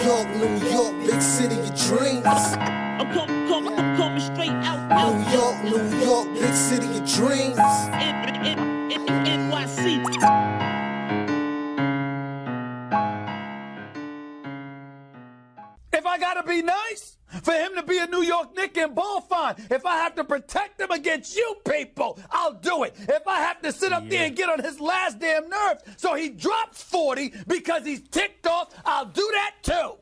New York, big city of dreams. I'm coming straight out. New York, big city of dreams. NYC. If I gotta be nice for him to be a New York Knick and ball, fine. If I have to protect him against you people, I'll do it. If I have to sit up there and get on his last damn nerves so he drops 40 because he's ticked off, I'll do that too.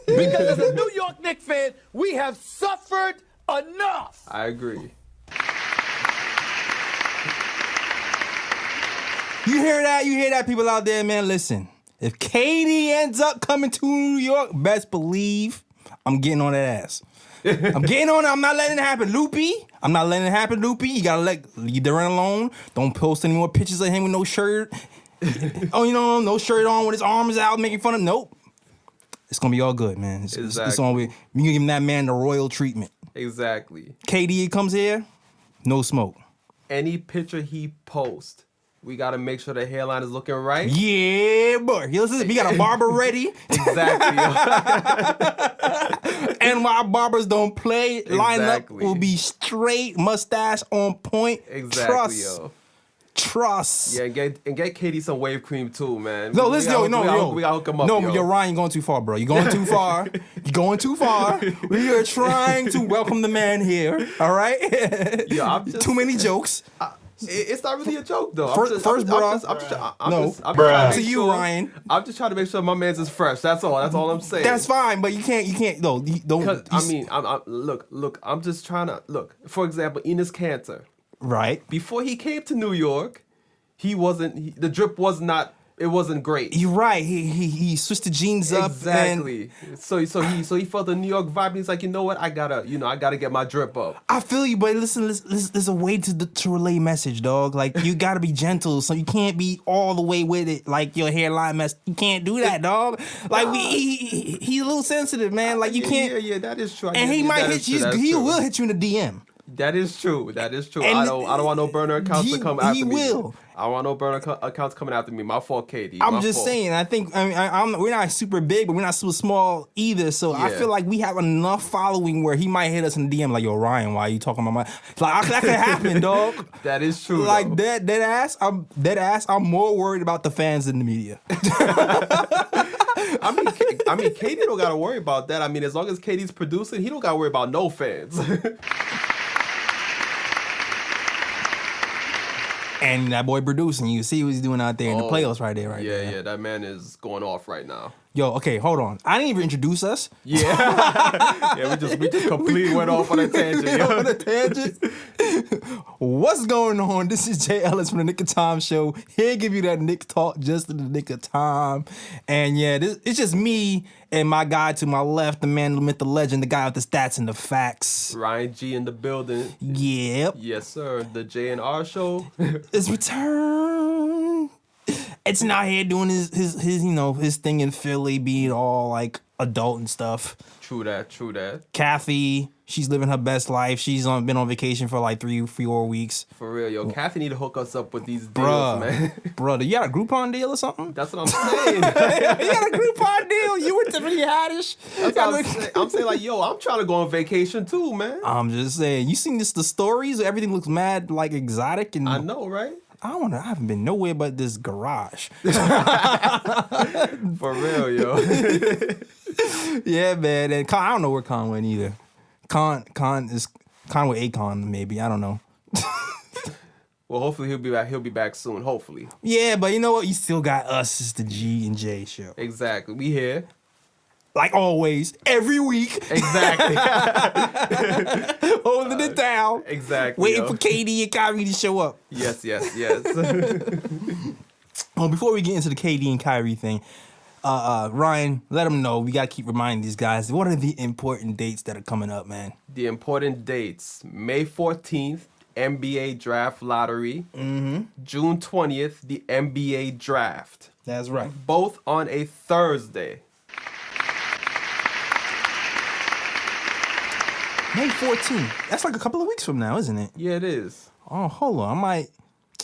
Because as a New York Knicks fan, we have suffered enough. I agree. You hear that? You hear that, people out there, man? Listen, if Kody ends up coming to New York, best believe I'm getting on that ass. I'm getting on it. I'm not letting it happen, Loopy. I'm not letting it happen, Loopy. You gotta leave Durant alone. Don't post any more pictures of him with no shirt. No shirt on with his arms out, making fun of. Nope. It's gonna be all good, man. It's on. We gonna give that man the royal treatment. Exactly. KD comes here, no smoke. Any picture he posts, we gotta make sure the hairline is looking right. Yeah, boy. Listen, we got a barber ready. Exactly. And while barbers don't play, lineup will be straight, mustache on point. Exactly, yo. Trust. Yeah, and get KD some wave cream too, man. No, we gotta hook him up. No, yo, Ryan, you're going too far, bro. You're going too far. You're going too far. We are trying to welcome the man here. All right. Yeah, I'm just too many jokes. It's not really a joke though. To you, Ryan. I'm just trying to make sure my man's is fresh. That's all. That's all I'm saying. That's fine, but you can't. No, don't. Look. I'm just trying to look. For example, Enes Kanter. Right. Before he came to New York, the drip was not. It wasn't great. You're right. He switched the jeans up. Exactly. So he felt the New York vibe. And he's like, you know what? I gotta get my drip up. I feel you, but listen, there's a way to relay message, dog. Like you gotta be gentle, so you can't be all the way with it. Like your hairline mess, you can't do that, dog. Like he's a little sensitive, man. Like you can't. Yeah, that is true. And he might hit you. He will hit you in the DM. That is true. And I don't want no burner accounts to come after me. He will. I don't want no burner accounts coming after me. My fault, KD. I'm just saying. We're not super big, but we're not super small either. So yeah. I feel like we have enough following where he might hit us in the DM like, "Yo, Ryan, why are you talking about my?" Like that could happen, dog. That is true. Like dead ass. I'm more worried about the fans than the media. I mean, KD don't gotta worry about that. I mean, as long as KD's producing, he don't gotta worry about no fans. And that boy producing, you see what he's doing out there in the playoffs right there, right there. Yeah, that man is going off right now. Yo, okay, hold on. I didn't even introduce us. Yeah. Yeah, we just completely went off on a tangent. What's going on? This is Jay Ellis from the Nick of Time Show. Here to give you that Nick talk just in the nick of time. And yeah, it's just me and my guy to my left, the man, the myth, the legend, the guy with the stats and the facts. Ryan G in the building. Yep. Yes, sir. The J&R show. It's returned. It's not here doing his thing in Philly, being all like adult and stuff. True that. Kathy, she's living her best life. She's been on vacation for like 3-4 weeks. For real, yo. Kathy need to hook us up with these deals, man. Brother, you got a Groupon deal or something? That's what I'm saying. You got a Groupon deal? You with Tiffany Haddish? That's what I'm saying, like, yo, I'm trying to go on vacation too, man. I'm just saying. You seen the stories? Everything looks mad like exotic and I know, right? I haven't been nowhere but this garage. For real, yo. Yeah, man. And I don't know where Con went either. Con with Akon, maybe. I don't know. Well, hopefully he'll be back. He'll be back soon, hopefully. Yeah, but you know what? You still got us. It's the G and J show. Exactly. We here. Like always, every week. Exactly. Holding it down. Exactly. Waiting for KD and Kyrie to show up. Yes. Well, before we get into the KD and Kyrie thing, Ryan, let them know. We got to keep reminding these guys. What are the important dates that are coming up, man? The important dates. May 14th, NBA Draft Lottery. Mm-hmm. June 20th, the NBA Draft. That's right. Both on a Thursday. May 14th. That's like a couple of weeks from now, isn't it? Yeah, it is. Oh, hold on. I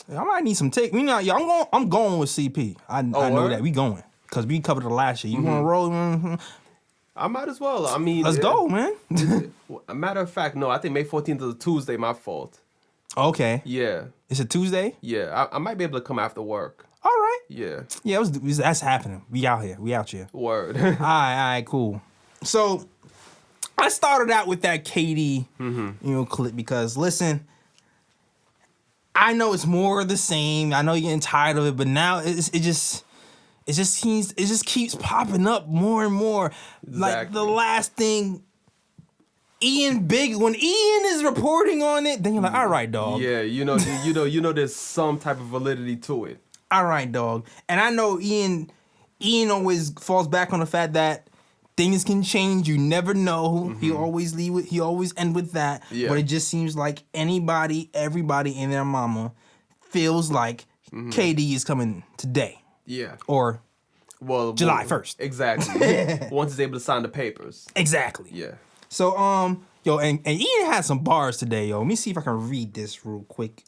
might need some take. You know, I'm going with CP. I know that. We going. because we covered it last year. You want to roll? Mm-hmm. I might as well. I mean, Let's go, man. A matter of fact, no, I think May 14th is a Tuesday. My fault. Okay. Yeah. It's a Tuesday? Yeah. I might be able to come after work. All right. Yeah. Yeah, that's happening. We out here. We out here. Word. All right, cool. So I started out with that KD, clip because listen, I know it's more of the same. I know you're getting tired of it, but now it just keeps popping up more and more. Exactly. Like the last thing, when Ian is reporting on it, then you're like, all right, dog. Yeah, there's some type of validity to it. All right, dog. And I know Ian always falls back on the fact that things can change. You never know. He always end with that. Yeah. But it just seems like everybody and their mama feels like KD is coming today. Yeah. Or July 1st. Exactly. Once he's able to sign the papers. Exactly. Yeah. So, and Ian had some bars today, yo. Let me see if I can read this real quick.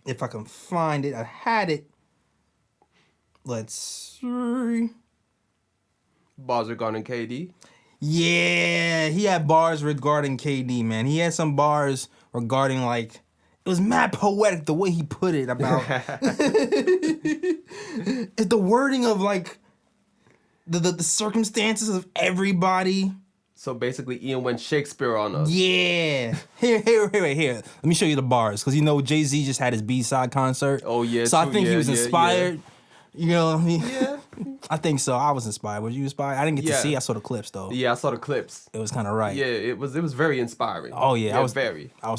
If I can find it. I had it. Let's see. Bars regarding KD? Yeah, he had bars regarding KD, man. He had some bars regarding, like, it was mad poetic the way he put it about it's the wording of, like, the circumstances of everybody. So basically, Ian went Shakespeare on us. Yeah. Here. Let me show you the bars, because Jay-Z just had his B-side concert. Oh, yeah. So true. I think he was inspired. Yeah. You know what I mean? Yeah. I think so. I was inspired. Was you inspired? I didn't get to see. I saw the clips though. Yeah, I saw the clips. It was kind of right. Yeah, it was very inspiring. Oh yeah, I was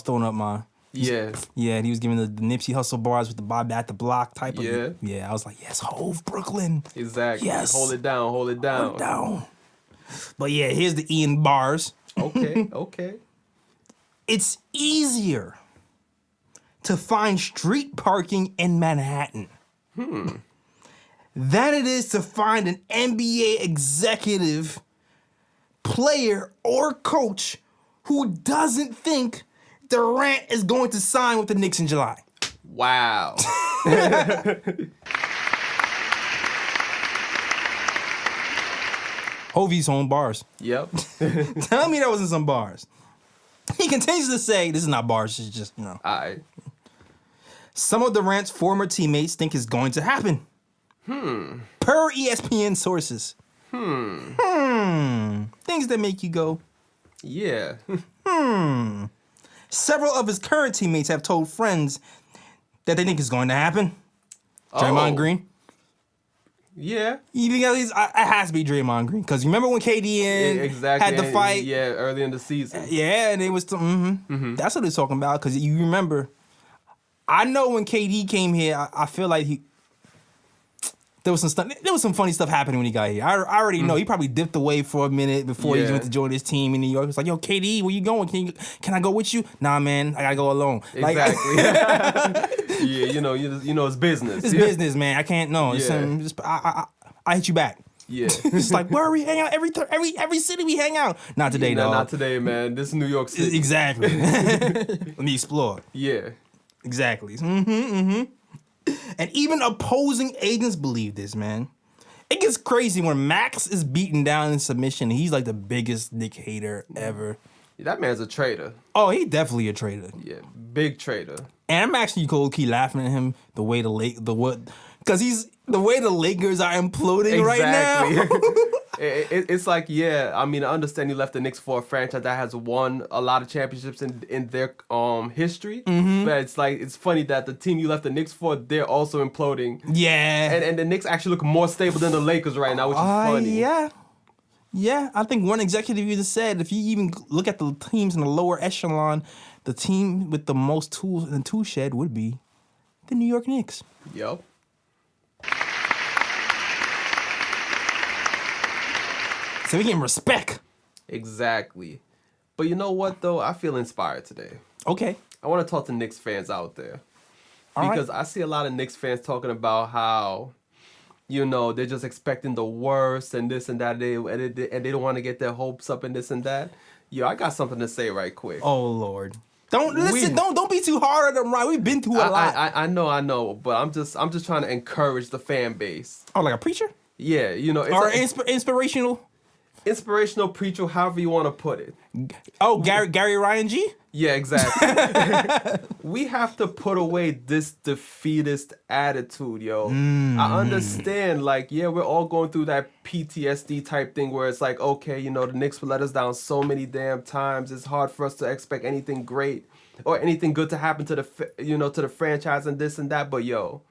throwing up my. Yeah. Yeah, and he was giving the Nipsey Hussle bars with the Bob at the block type of. Yeah. Yeah, I was like, yes, Hove, Brooklyn. Exactly. Yes. Hold it down. Hold it down. But yeah, here's the Ian bars. Okay. It's easier to find street parking in Manhattan than it is to find an NBA executive, player, or coach who doesn't think Durant is going to sign with the Knicks in July. Wow. Hovey's home bars. Yep. Tell me that wasn't some bars. He continues to say, this is not bars, it's just, All right. Some of Durant's former teammates think it's going to happen. Per ESPN sources. Things that make you go. Yeah. Several of his current teammates have told friends that they think it's going to happen. Draymond Green. Yeah. You think at least it has to be Draymond Green? Because remember when KD had the fight? Yeah, early in the season. Yeah, and it was that's what they're talking about. Because you remember, I know when KD came here, I feel like there was some funny stuff happening when he got here. I already know he probably dipped away for a minute before he went to join his team in New York. He was like, "Yo, KD, where you going? Can I go with you?" Nah, man, I gotta go alone. Exactly. Yeah, you know it's business. It's business, man. I can't. No, I hit you back. Yeah. It's like where we hang out every city we hang out. Not today, dog. Not today, man. This is New York City. Exactly. Let me explore. Yeah. Exactly. And even opposing agents believe this, man. It gets crazy when Max is beaten down in submission. He's like the biggest Knick hater ever. That man's a traitor. Oh, he definitely a traitor. Yeah, big traitor. And I'm actually keep laughing at him the way the way the Lakers are imploding right now. It's like, yeah, I mean, I understand he left the Knicks for a franchise that has won a lot of championships in their history. But it's like, it's funny that the team you left the Knicks for, they're also imploding. Yeah. And the Knicks actually look more stable than the Lakers right now, which is funny. Yeah, I think one executive even said, if you even look at the teams in the lower echelon, the team with the most tools in the tool shed would be the New York Knicks. Yep. So we getting respect. Exactly. But you know what, though? I feel inspired today. Okay. I want to talk to Knicks fans out there. Because I see a lot of Knicks fans talking about how, they're just expecting the worst and this and that. And they don't want to get their hopes up and this and that. Yo, I got something to say right quick. Oh, Lord. Don't be too hard on them, right? We've been through a lot. I know, but I'm just trying to encourage the fan base. Oh, like a preacher? Yeah, you know, Or inspirational. inspirational preacher, however you want to put it. Oh, Gary Ryan G? Yeah, exactly. We have to put away this defeatist attitude, yo. I understand, like, yeah, we're all going through that PTSD type thing where it's like, okay, you know, the Knicks let us down so many damn times. It's hard for us to expect anything great or anything good to happen to the franchise and this and that. But yo,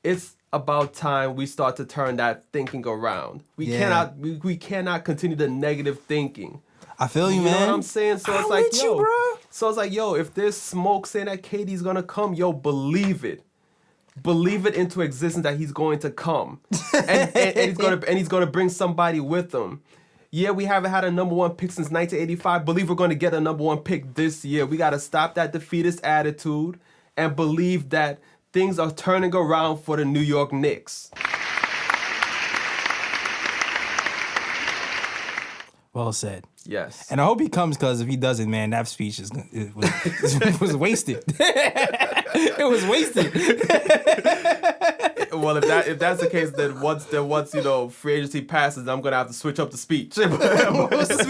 it's about time we start to turn that thinking around. We cannot continue the negative thinking. I feel you, man. You know what I'm saying? So it's I'm like, with yo. you, bro. So it's like, yo, if there's smoke saying that KD's gonna come, yo, believe it. Believe it into existence that he's going to come. and he's gonna bring somebody with him. Yeah, we haven't had a number one pick since 1985. Believe we're gonna get a number one pick this year. We gotta stop that defeatist attitude and believe that things are turning around for the New York Knicks. Well said. Yes. And I hope he comes, because if he doesn't, man, that speech was wasted. It was wasted. Well, if that's the case, then once free agency passes, I'm gonna have to switch up the speech. What's the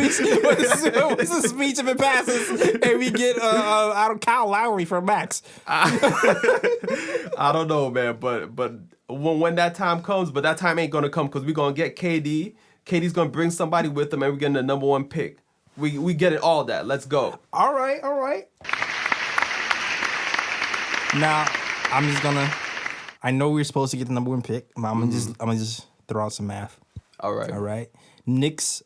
speech if it passes and we get Kyle Lowry from Max? I don't know, man, but when that time comes, but that time ain't gonna come because we're gonna get KD. KD's gonna bring somebody with him, and we're getting the number one pick. We get it, all that. Let's go. All right. Now, I'm just gonna. I know we're supposed to get the number one pick, but I'm gonna just throw out some math. All right. Knicks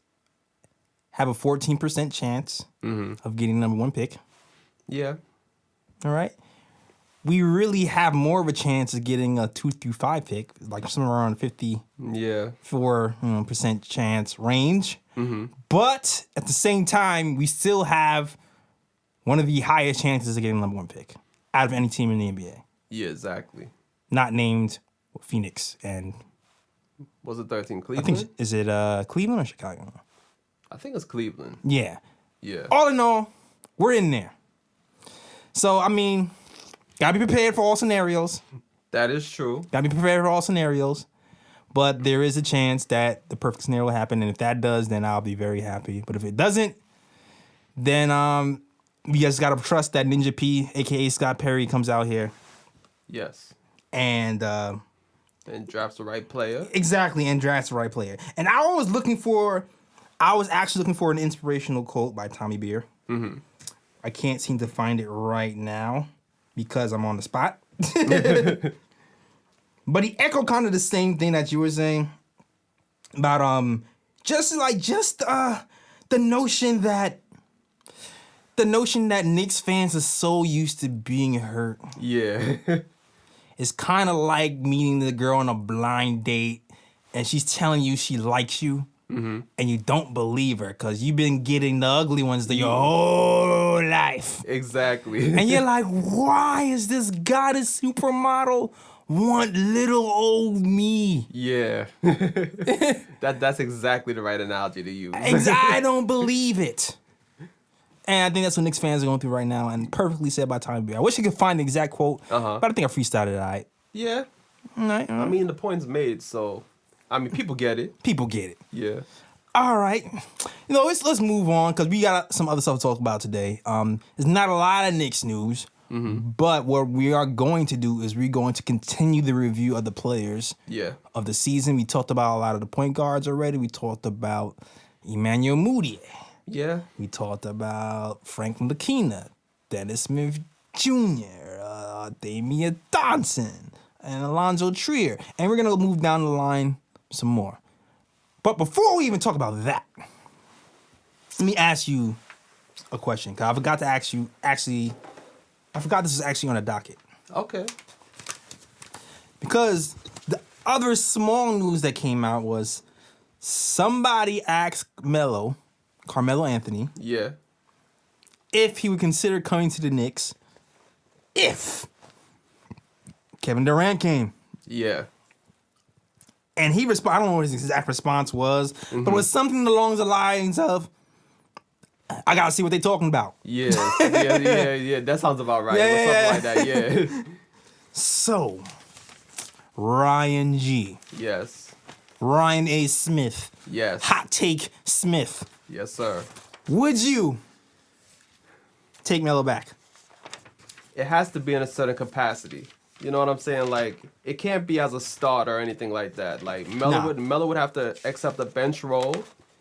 have a 14% chance of getting number one pick. Yeah. All right. We really have more of a chance of getting a 2 through 5 pick, like somewhere around 54% chance range. But at the same time, we still have one of the highest chances of getting number one pick out of any team in the NBA. Yeah, exactly. Not named Phoenix and Was it 13 Cleveland? I think is it Cleveland or Chicago? I think it's Cleveland. Yeah. Yeah. All in all, we're in there. So I mean, gotta be prepared for all scenarios. That is true. Gotta be prepared for all scenarios. But there is a chance that the perfect scenario will happen, and if that does, then I'll be very happy. But if it doesn't, then we just gotta trust that Ninja P, aka Scott Perry, comes out here. Yes. And drafts the right player. Exactly, and drafts the right player. And I was actually looking for an inspirational quote by Tommy Beer. I can't seem to find it right now because I'm on the spot. But he echoed kind of the same thing that you were saying about the notion that Knicks fans are so used to being hurt. Yeah. It's kind of like meeting the girl on a blind date and she's telling you she likes you and you don't believe her because you've been getting the ugly ones your whole life. Exactly. And you're like, why is this goddess supermodel want little old me? Yeah. That's exactly the right analogy to use. I don't believe it. And I think that's what Knicks fans are going through right now, and perfectly said by Tommy Beer. I wish I could find the exact quote, but I think I freestyled it all right. Yeah. All right. I mean, the point's made, so, I mean, people get it. People get it. Yeah. All right. Let's move on, because we got some other stuff to talk about today. There's not a lot of Knicks news, but what we are going to do is we're going to continue the review of the players of the season. We talked about a lot of the point guards already. We talked about Emmanuel Mudiay. Yeah. We talked about Franklin Lakina, Dennis Smith Jr., Damian Johnson, and Alonzo Trier. And we're going to move down the line some more. But before we even talk about that, let me ask you a question. Because I forgot to ask you, I forgot this was actually on the docket. Okay. Because the other small news that came out was somebody asked Carmelo Anthony, if he would consider coming to the Knicks if Kevin Durant came. Yeah. And he responded, I don't know what his exact response was, but it was something along the lines of, I gotta see what they're talking about. Yeah. That sounds about right. Something like that, yeah. So, Ryan G. Yes. Ryan A. Smith. Yes. Hot take Smith. Yes, sir. Would you take Melo back? It has to be in a certain capacity. You know what I'm saying? Like, it can't be as a starter or anything like that. Like, Melo would have to accept a bench role,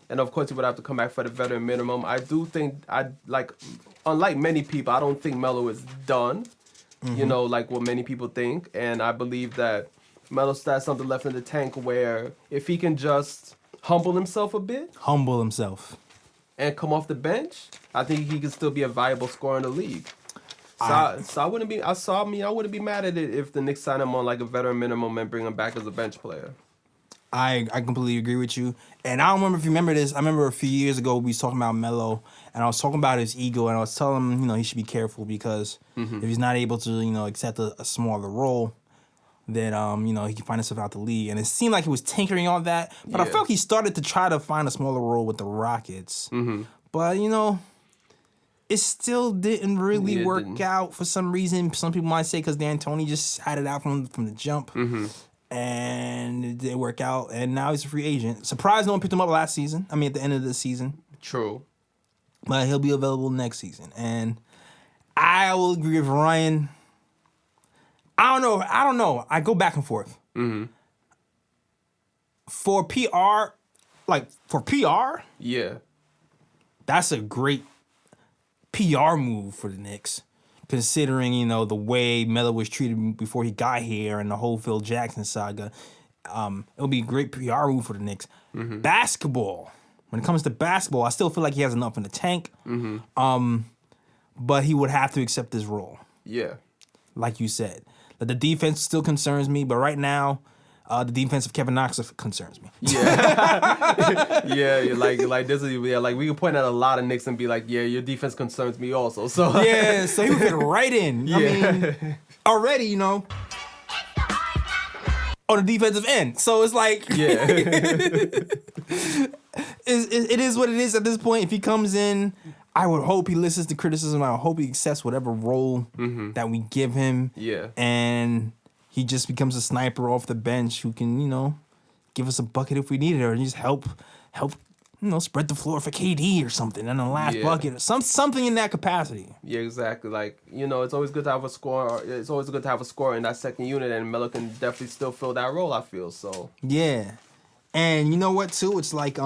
and of course he would have to come back for the veteran minimum. I do think, unlike many people, I don't think Melo is done. You know, like what many people think, and I believe that Melo still has something left in the tank where if he can just humble himself a bit, and come off the bench, I think he can still be a viable scorer in the league. So I wouldn't be mad at it if the Knicks sign him on like a veteran minimum and bring him back as a bench player. I completely agree with you. And I don't remember if you remember this. I remember a few years ago we was talking about Melo, and I was talking about his ego, and I was telling him, he should be careful because if he's not able to, accept a smaller role, then he can find himself out the league. And it seemed like he was tinkering on that, but I felt like he started to try to find a smaller role with the Rockets. But it still didn't really work out for some reason. Some people might say because D'Antoni just had it out from the jump. And it didn't work out, and now he's a free agent. Surprised no one picked him up last season. I mean, at the end of the season. True. But he'll be available next season. And I will agree with Ryan. I don't know. I go back and forth. For PR, yeah, that's a great PR move for the Knicks. Considering, the way Melo was treated before he got here and the whole Phil Jackson saga, it'll be a great PR move for the Knicks. Basketball. When it comes to basketball, I still feel like he has enough in the tank. But he would have to accept this role. Yeah. Like you said. The defense still concerns me, but right now, the defense of Kevin Knox concerns me. Yeah. like this is like we can point at a lot of Knicks and be like, yeah, your defense concerns me also. So yeah, so he would fit right in. I mean, already, on the defensive end. So it's like, it is what it is at this point. If he comes in, I would hope he listens to criticism. I hope he accepts whatever role that we give him. Yeah. And he just becomes a sniper off the bench who can, give us a bucket if we need it, or just help, spread the floor for KD or something in the last bucket, or something in that capacity. Yeah, exactly. Like, it's always good to have a scorer. It's always good to have a scorer in that second unit, and Melo can definitely still fill that role, I feel. So yeah, and you know what too? It's like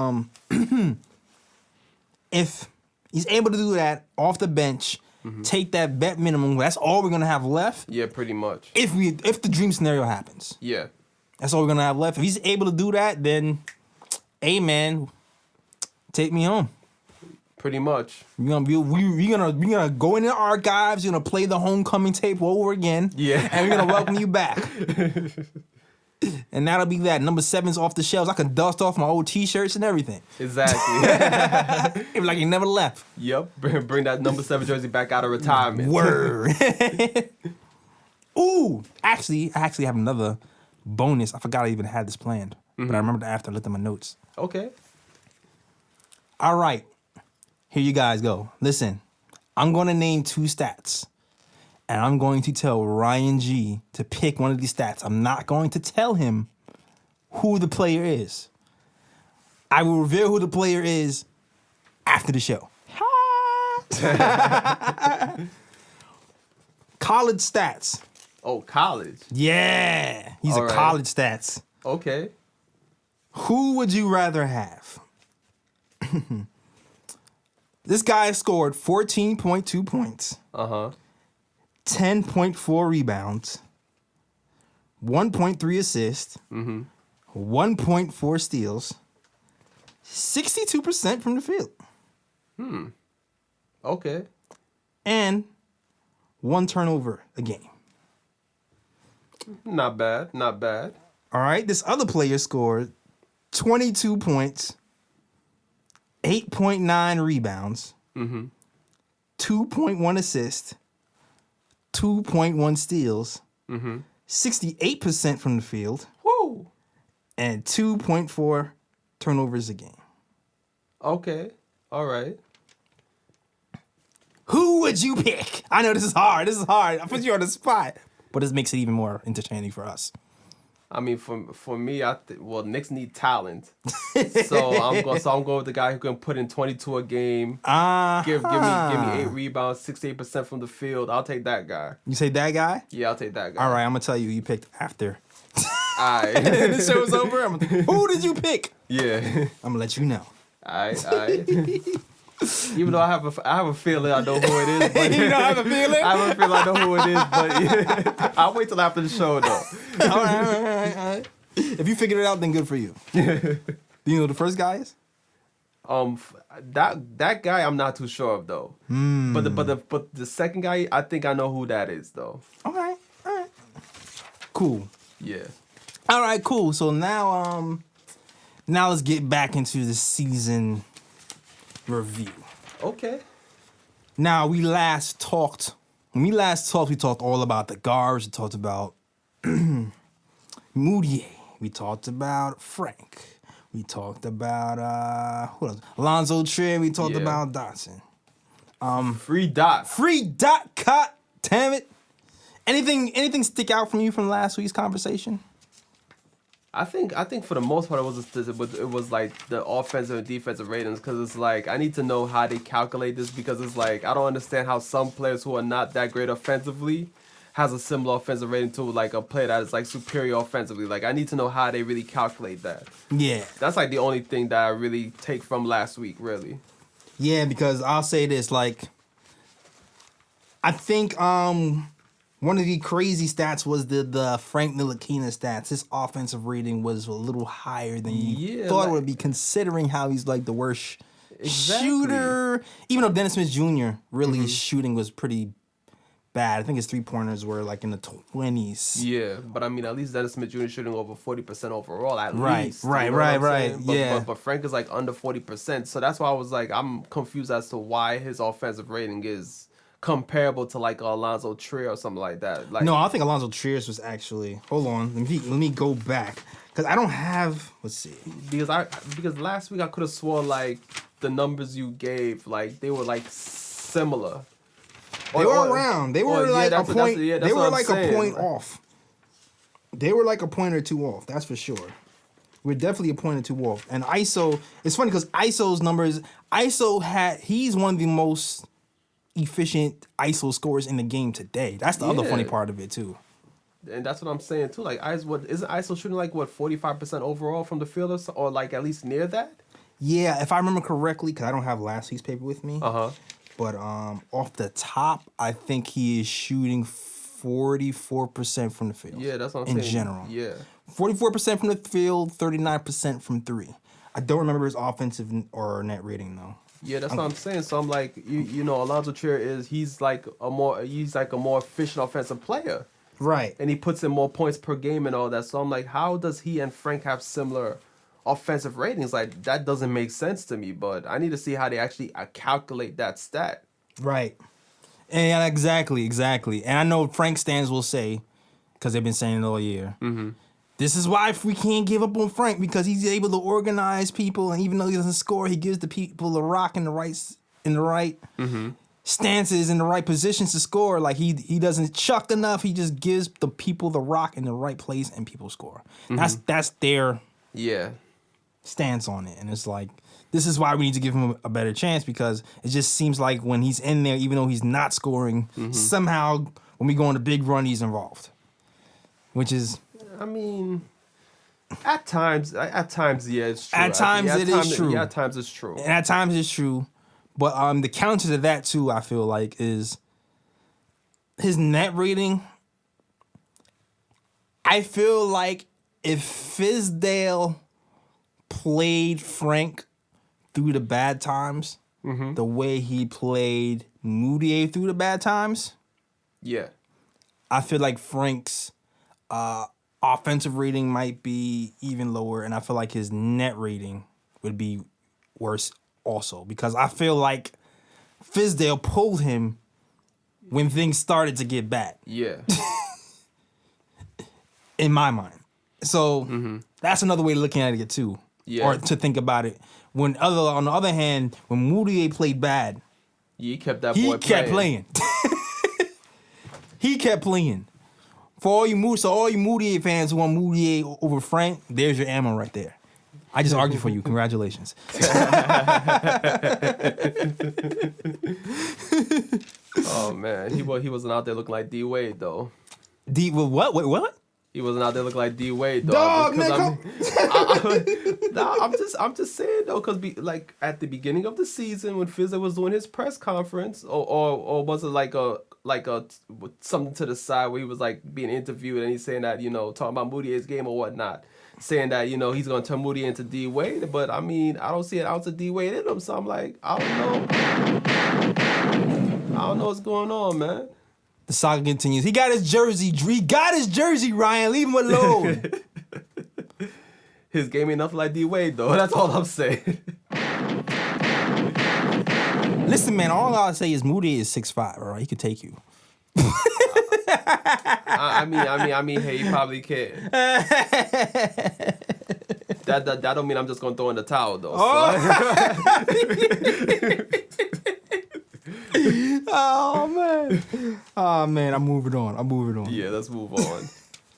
if he's able to do that off the bench. Take that vet minimum. That's all we're gonna have left. Yeah, pretty much. If the dream scenario happens. Yeah. That's all we're gonna have left. If he's able to do that, then, hey man, take me home. Pretty much. We're gonna go in the archives. You're gonna play the homecoming tape over again. Yeah. And we're gonna welcome you back. And that'll be that. Number 7's off the shelves. I can dust off my old T-shirts and everything. Exactly. It was like he never left. Yep. Bring that number 7 jersey back out of retirement. Word. Ooh. Actually, I have another bonus. I forgot I even had this planned. But I remembered after I looked at my notes. Okay. All right. Here you guys go. Listen. I'm going to name 2 stats. And I'm going to tell Ryan G to pick one of these stats. I'm not going to tell him who the player is. I will reveal who the player is after the show. College stats. Oh, college. Yeah. He's All a right. college stats. Okay. Who would you rather have? This guy scored 14.2 points. 10.4 rebounds, 1.3 assists, 1.4 steals, 62% from the field. Okay. And 1 turnover a game. Not bad. Not bad. All right, this other player scored 22 points, 8.9 rebounds, 2.1 assists, 2.1 steals, 68% from the field, Woo. and 2.4 turnovers a game. Okay. All right. Who would you pick? I know this is hard. I put you on the spot. But this makes it even more entertaining for us. I mean, for me, well, Knicks need talent, so I'm going with the guy who can put in 22 a game. Give me 8 rebounds, 68% from the field. I'll take that guy. You say that guy? Yeah, I'll take that guy. All right, I'm gonna tell you. You picked after. All right. The show's over. Who did you pick? Yeah. I'm gonna let you know. All right. Even though I have a feeling I know who it is. But You don't have a feeling? I have a feeling I know who it is, but yeah, I'll wait till after the show though. All right. If you figured it out, then good for you. Do you know who the first guy is? That guy I'm not too sure of though. But the second guy, I think I know who that is though. All right. Cool. Yeah. All right, cool. So now let's get back into the season review. Okay. Now, when we last talked, we talked all about the guards. We talked about Moutier. We talked about Frank. We talked about who else? Alonzo Trier. We talked about Dotson. Free dot. God damn it. Anything stick out from you from last week's conversation? I think for the most part it was like the offensive and defensive ratings, because it's like I need to know how they calculate this, because it's like I don't understand how some players who are not that great offensively has a similar offensive rating to like a player that is like superior offensively. Like I need to know how they really calculate that. Yeah. That's like the only thing that I really take from last week, really. Yeah, because I'll say this, like I think one of the crazy stats was the Frank Ntilikina stats. His offensive rating was a little higher than you thought it would be, considering how he's like the worst shooter. Even though Dennis Smith Jr. really shooting was pretty bad. I think his 3-pointers were like in the 20s. Yeah, but I mean, at least Dennis Smith Jr. shooting over 40% overall, at least. Right. But Frank is like under 40%. So that's why I was like, I'm confused as to why his offensive rating is comparable to like Alonzo Trier or something like that. Like, no, I think Alonzo Trier's was actually. Hold on, let me go back, because I don't have. Let's see. Because last week I could have swore like the numbers you gave, like they were like similar. They were around. They were like a point. They were like a point off. They were like a point or two off. That's for sure. We're definitely a point or two off. And ISO. It's funny because ISO's numbers. He's one of the most efficient ISO scores in the game today. That's the other funny part of it too. And that's what I'm saying too. Like isn't ISO shooting like 45% overall from the field, or like at least near that? Yeah, if I remember correctly, because I don't have last week's paper with me. But off the top, I think he is shooting 44% from the field. Yeah, that's what I'm saying. In general. Yeah. 44% from the field, 39% from three. I don't remember his offensive or net rating though. Yeah, that's what I'm saying. So I'm like, you know, Alonzo Trier he's like a more efficient offensive player. Right. And he puts in more points per game and all that. So I'm like, how does he and Frank have similar offensive ratings? Like, that doesn't make sense to me, but I need to see how they actually calculate that stat. Right. And exactly. And I know Frank stands will say, because they've been saying it all year, this is why we can't give up on Frank, because he's able to organize people, and even though he doesn't score, he gives the people the rock in the right stances, in the right positions to score. Like he doesn't chuck enough. He just gives the people the rock in the right place, and people score. That's their stance on it. And it's like, this is why we need to give him a better chance, because it just seems like when he's in there, even though he's not scoring, somehow when we go on a big run, he's involved. Which is, I mean, at times, yeah, it's true. At times it is true. Yeah, at times it's true. And at times it's true. But the counter to that too, I feel like, is his net rating. I feel like if Fizdale played Frank through the bad times, the way he played Moutier through the bad times, I feel like Frank's offensive rating might be even lower, and I feel like his net rating would be worse also, because I feel like Fizdale pulled him when things started to get bad. Yeah. In my mind. So that's another way of looking at it too. Yeah. Or to think about it. On the other hand, when Moutier played bad, he kept playing. He kept playing. For all you Moutier fans who want Moutier over Frank, there's your ammo right there. I just argued for you. Congratulations. Oh man, he wasn't out there looking like D Wade though. What? Wait, what? He wasn't out there looking like D Wade though. Dog, man, I'm just saying though, because like at the beginning of the season when Fizzy was doing his press conference, or was it like a something to the side where he was like being interviewed and he's saying that, you know, talking about Moutier's game or whatnot, saying that, you know, he's gonna turn Moutier into D Wade, but I mean I don't see an ounce of D Wade in him, so I'm like, I don't know what's going on, man. The saga continues. He got his jersey, Ryan. Leave him alone. His game ain't nothing like D Wade though. That's all I'm saying. Listen, man, all I gotta say is Moutier is 6'5", all right? He could take you. I mean, hey, he probably can. That don't mean I'm just gonna throw in the towel though. Oh man, I'm moving on. Yeah, let's move on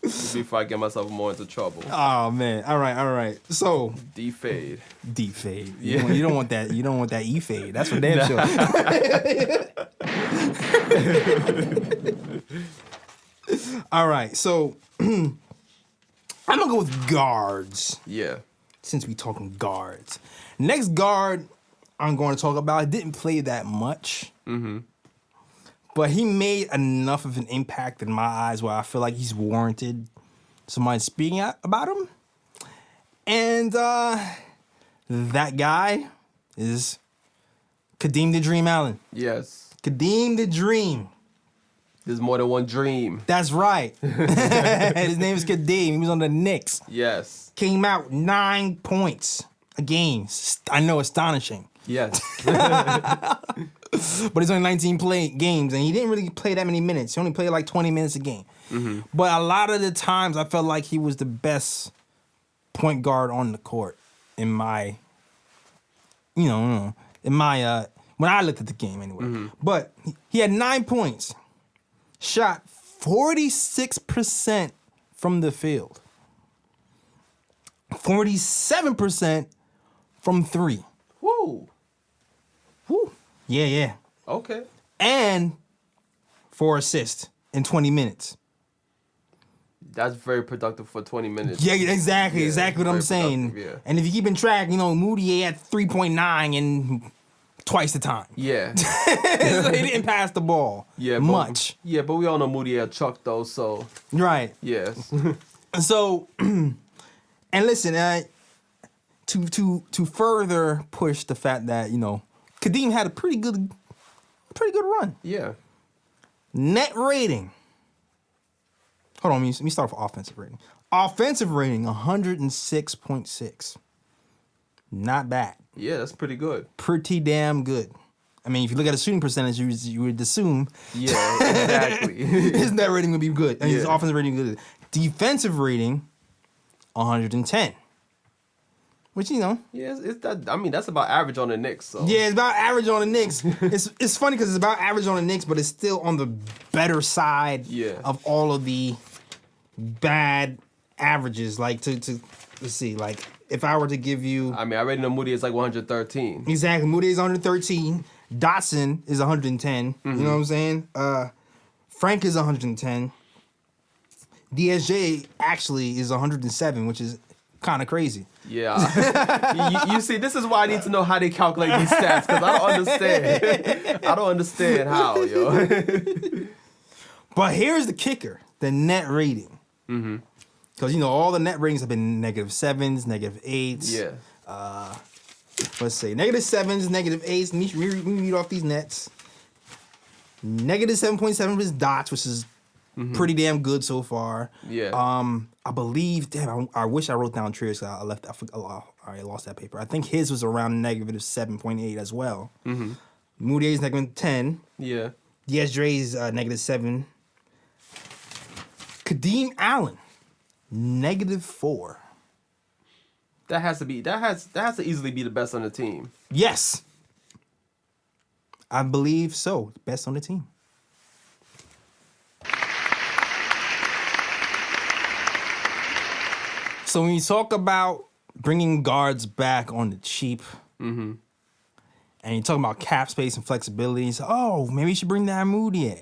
before I get myself more into trouble. Oh man, all right. So D fade. Yeah, you don't want that. You don't want that E fade. That's for damn sure. All right, so I'm gonna go with guards. Yeah. Since we talking guards, next guard I'm going to talk about. I didn't play that much, but he made enough of an impact in my eyes where I feel like he's warranted somebody speaking about him. And that guy is Kadeem the Dream Allen. Yes. Kadeem the Dream. There's more than one dream. That's right. His name is Kadeem. He was on the Knicks. Yes. Came out 9 points a game. I know, astonishing. Yes. But he's only 19 games, and he didn't really play that many minutes. He only played like 20 minutes a game. But a lot of the times, I felt like he was the best point guard on the court in my, when I looked at the game anyway. But he had 9 points, shot 46% from the field, 47% from three. Woo. Yeah. Okay. And 4 assists in 20 minutes. That's very productive for 20 minutes. Yeah, exactly what I'm saying. Yeah. And if you're keeping track, Moutier had 3.9 and twice the time. Yeah. So he didn't pass the ball much. But we all know Moutier had Chuck though, so. Right. Yes. So, and listen, to further push the fact that, Kadeem had a pretty good run. Yeah. Net rating. Hold on, let me start with offensive rating. Offensive rating, 106.6. Not bad. Yeah, that's pretty good. Pretty damn good. I mean, if you look at the shooting percentage, you would assume. Yeah, exactly. His net rating would be good. And his Yeah. offensive rating would be good. Defensive rating, 110. Which, Yeah, it's that. I mean, that's about average on the Knicks. So. Yeah, it's about average on the Knicks. It's funny because it's about average on the Knicks, but it's still on the better side of all of the bad averages. Like, let's see, like, if I were to give you... I mean, I rated Moutier is like 113. Exactly. Moutier is 113. Dotson is 110. You know what I'm saying? Frank is 110. DSJ actually is 107, which is kind of crazy. Yeah. you see, this is why I need to know how they calculate these stats, because I don't understand. I don't understand how, yo. But here's the kicker, the net rating. Because, all the net ratings have been -7s, -8s. Yeah. Let's see, -7s, -8s. Let me read off these nets. -7.7 for his dots, which is pretty damn good so far. Yeah. I believe, I wish I wrote down Trier's. I lost that paper. I think his was around -7.8 as well. Moutier's -10. Yeah. DSJ's -7. Kadeem Allen, -4. That has to easily be the best on the team. Yes. I believe so. Best on the team. So when you talk about bringing guards back on the cheap, and you talk about cap space and flexibility, you say, oh, maybe you should bring that Moody.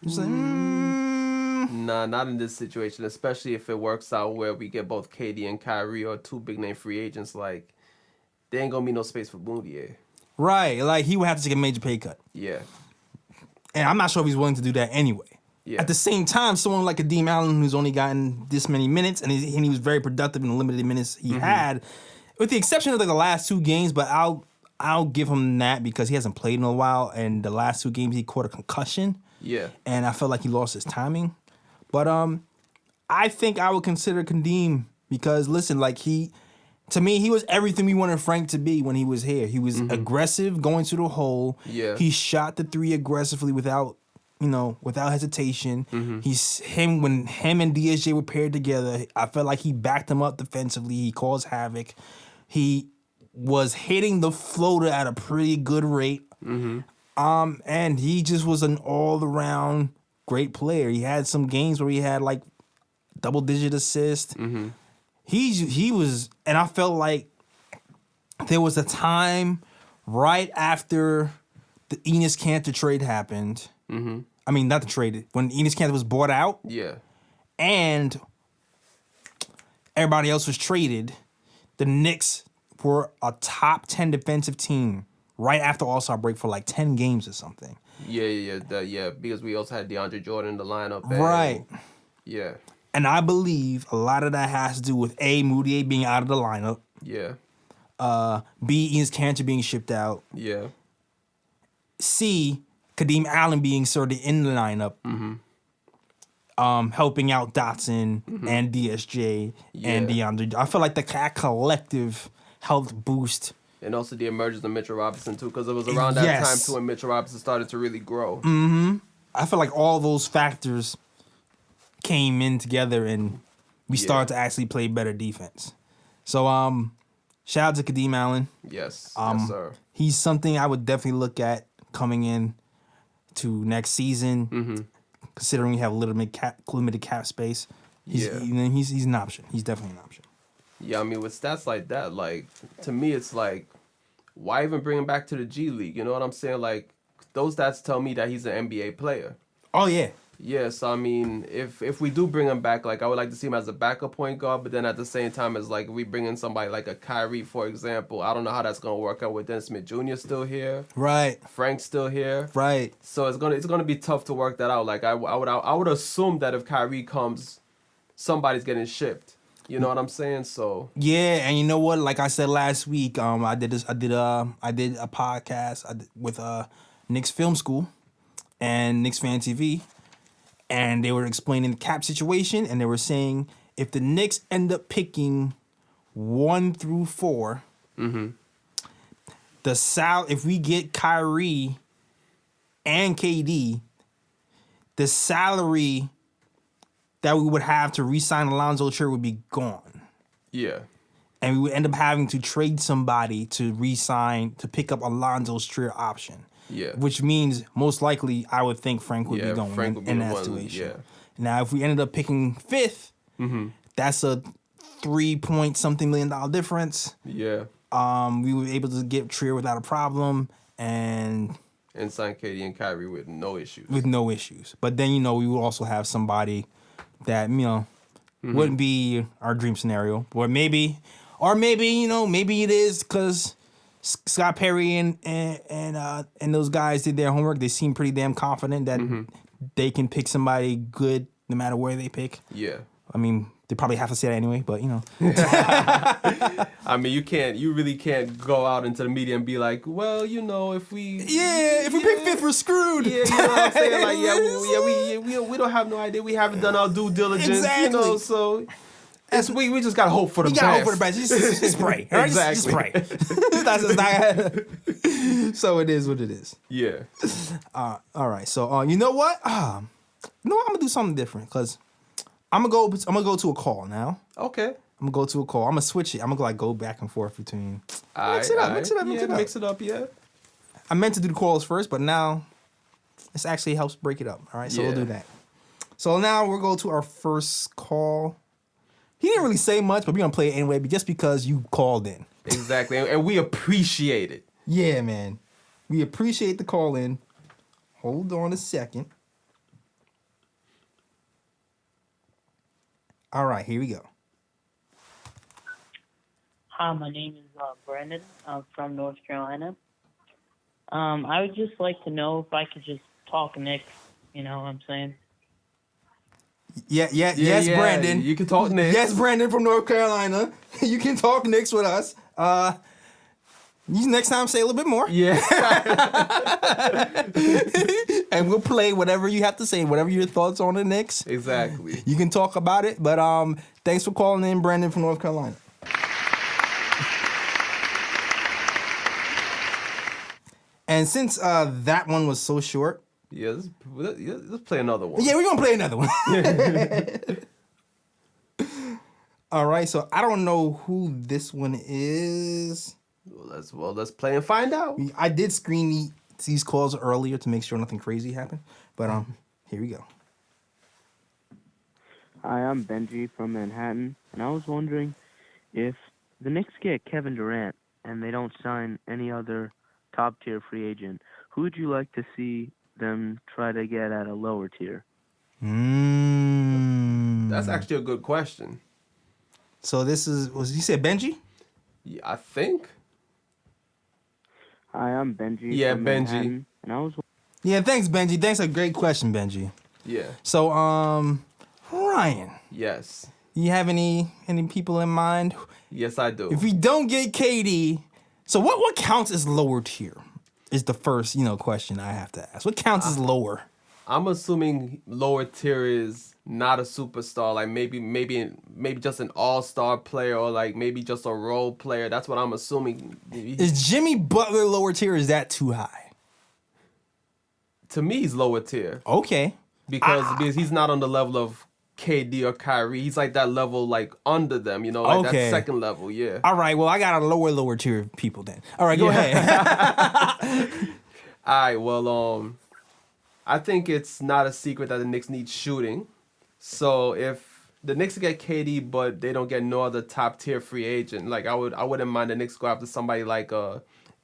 It's like, Nah, not in this situation, especially if it works out where we get both KD and Kyrie or two big name free agents. Like, there ain't gonna be no space for Moody. right, like he would have to take a major pay cut. Yeah. And I'm not sure if he's willing to do that anyway. Yeah. At the same time, someone like Kadeem Allen, who's only gotten this many minutes, and he was very productive in the limited minutes he had, with the exception of like the last 2 games, but I'll give him that because he hasn't played in a while, and the last 2 games he caught a concussion. Yeah. And I felt like he lost his timing. But I think I would consider Kadeem because, listen, like to me, he was everything we wanted Frank to be when he was here. He was aggressive, going to the hole. Yeah. He shot the 3 aggressively without hesitation. When him and DSJ were paired together, I felt like he backed him up defensively. He caused havoc. He was hitting the floater at a pretty good rate. And he just was an all-around great player. He had some games where he had like double-digit assists. He was, and I felt like there was a time right after the Enes Kanter trade happened. I mean, not the trade, when Enes Kanter was bought out. Yeah. And everybody else was traded. The Knicks were a top 10 defensive team right after All-Star break for like 10 games or something. Yeah, because we also had DeAndre Jordan in the lineup. Right. Yeah. And I believe a lot of that has to do with A, Moody being out of the lineup. Yeah. B, Enes Kanter being shipped out. Yeah. C, Kadeem Allen being sort of in the lineup. Helping out Dotson and DSJ and DeAndre. I feel like that collective helped boost. And also the emergence of Mitchell Robinson, too, because it was around that time, too, when Mitchell Robinson started to really grow. I feel like all those factors came in together and we started to actually play better defense. So, shout out to Kadeem Allen. Yes, yes, sir. He's something I would definitely look at coming in to next season, considering we have limited cap space. He's an option. He's definitely an option. Yeah, I mean, with stats like that, like, to me, it's like, why even bring him back to the G League? You know what I'm saying? Like, those stats tell me that he's an NBA player. Oh, yeah. Yeah, so, I mean, if we do bring him back, like, I would like to see him as a backup point guard, but then at the same time, it's like, if we bring in somebody like a Kyrie, for example, I don't know how that's going to work out with Dennis Smith Jr. still here. Right. Frank's still here. Right. So it's gonna be tough to work that out. Like, I would assume that if Kyrie comes, somebody's getting shipped. You know what I'm saying? So yeah, and you know what? Like I said last week, I did a podcast with Knicks Film School and Knicks Fan TV, and they were explaining the cap situation, and they were saying if the Knicks end up picking 1 through 4, if we get Kyrie and KD, the salary that we would have to re-sign Alonzo Trier would be gone. yeah, And we would end up having to trade somebody to re-sign, to pick up Alonzo's Trier option. yeah, Which means, most likely, I would think Frank would be going Frank would be in the that one, situation. yeah. Now, if we ended up picking 5th, that's a $3-point-something million difference. yeah. We were able to get Trier without a problem and sign KD and Kyrie with no issues. But then, we would also have somebody that, wouldn't be our dream scenario. Or maybe, maybe it is because Scott Perry and those guys did their homework. They seem pretty damn confident that they can pick somebody good no matter where they pick. Yeah. I mean, they probably have to say that anyway, but I mean, you really can't go out into the media and be like, well, if we pick 5th, we're screwed. Yeah, you know what I'm saying? Like, we don't have no idea. We haven't done our due diligence. Exactly. So we just gotta hope for the best. You gotta hope for the best. Just pray. All right? Just pray. That's just not. So it is what it is. Yeah. All right. So you know what? I'm gonna do something different because I'm gonna go to a call now. Okay. I'm gonna go to a call. I'm gonna switch it. I'm gonna go back and forth between. Mix it up. Yeah. I meant to do the calls first, but now this actually helps break it up. All right, so we'll do that. So now we'll go to our first call He didn't really say much, but we're gonna play it anyway, just because you called in. Exactly, and we appreciate it. Yeah, man. We appreciate the call in. Hold on a second. All right, here we go. Hi, my name is Brandon. I'm from North Carolina. I would just like to know if I could just talk Knicks. You know what I'm saying? Yes, Brandon. You can talk Knicks. Yes, Brandon from North Carolina. You can talk Knicks with us. Next time, say a little bit more. Yeah. And we'll play whatever you have to say, whatever your thoughts on the Knicks. Exactly. You can talk about it. But thanks for calling in, Brandon from North Carolina. And since that one was so short. Yeah, let's play another one. Yeah, we're going to play another one. All right, so I don't know who this one is. Let's play and find out. I did screen these calls earlier to make sure nothing crazy happened. But here we go. Hi, I'm Benji from Manhattan, and I was wondering if the Knicks get Kevin Durant and they don't sign any other top-tier free agent, who would you like to see them try to get at a lower tier? That's actually a good question. So this was he said Benji? Yeah, I think. Hi, I'm Benji. Yeah, from Benji. Manhattan, and I was. Yeah, thanks, Benji. Thanks, a great question, Benji. Yeah. So, Ryan, Yes. you have any people in mind? Yes, I do. If we don't get Kody, so what counts as lower tier? Is the first question I have to ask. What counts as lower? I'm assuming lower tier is not a superstar, like maybe just an all-star player, or like maybe just a role player. That's what I'm assuming. Is Jimmy Butler lower tier? Or is that too high? To me, he's lower tier Okay. because he's not on the level of KD or Kyrie. He's like that level, like under them, like Okay. that second level. Yeah. All right. Well, I got a lower tier of people then. All right, go ahead. All right. Well, I think it's not a secret that the Knicks need shooting. So if the Knicks get KD, but they don't get no other top tier free agent, like I wouldn't mind the Knicks go after somebody like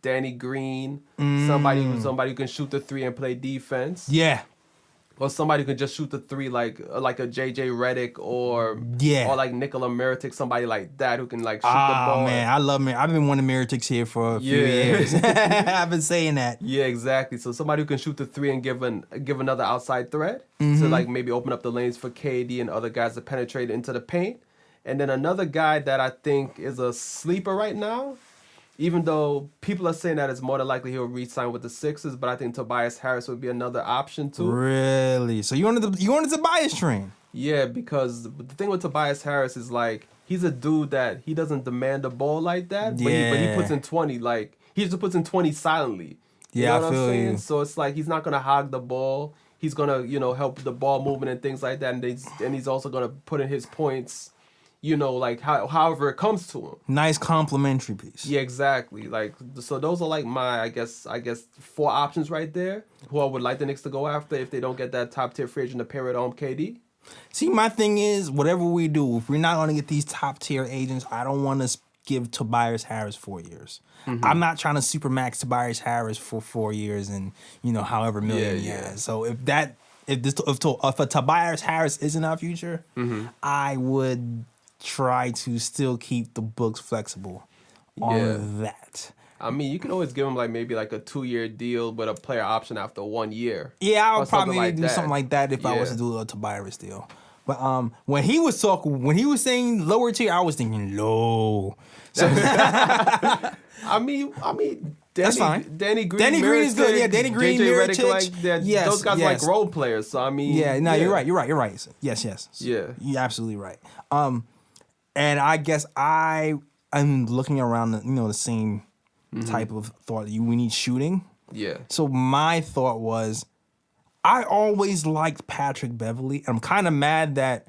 Danny Green, somebody who can shoot the three and play defense. Yeah. Or somebody who can just shoot the three like a JJ Redick or like Nikola Mirotic, somebody like that who can like shoot the ball. Oh man, I love Mirotic. I've been wanting Mirotic here for a few years. I've been saying that. Yeah, exactly. So somebody who can shoot the three and give another outside threat to like maybe open up the lanes for KD and other guys to penetrate into the paint. And then another guy that I think is a sleeper right now, even though people are saying that it's more than likely he'll re-sign with the Sixers, but I think Tobias Harris would be another option too. Really? So you on the Tobias train? Yeah, because the thing with Tobias Harris is like he's a dude that he doesn't demand the ball like that, but he puts in 20. Like he just puts in 20 silently. Yeah, you know I what feel I'm saying? you. So it's like he's not gonna hog the ball. He's gonna help the ball movement and things like that, and he's also gonna put in his points. Like however it comes to him. Nice complimentary piece. Yeah, exactly. Like so, those are like my I guess 4 options right there. Who I would like the Knicks to go after if they don't get that top tier free agent to pair it on KD. See, my thing is, whatever we do, if we're not going to get these top tier agents, I don't want to give Tobias Harris 4 years. I'm not trying to supermax Tobias Harris for 4 years and however million he has. So if a Tobias Harris isn't our future, I would try to still keep the books flexible on that. I mean, you can always give him maybe a 2-year deal with a player option after 1 year. Yeah, I would probably do something like that if I was to do a Tobias deal. But when he was saying lower tier, I was thinking low. So I mean, that's fine. Danny Green. Danny Green is good. Yeah, Danny Green, JJ Mirotic. Redick, those guys like role players. So I mean, you're right. You're right. Yes. Yeah, you're absolutely right. And I guess I'm looking around the same type of thought. We need shooting. Yeah. So my thought was, I always liked Patrick Beverley. I'm kind of mad that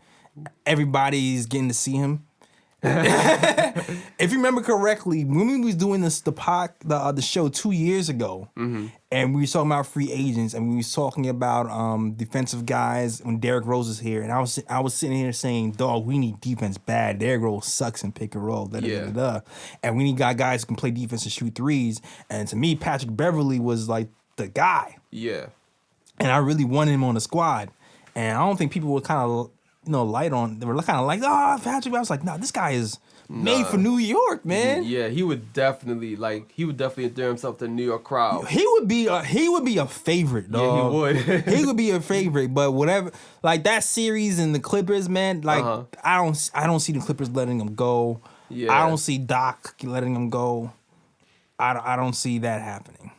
everybody's getting to see him. If you remember correctly, when we was doing the show 2 years ago, and we were talking about free agents, and we was talking about defensive guys when Derrick Rose is here, and I was sitting here saying, "Dog, we need defense bad. Derrick Rose sucks in pick and roll, and we need guys who can play defense and shoot threes." And to me, Patrick Beverley was like the guy. Yeah. And I really wanted him on the squad, and I don't think people were kind of light on. They were kind of like, "Oh, Patrick." I was like, "Nah, this guy is made for New York, man." Yeah, he would definitely endear himself to the New York crowd. He would be a favorite, dog. Yeah, he would. He would be a favorite, but whatever. Like that series and the Clippers, man. Like I don't see the Clippers letting him go. Yeah. I don't see Doc letting him go. I don't see that happening.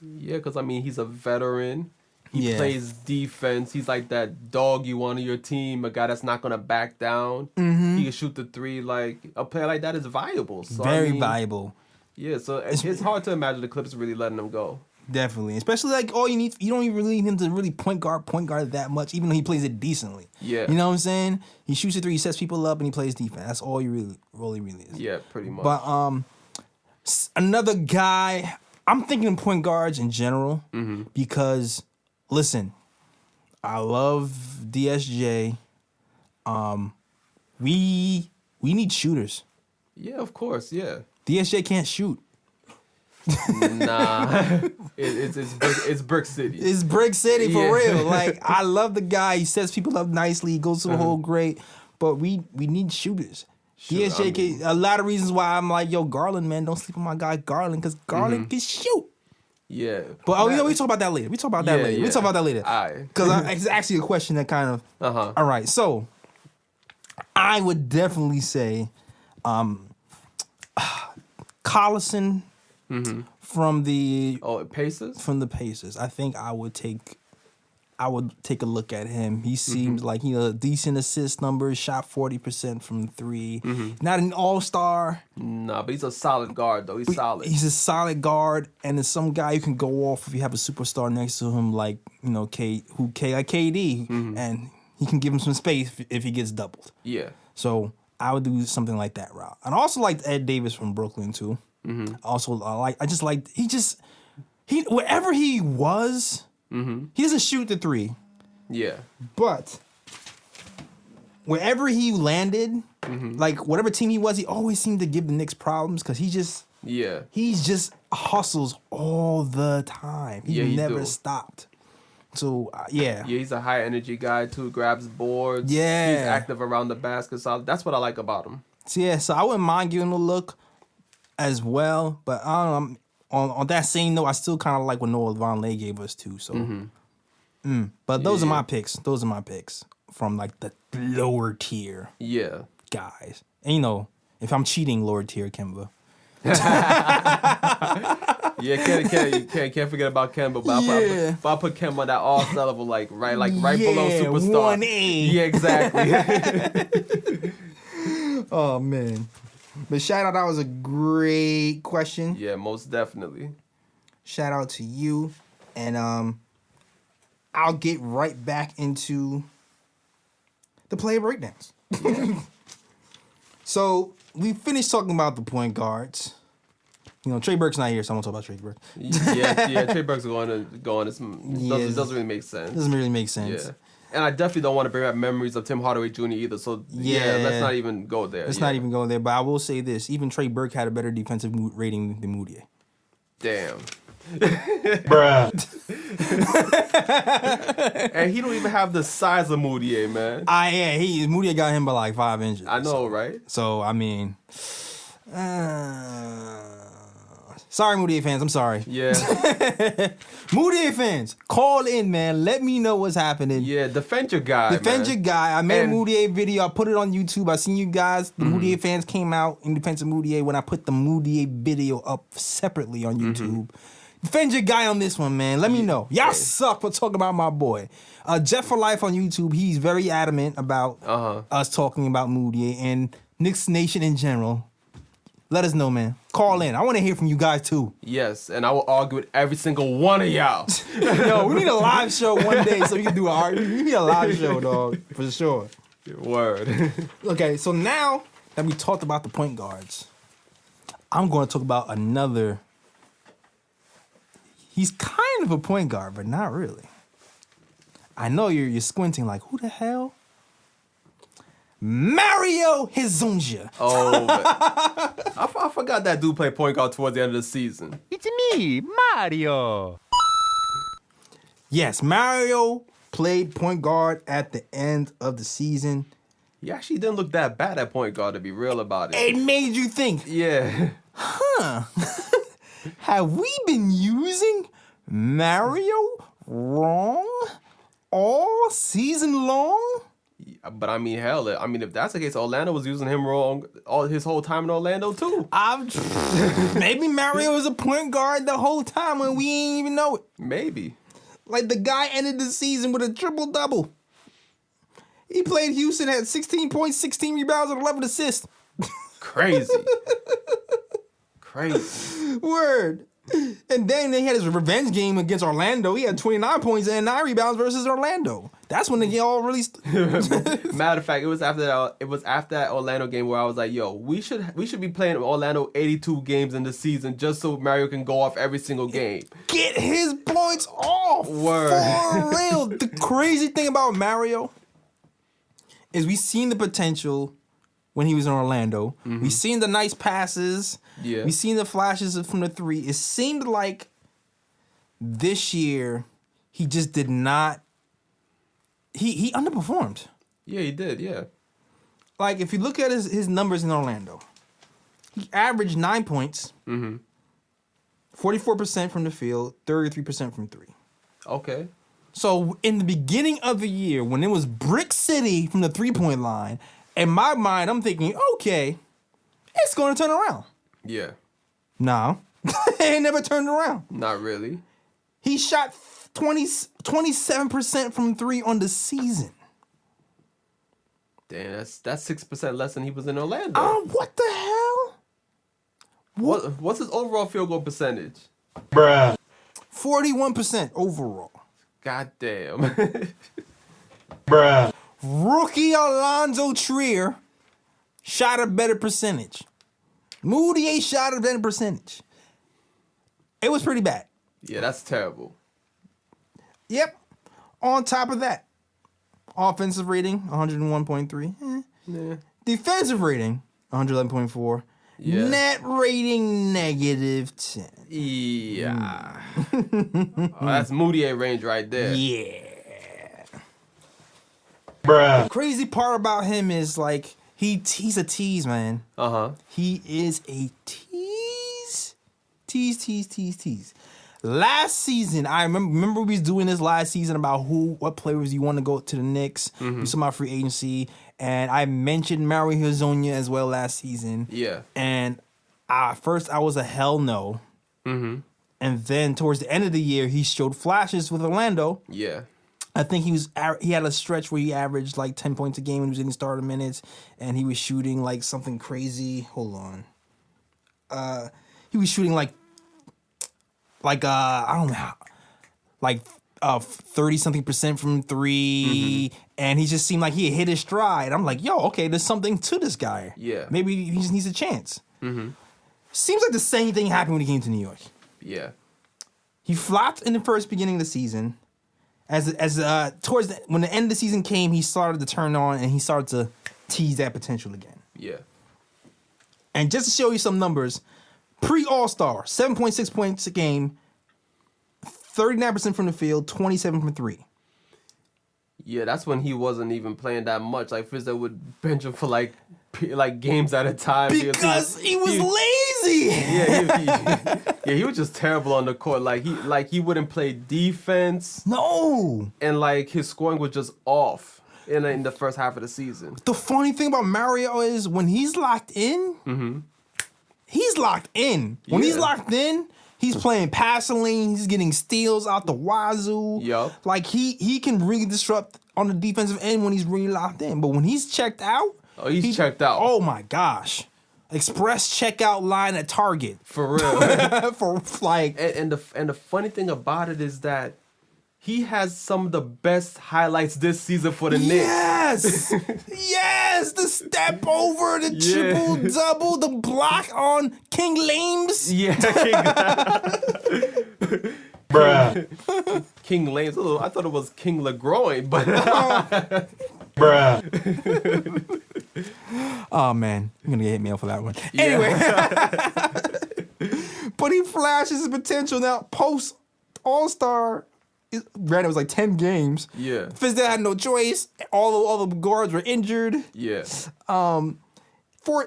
Yeah, because I mean he's a veteran. He plays defense. He's like that dog you want on your team, a guy that's not going to back down. He can shoot the three. Like, a player like that is viable. So, Very viable. Yeah, so it's hard to imagine the Clippers really letting him go. Definitely. Especially like you don't even really need him to really point guard that much, even though he plays it decently. Yeah. You know what I'm saying? He shoots a three, he sets people up, and he plays defense. That's all he really is. Yeah, pretty much. But another guy, I'm thinking point guards in general because... Listen, I love DSJ. We need shooters. Yeah, of course, yeah. DSJ can't shoot. Nah, it's Brick City. It's Brick City for real. Like I love the guy. He sets people up nicely. He goes to the hole great. But we need shooters. DSJ, a lot of reasons why I'm like, yo, Garland, man, don't sleep on my guy Garland because Garland can shoot. Yeah. But we talk about that later. We talk about that later. All right. Because it's actually a question that kind of... All right, so I would definitely say Collison from the... Oh, Pacers? From the Pacers. I think I would take a look at him. He seems like decent assist numbers, shot 40% from three. Not an all-star. Nah, but he's a solid guard though. He's solid. He's a solid guard, and it's some guy you can go off if you have a superstar next to him, like KD, and he can give him some space if he gets doubled. Yeah. So I would do something like that route. And I also liked Ed Davis from Brooklyn too. Also, wherever he was. He doesn't shoot the three. Yeah. But wherever he landed, like whatever team he was, he always seemed to give the Knicks problems because he just hustles all the time. He never stopped. So yeah, he's a high energy guy too. Grabs boards. Yeah, he's active around the basket. So that's what I like about him. So I wouldn't mind giving him a look as well, but I don't know. On that same note, I still kind of like what Noah Vonleh gave us too. So, but those are my picks. Those are my picks from like the lower tier. Guys, and if I'm cheating, lower tier Kemba. Can't forget about Kemba. But I'll put Kemba on that all-star level, right below superstar. 1A. Yeah, exactly. Oh man. But shout out, that was a great question. Yeah, most definitely. Shout out to you. And I'll get right back into the player breakdowns. So we finished talking about the point guards. Trey Burke's not here, so I'm gonna talk about Trey Burke. Trey Burke's going to doesn't really make sense. Doesn't really make sense. Yeah. And I definitely don't want to bring back memories of Tim Hardaway Jr. either. So, let's not even go there. Let's not even go there. But I will say this. Even Trey Burke had a better defensive rating than Moutier. Damn. Bruh. And he don't even have the size of Moutier, man. Moutier got him by like 5 inches. I know, right? So, I mean... Sorry, Moutier fans. I'm sorry. Yeah. Moutier fans, call in, man. Let me know what's happening. Yeah, defend your guy, your guy. I made a Moutier video. I put it on YouTube. I seen you guys. The Moutier fans came out in defense of Moutier when I put the Moutier video up separately on YouTube. Defend your guy on this one, man. Let me know. Y'all suck for talking about my boy. Jeff for Life on YouTube, he's very adamant about us talking about Moutier and Knicks Nation in general. Let us know, man. Call in. I want to hear from you guys, too. Yes, and I will argue with every single one of y'all. Yo, we need a live show one day so we can do an argument. We need a live show, dog, for sure. Word. Okay, so now that we talked about the point guards, I'm going to talk about another. He's kind of a point guard, but not really. I know you're squinting like, who the hell? Mario Hezonja. Oh, I forgot that dude played point guard towards the end of the season. It's me, Mario. Yes, Mario played point guard at the end of the season. He actually didn't look that bad at point guard, to be real about it. It made you think, Yeah. have we been using Mario wrong all season long? But I mean, hell, if that's the case, Orlando was using him wrong all his whole time in Orlando too. Maybe Mario was a point guard the whole time when we ain't even know it. Maybe. Like the guy ended the season with a triple-double. He played Houston, had 16 points, 16 rebounds, and 11 assists. Crazy. Crazy. Word. And then they had his revenge game against Orlando. He had 29 points and 9 rebounds versus Orlando. That's when they all really. Matter of fact, it was after that Orlando game where I was like, "Yo, we should be playing Orlando 82 games in the season just so Mario can go off every single game. Get his points off. Word. For real. The crazy thing about Mario is we seen the potential when he was in Orlando. Mm-hmm. We seen the nice passes. Yeah. We seen the flashes from the three. It seemed like this year he just did not. He underperformed. Yeah, he did. Yeah. Like if you look at his numbers in Orlando, he averaged 9 points, 44% from the field, 33% from three. Okay. So in the beginning of the year, when it was brick city from the 3-point line, in my mind, I'm thinking, okay, it's going to turn around. Yeah. No, it never turned around. Not really. He shot 27% from three on the season. Damn, that's 6% less than he was in Orlando. What the hell? What's his overall field goal percentage? 41% overall. God damn. Rookie Alonzo Trier shot a better percentage. Moutier shot a better percentage. It was pretty bad. Yeah, that's terrible. Yep. On top of that, offensive rating, 101.3. Yeah. Defensive rating, 111.4. Yeah. Net rating, -10. Yeah. Oh, that's Moutier range right there. Yeah. The crazy part about him is like he's a tease, man. Uh-huh. He is a tease. Tease. Last season, I remember we was doing this last season about what players you want to go to the Knicks. We was talking about free agency, and I mentioned Mario Hezonja as well last season. Yeah. And first I was a hell no. Mm-hmm. And then towards the end of the year, he showed flashes with Orlando. Yeah. I think he had a stretch where he averaged like 10 points a game when he was getting starter minutes, and he was shooting like something crazy. Hold on. He was shooting like I don't know, like 30-something% from three, and he just seemed like he had hit his stride. I'm like, yo, okay, there's something to this guy. Yeah. Maybe he just needs a chance. Seems like the same thing happened when he came to New York. Yeah. He flopped in the beginning of the season. When the end of the season came, he started to turn on and he started to tease that potential again. Yeah. And just to show you some numbers, pre-All-Star, 7.6 points a game, 39% from the field, 27 from three. Yeah, that's when he wasn't even playing that much. Like Fizzo would bench him for like games at a time Because he was lazy. Yeah, he was just terrible on the court. Like he wouldn't play defense. No. And like his scoring was just off in the first half of the season. The funny thing about Mario is when he's locked in, he's locked in. When he's locked in, he's playing passing lane. He's getting steals out the wazoo. Yup. Like he can really disrupt on the defensive end when he's really locked in. But when he's checked out, Oh, he's checked out. Oh my gosh. Express checkout line at Target. For real. For like and the funny thing about it is that he has some of the best highlights this season for the Knicks. Yes! Yes! The step over, the triple double, the block on King Lames. Yeah, Bruh. King Lames. Oh, I thought it was King LeGroin, but Bruh. Oh man, I'm gonna get hit mail for that one. Anyway, but he flashes his potential now. Post All-Star, granted it was like 10 games. Yeah. Fizdale had no choice. All the guards were injured. Yeah.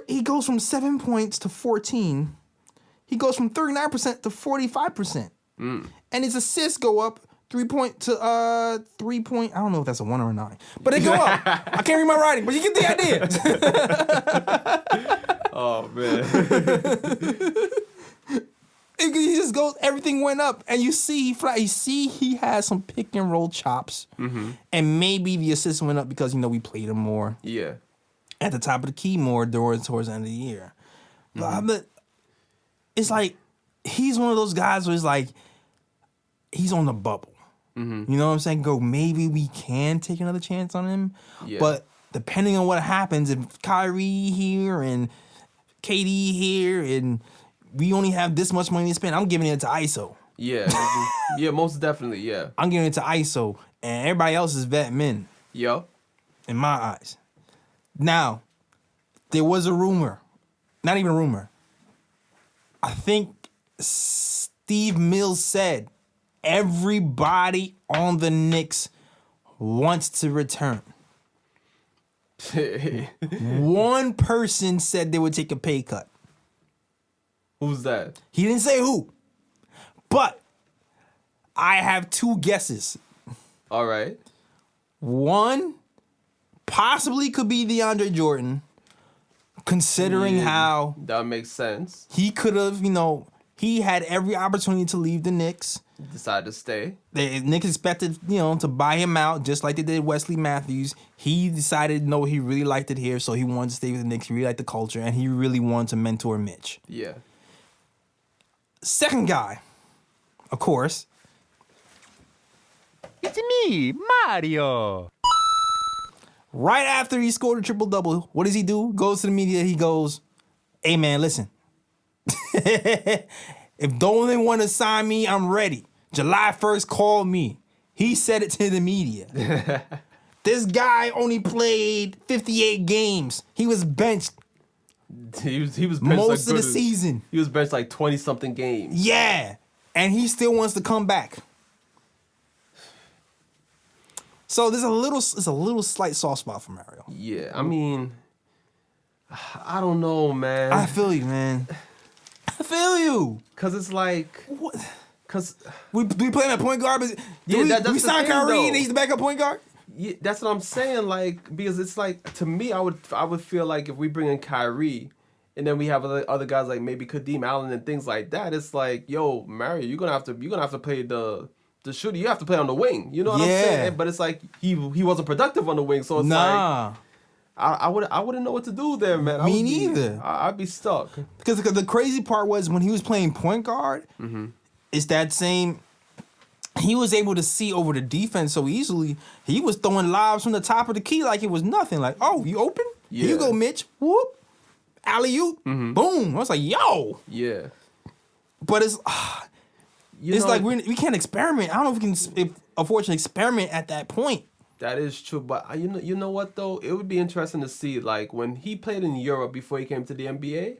He goes from 7 points to 14. He goes from 39% to 45%. And his assists go up 3 point to 3 point. I don't know if that's a 1 or a 9, but they go up. I can't read my writing, but you get the idea. Oh man. He just goes. Everything went up, and you see he has some pick and roll chops, and maybe the assist went up because we played him more. Yeah. At the top of the key more towards the end of the year. But it's like he's one of those guys where it's like he's on the bubble. You know what I'm saying? Maybe we can take another chance on him. Yeah. But depending on what happens, if Kyrie here and KD here and we only have this much money to spend, I'm giving it to ISO. Yeah. Yeah, most definitely, yeah. I'm giving it to ISO, and everybody else is vet men. Yo. In my eyes. Now, there was a rumor. Not even a rumor. I think Steve Mills said everybody on the Knicks wants to return. One person said they would take a pay cut. Who's that? He didn't say who. But I have 2 guesses. All right. One possibly could be DeAndre Jordan, considering how that makes sense. He could have, he had every opportunity to leave the Knicks. Decided to stay. The Knicks expected, to buy him out just like they did Wesley Matthews. He decided, no, he really liked it here, so he wanted to stay with the Knicks. He really liked the culture, and he really wanted to mentor Mitch. Yeah. Second guy, of course. It's me, Mario. Right after he scored a triple-double, what does he do? Goes to the media, he goes, hey, man, listen. If the only one to sign me, I'm ready. July 1st, call me. He said it to the media. This guy only played 58 games. He was benched. He was benched most of the season. He was benched like 20-something games. Yeah. And he still wants to come back. So there's a little slight soft spot for Mario. Yeah, I mean, I don't know, man. I feel you, man. I feel you. Cause it's like, what? Cause we play him at point guard, but that's we signed Kyrie and he's the backup point guard. Yeah, that's what I'm saying. Like, because it's like, to me, I would feel like if we bring in Kyrie, and then we have other guys like maybe Kadeem, Allen, and things like that, it's like, yo, Mario, you're gonna have to play the shooter. You have to play on the wing. You know what I'm saying? But it's like he wasn't productive on the wing, so it's like I wouldn't know what to do there, man. Me neither. I'd be stuck. Because the crazy part was when he was playing point guard, it's that same. He was able to see over the defense so easily. He was throwing lobs from the top of the key like it was nothing. Like, oh, you open? Yeah. Here you go, Mitch. Whoop. Alley-oop. Boom. I was like, yo. Yeah. But it's like we can't experiment. I don't know if we can, unfortunately, experiment at that point. That is true, but you know what though? It would be interesting to see, like, when he played in Europe before he came to the NBA.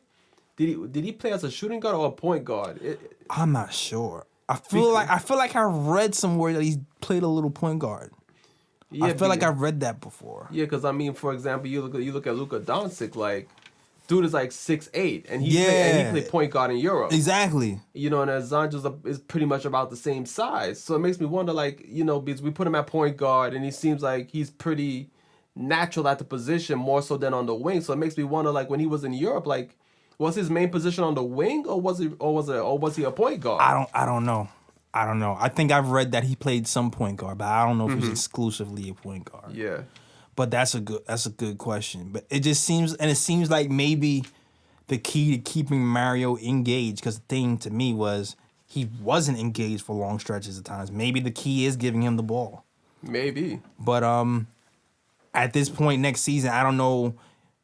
Did he play as a shooting guard or a point guard? I'm not sure. I feel like I read somewhere that he played a little point guard. Yeah, I feel like I've read that before. Yeah, because I mean, for example, you look at Luka Doncic, like, dude is like 6'8", and he played point guard in Europe. Exactly. You know, and Hezonja is pretty much about the same size. So it makes me wonder, like, because we put him at point guard, and he seems like he's pretty natural at the position more so than on the wing. So it makes me wonder, like, when he was in Europe, like, was his main position on the wing, or was he a point guard? I don't know. I think I've read that he played some point guard, but I don't know if he was exclusively a point guard. Yeah. But that's a good question. But it seems like maybe the key to keeping Mario engaged, because the thing to me was he wasn't engaged for long stretches of times. Maybe the key is giving him the ball. Maybe. But at this point next season, I don't know.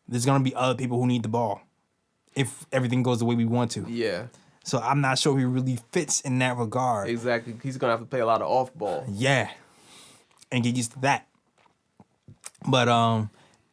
There's gonna be other people who need the ball if everything goes the way we want to. Yeah. So I'm not sure he really fits in that regard. Exactly. He's gonna have to play a lot of off ball. Yeah, and get used to that. But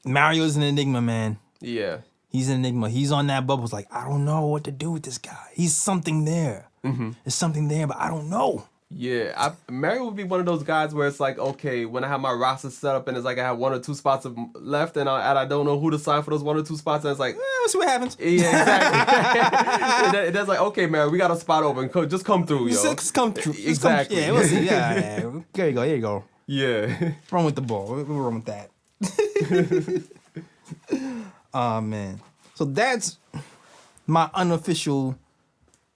Mario's an enigma, man. Yeah. He's an enigma. He's on that bubble. It's like, I don't know what to do with this guy. He's something there. There's something there, but I don't know. Yeah, Mario would be one of those guys where it's like, okay, when I have my roster set up and it's like I have 1 or 2 spots left and I don't know who to sign for those 1 or 2 spots, and it's like, We'll see what happens. Yeah, exactly. That's like, okay, Mario, we got a spot open. Just come through, yo. Just come through. Exactly. Yeah, we'll see. Yeah. There you go. Here you go. Yeah. Run with the ball. We'll run with that. Oh, man. So that's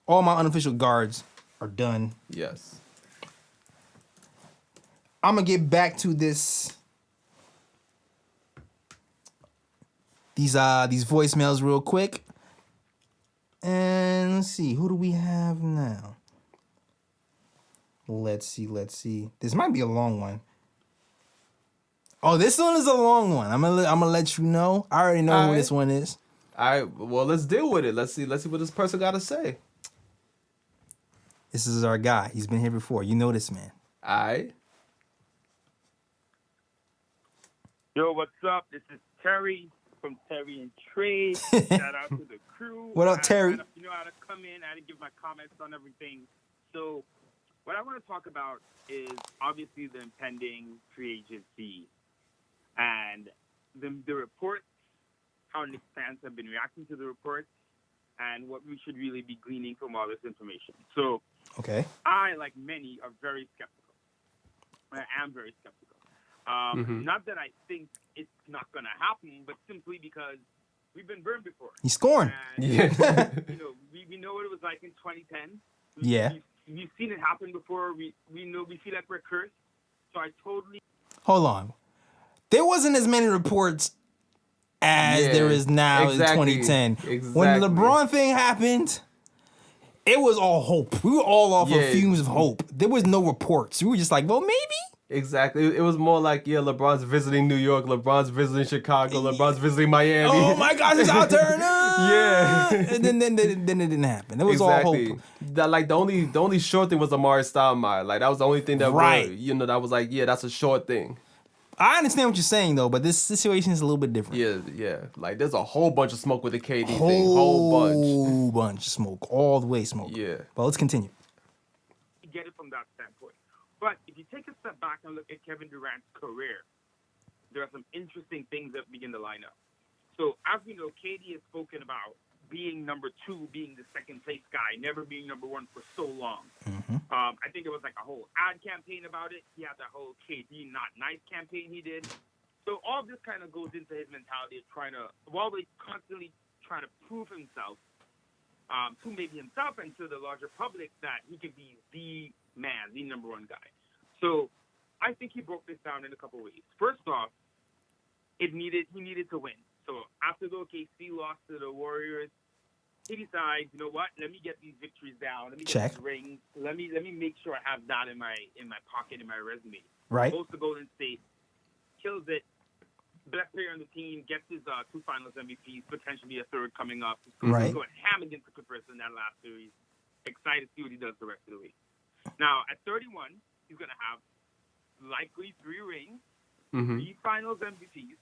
all my unofficial guards are done. Yes. I'm going to get back to these voicemails real quick. And let's see, who do we have now? Let's see. This might be a long one. Oh, this one is a long one. I'm gonna let you know. I already know who this one is. All right, well, let's deal with it. Let's see what this person got to say. This is our guy. He's been here before. You know this man. All right. Yo, what's up? This is Terry from Terry and Trade. Shout out to the crew. What up, Terry? I had to come in. I had to give my comments on everything. So what I want to talk about is obviously the impending free agency and the reports, how Knicks fans have been reacting to the reports, and what we should really be gleaning from all this information. So Okay. I, like many, are very skeptical. I am very skeptical. Not that I think it's not going to happen, but simply because we've been burned before. He's scoring. And, Yeah. we know what it was like in 2010. We've seen it happen before. We feel like we're cursed. So I totally... Hold on. There wasn't as many reports as there is now in 2010. Exactly. When the LeBron thing happened, it was all hope. We were all off of fumes of hope. There was no reports. We were just like, well, maybe. Exactly. It was more like, LeBron's visiting New York, LeBron's visiting Chicago, LeBron's visiting Miami. Oh my gosh, it's out there. Yeah. And then it didn't happen. It was all hope. The only short thing was Amari Stoudemire. Like, that was the only thing that Right. that was like, that's a short thing. I understand what you're saying though, but this situation is a little bit different. Yeah. Like, there's a whole bunch of smoke with the KD thing. Whole bunch of smoke. All the way smoke. Yeah. But let's continue. get it from that standpoint. But if you take a step back and look at Kevin Durant's career, there are some interesting things that begin to line up. So as we know, KD has spoken about being number two, being the second place guy, never being number one for so long. Mm-hmm. I think there was like a whole ad campaign about it. He had that whole KD not nice campaign he did. So all this kind of goes into his mentality of trying to, while they constantly trying to prove himself to maybe himself and to the larger public that he could be the man, the number one guy. So I think he broke this down in a couple ways. First off, he needed to win. So after the OKC loss to the Warriors, he decides, you know what? Let me get these victories down. Let me get these rings. Let me make sure I have that in my pocket, in my resume. Right. Goes to Golden State, kills it. Best player on the team, gets his 2 Finals MVPs, potentially a third coming up. Right. He's going ham against the Clippers in that last series. Excited to see what he does the rest of the week. Now, at 31, he's going to have likely 3 rings, 3 Finals MVPs.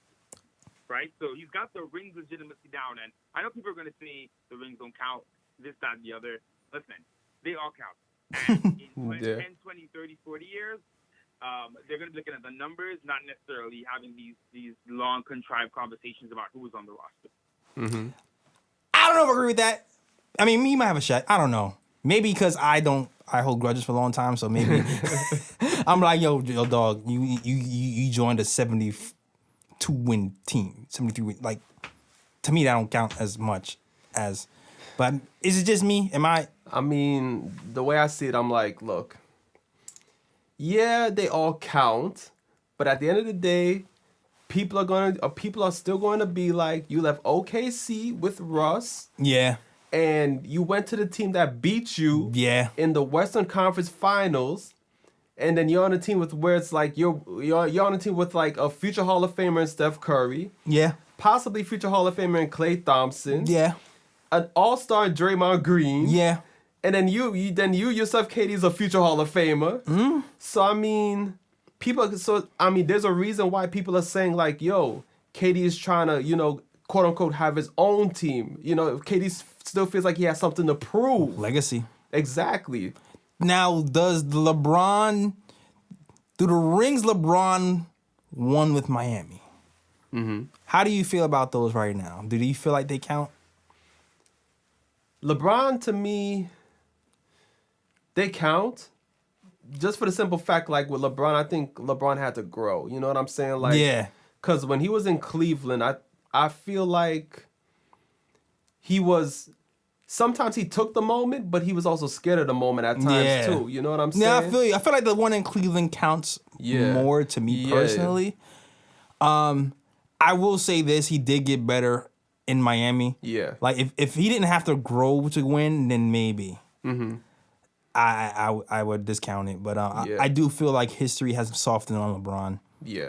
Right? So he's got the rings legitimacy down. And I know people are going to say the rings don't count, this, that, and the other. Listen, they all count. And in 10, 20, 30, 40 years, they're going to be looking at the numbers, not necessarily having these long, contrived conversations about who was on the roster. Mm-hmm. I don't know if I agree with that. I mean, he might have a shot. I don't know. Maybe because I hold grudges for a long time, so maybe I'm like, yo, dog, you joined a 72-win team, 73 win. Like, to me, that don't count as much as. But is it just me? I mean, the way I see it, I'm like, look. Yeah, they all count, but at the end of the day, people are still going to be like, you left OKC with Russ. Yeah. and you went to the team that beat you in the Western Conference Finals, and then you're on a team with where it's like you're on a team with like a future Hall of Famer in Steph Curry, possibly future Hall of Famer in Klay Thompson, an All-Star Draymond Green, and then you yourself, Kady, is a future Hall of Famer. So I mean, there's a reason why people are saying like, yo, Kady is trying to, you know, quote unquote, have his own team. You know, Kady still feels like he has something to prove. Legacy. Exactly. Now, do the rings LeBron won with Miami? How do you feel about those right now? Do you feel like they count? LeBron, to me, they count. Just for the simple fact, like with LeBron, I think LeBron had to grow. You know what I'm saying? Like, because when he was in Cleveland, I feel like sometimes he took the moment, but he was also scared of the moment at times too. You know what I'm saying? Yeah, I feel you. I feel like the one in Cleveland counts more to me personally. I will say this, he did get better in Miami. Yeah. Like if he didn't have to grow to win, then maybe. I would discount it. But I do feel like history has softened on LeBron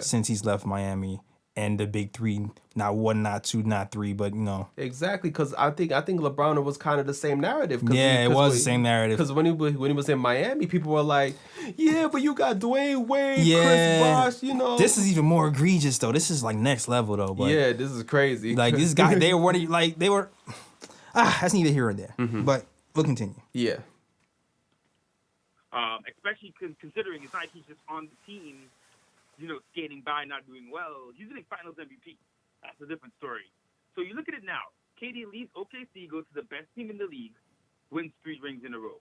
since he's left Miami. And the big three, not one, not two, not three, but you know. Exactly, because I think LeBron was kind of the same narrative. It was the same narrative. Because when he was in Miami, people were like, "Yeah, but you got Dwayne Wade, Chris Bosh, you know." This is even more egregious though. This is like next level though. But this is crazy. Like this guy, they were. That's neither here or there. But we'll continue. Yeah. Especially considering it's not like he's just on the team, you know, skating by, not doing well. He's winning Finals MVP. That's a different story. So you look at it now. Kady leaves OKC, goes to the best team in the league, wins 3 rings in a row.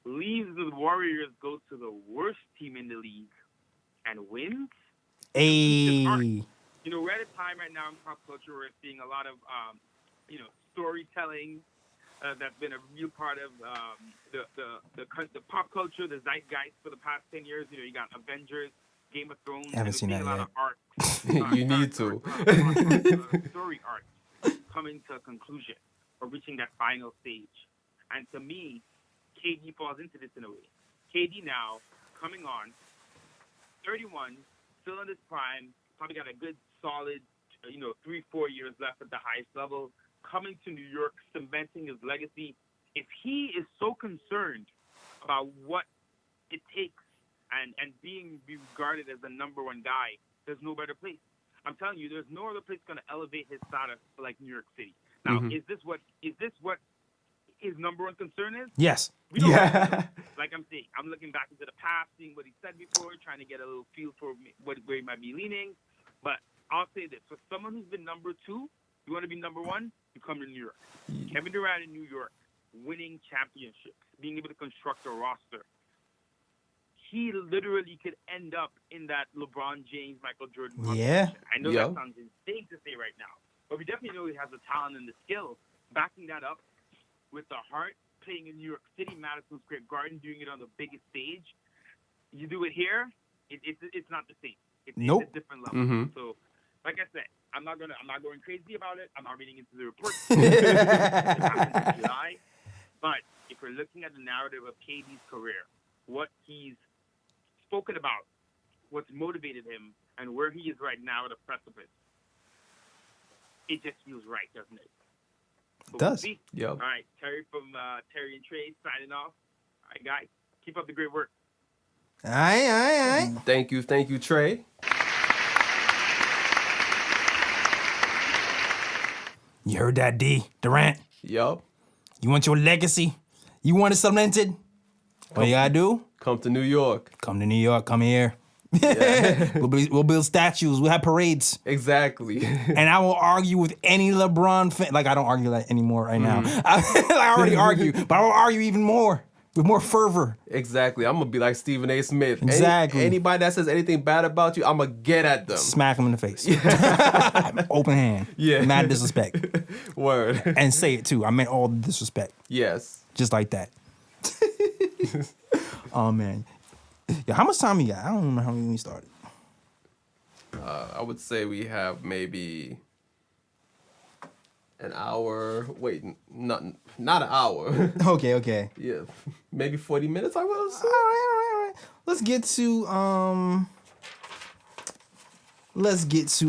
Leaves the Warriors, goes to the worst team in the league, and wins. You know, we're at a time right now in pop culture where we're seeing a lot of, you know, storytelling that's been a real part of the pop culture, the zeitgeist for the past 10 years. You know, you got Avengers, Game of Thrones. I haven't seen that yet. A lot of art. You need to. Story art coming to a conclusion or reaching that final stage. And to me, Kady falls into this in a way. Kady now coming on, 31, still in his prime, probably got a good solid, 3-4 years left at the highest level, coming to New York, cementing his legacy. If he is so concerned about what it takes and being regarded as the number one guy, there's no better place. I'm telling you, there's no other place going to elevate his status like New York City. Now, is this what his number one concern is? Yes. We don't know. Like I'm saying, I'm looking back into the past, seeing what he said before, trying to get a little feel for where he might be leaning. But I'll say this: for someone who's been number 2, you want to be number 1, you come to New York. Kevin Durant in New York, winning championships, being able to construct a roster. He literally could end up in that LeBron James, Michael Jordan conversation. I know that sounds insane to say right now, but we definitely know he has the talent and the skill. Backing that up with the heart, playing in New York City, Madison Square Garden, doing it on the biggest stage. You do it here, it's not the same. It's a different level. So, like I said, I'm not going crazy about it. I'm not reading into the reports. It happens in July. But if we're looking at the narrative of Kady's career, what he's spoken about, what's motivated him, and where he is right now at a precipice, it just feels right, doesn't it? It does. All right, Terry from Terry and Trey signing off. All right, guys, keep up the great work. All right. Thank you, Trey. You heard that, D. Durant? Yup. You want your legacy? You want it cemented? What you gotta do? Come to New York. Come to New York. Come here. Yeah. We'll build statues. We'll have parades. Exactly. And I will argue with any LeBron fan. Like, I don't argue that anymore right now. I already argue, but I will argue even more. With more fervor. Exactly. I'm going to be like Stephen A. Smith. Exactly. Anybody that says anything bad about you, I'm going to get at them. Smack them in the face. Open hand. Yeah. Mad disrespect. Word. And say it too. I meant all the disrespect. Yes. Just like that. Oh, man. Yeah, how much time we got? I don't remember how many we started. I would say we have maybe An hour. Wait, not an hour. Okay. Yeah, maybe 40 minutes. I will say. All right. Let's get to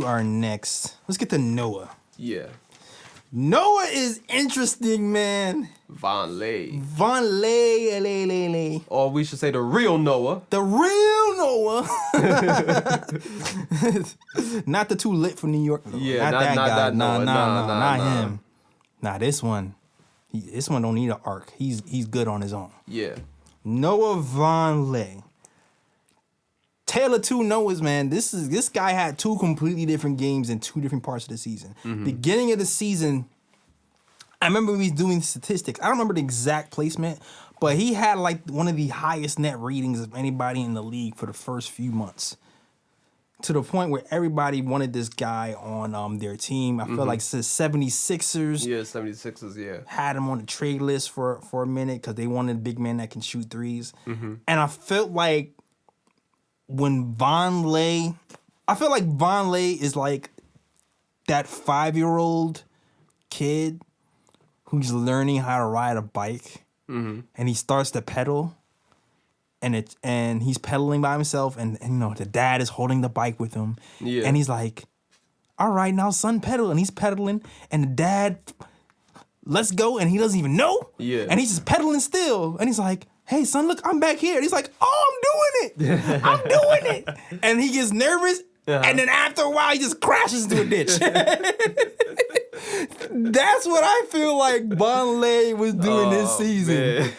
our next. Let's get to Noah. Yeah. Noah is interesting, man. Vonleh. Vonleh. Or we should say the real Noah. The real Noah. Not the too lit from New York. Yeah, not that guy. that Noah. Not him. Nah, this one. This one don't need an arc. He's good on his own. Yeah. Noah Vonleh. Tale of two Noahs, man. This guy had two completely different games in two different parts of the season. Mm-hmm. Beginning of the season, I remember we was doing statistics. I don't remember the exact placement, but he had like one of the highest net ratings of anybody in the league for the first few months. To the point where everybody wanted this guy on their team. I feel like the 76ers. Yeah, 76ers, yeah. Had him on the trade list for a minute because they wanted a big man that can shoot threes. And I felt like when Vonleh is like that 5-year-old kid who's learning how to ride a bike, and he starts to pedal, and he's pedaling by himself, and you know the dad is holding the bike with him, and he's like, "All right, now son, pedal," and he's pedaling, and the dad, "Let's go," and he doesn't even know, and he's just pedaling still, and he's like, "Hey, son, look, I'm back here." And he's like, "Oh, I'm doing it. I'm doing it." And he gets nervous, and then after a while, he just crashes into a ditch. That's what I feel like Vonleh was doing this season.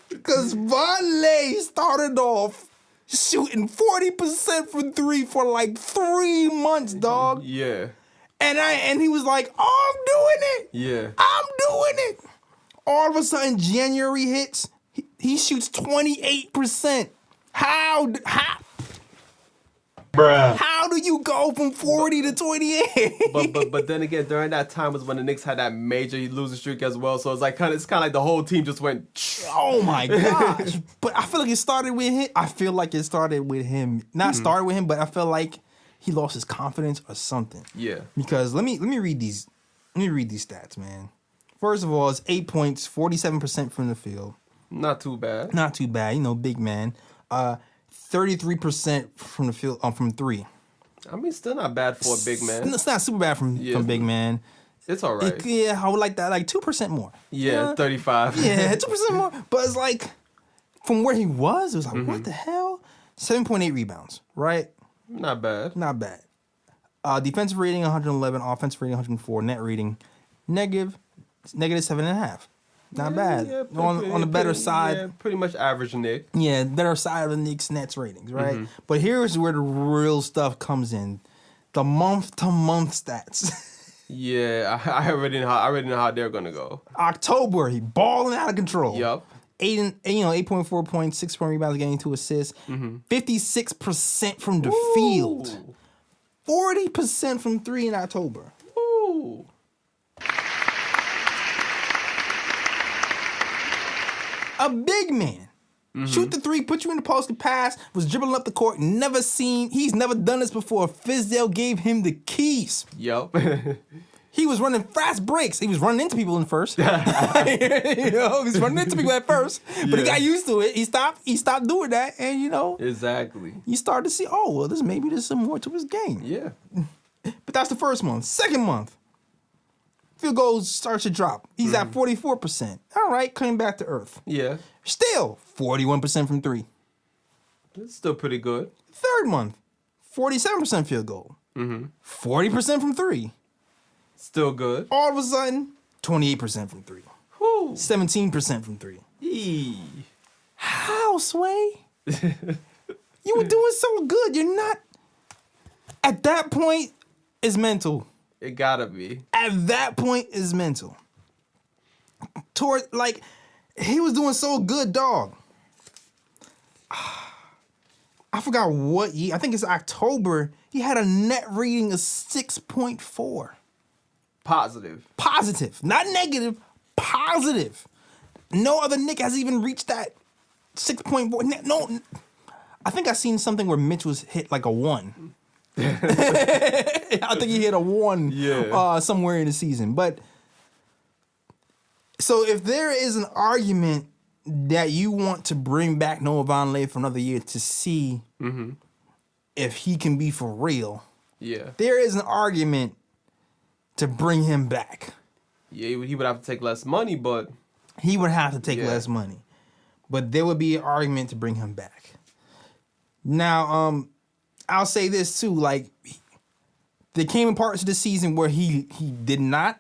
Because Vonleh started off shooting 40% from three for like 3 months, dog. Yeah. And he was like, "Oh, I'm doing it. Yeah. I'm doing it." All of a sudden, January hits. He shoots 28%. How? Bruh. How do you go from 40 to 28? But then again, during that time was when the Knicks had that major losing streak as well. So it's kind of like the whole team just went. Oh my gosh! But I feel like it started with him. Not started with him, but I feel like he lost his confidence or something. Yeah. Because let me read these. Let me read these stats, man. First of all, it's 8 points, 47% from the field. Not too bad. Not too bad. You know, big man. 33% from the field from three. I mean, still not bad for a big man. It's not super bad from big man. It's all right. I would like that, like 2% more. Yeah, 35. Yeah, 2% more. But it's like, from where he was, it was like, what the hell? 7.8 rebounds, right? Not bad. Not bad. Defensive rating 111, offensive rating 104, net rating negative 7.5. Not bad. Yeah, on the better side. Yeah, pretty much average Knick. Yeah, better side of the Knicks Nets ratings, right? But here's where the real stuff comes in. The month-to-month stats. Yeah, I already know how they're gonna go. October, he balling out of control. Yup. 8.4 points, 6 point rebounds, getting 2 assists. 56% from the field. 40% from three in October. Ooh. A big man. Shoot the three, put you in the post and pass, was dribbling up the court, he's never done this before. Fizdale gave him the keys. Yup. He was running fast breaks. He was running into people in first. He was running into people at first. But he got used to it. He stopped doing that. And, Exactly. You start to see, there's some more to his game. Yeah. But that's the first month. Second month, field goals starts to drop. He's at 44%. All right, coming back to earth. Yeah. Still 41% from three. It's still pretty good. Third month, 47% field goal. 40% from three. Still good. All of a sudden, 28% from three. Whew. 17% from three. Eee. How, Sway? You were doing so good. You're not. At that point, it's mental. It gotta be. At that point, it's mental. He was doing so good, dog. I forgot what year. I think it's October. He had a net rating of 6.4. Positive. Not negative. Positive. No other Knick has even reached that 6.4. No. I think I seen something where Mitch was hit like a 1. I think he hit a 1 somewhere in the season. But so if there is an argument that you want to bring back Noah Vonleh for another year to see if he can be for real, there is an argument to bring him back. Yeah, he would have to take less money, but... He would have to take less money. But there would be an argument to bring him back. Now, I'll say this too, like, there came in parts of the season where he did not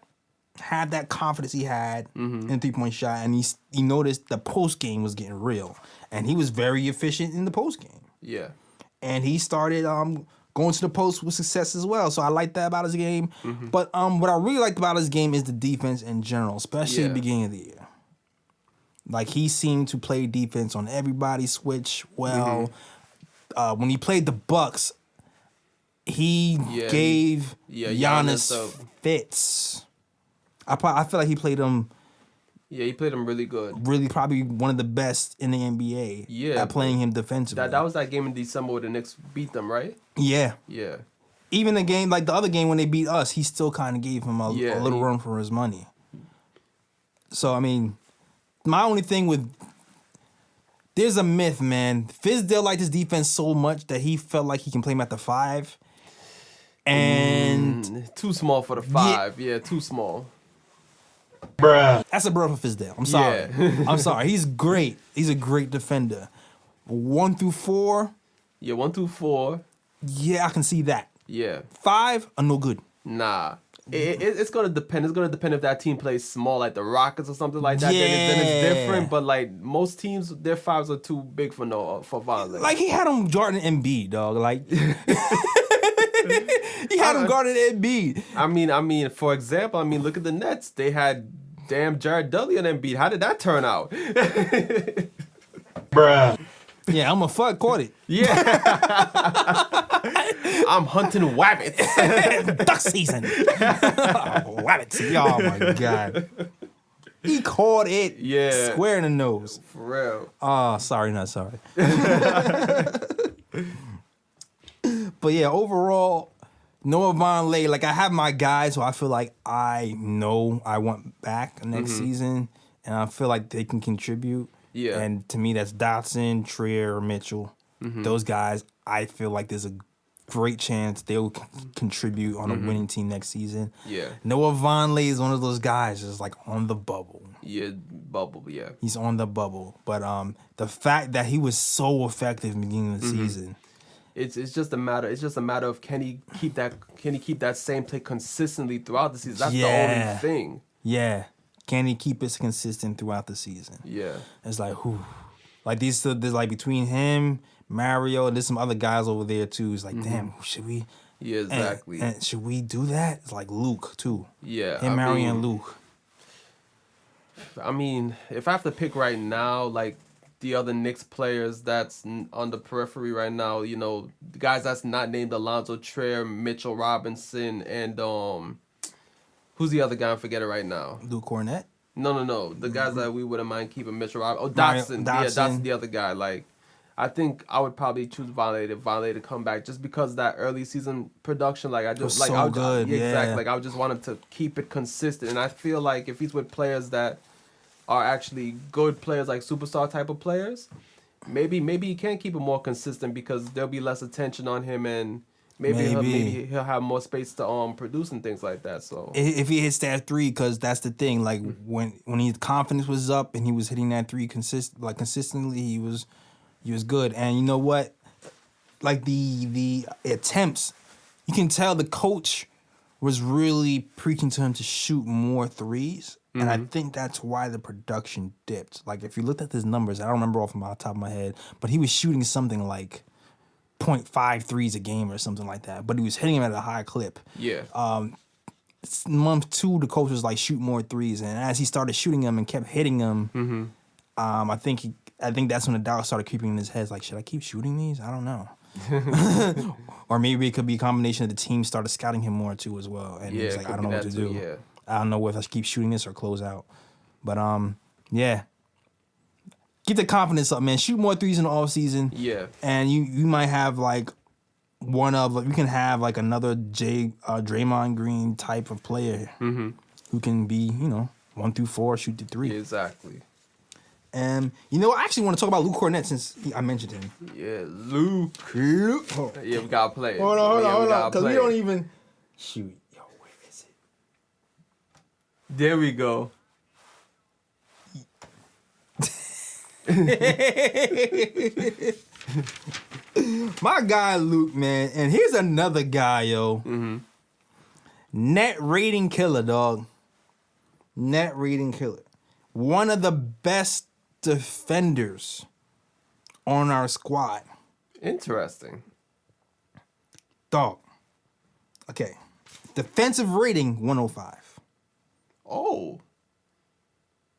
have that confidence he had in the three-point shot, and he noticed the post game was getting real, and he was very efficient in the post game. Yeah, and he started going to the post with success as well. So I like that about his game. But what I really liked about his game is the defense in general, especially at the beginning of the year. Like, he seemed to play defense on everybody, switch well. When he played the Bucks, he gave Giannis fits. I feel like he played him. Yeah, he played him really good. Really, probably one of the best in the NBA. Yeah, at playing him defensively. That was that game in December where the Knicks beat them, right? Yeah. Yeah. Even the game, like the other game when they beat us, he still kind of gave him a little run for his money. So I mean, my only thing with there's a myth, man. Fizdale liked his defense so much that he felt like he can play him at the 5. And too small for the 5. Yeah, too small. Bruh. That's a bruh for Fizdale. I'm sorry. I'm sorry. He's great. He's a great defender. 1 through 4. Yeah, 1 through 4. Yeah, I can see that. Yeah. 5 are no good. Nah. It's gonna depend. It's gonna depend if that team plays small, like the Rockets or something like that. Then it's different. But like most teams, their 5s are too big for Vonleh. Like he had him Jordan Embiid, dog. Like he had him guarding Embiid. I mean, for example, look at the Nets. They had damn Jared Dudley and Embiid. How did that turn out? Bruh. Yeah, I'm a fuck Kody. Yeah. I'm hunting wabbits. Duck season. Wabbits. Oh my God. He caught it square in the nose. For real. Oh, sorry, not sorry. But yeah, overall, Noah Vonleh, like I have my guys who I feel like I know I want back next season, and I feel like they can contribute. Yeah. And to me, that's Dotson, Trier, Mitchell. Those guys, I feel like there's a great chance they'll contribute on a winning team next season. Yeah. Noah Vonleh is one of those guys that's like on the bubble. Yeah, bubble, yeah. He's on the bubble. But the fact that he was so effective in the beginning of the season. It's just a matter of can he keep that same play consistently throughout the season? That's the only thing. Yeah. Can he keep it consistent throughout the season? Yeah. It's like, whew. Like there's like between him, Mario, and there's some other guys over there too. It's like, damn, should we? Yeah, exactly. And should we do that? It's like Luke too. Yeah. Him, Mario, and Luke. I mean, if I have to pick right now, like the other Knicks players that's on the periphery right now, you know, the guys that's not named Alonzo Trier, Mitchell Robinson, and who's the other guy? I forget it right now. Luke Kornet? No. The guys that we wouldn't mind keeping Mitchell Robinson. Oh, Dotson. Yeah, Dotson's the other guy. Like, I think I would probably choose Vonleh to come back just because that early season production. Like, I just like so good. Yeah, exactly. Like, I just want him to keep it consistent, and I feel like if he's with players that are actually good players, like superstar type of players, maybe he can keep it more consistent because there'll be less attention on him and. Maybe he'll have more space to produce and things like that. So if he hits that 3, because that's the thing. Like when his confidence was up and he was hitting that 3 consistently, he was good. And you know what? Like the attempts, you can tell the coach was really preaching to him to shoot more 3s. And I think that's why the production dipped. Like if you looked at his numbers, I don't remember off the top of my head, but he was shooting something like 0.5 threes a game or something like that, but he was hitting him at a high clip. Yeah. Month 2, the coach was like, shoot more 3s, and as he started shooting them and kept hitting them, I think that's when the doubt started creeping in his head. Like, should I keep shooting these? I don't know. Or maybe it could be a combination of the team started scouting him more too as well, and he's like, I don't know what to do. Yeah. I don't know if I should keep shooting this or close out. But yeah. Get the confidence up, man. Shoot more 3s in the offseason. Yeah. And you might have like we can have like another Draymond Green type of player who can be, 1 through 4, shoot the 3. Exactly. And I actually want to talk about Luke Kornet since I mentioned him. Yeah, Luke. Oh. Yeah, we gotta play it. Hold on, because we don't it. even shoot. Yo, where is There we go. it? My guy Luke, man, and here's another guy, yo. Net rating killer, dog. Net rating killer. One of the best defenders on our squad. Interesting. Dog. Okay. Defensive rating 105. Oh.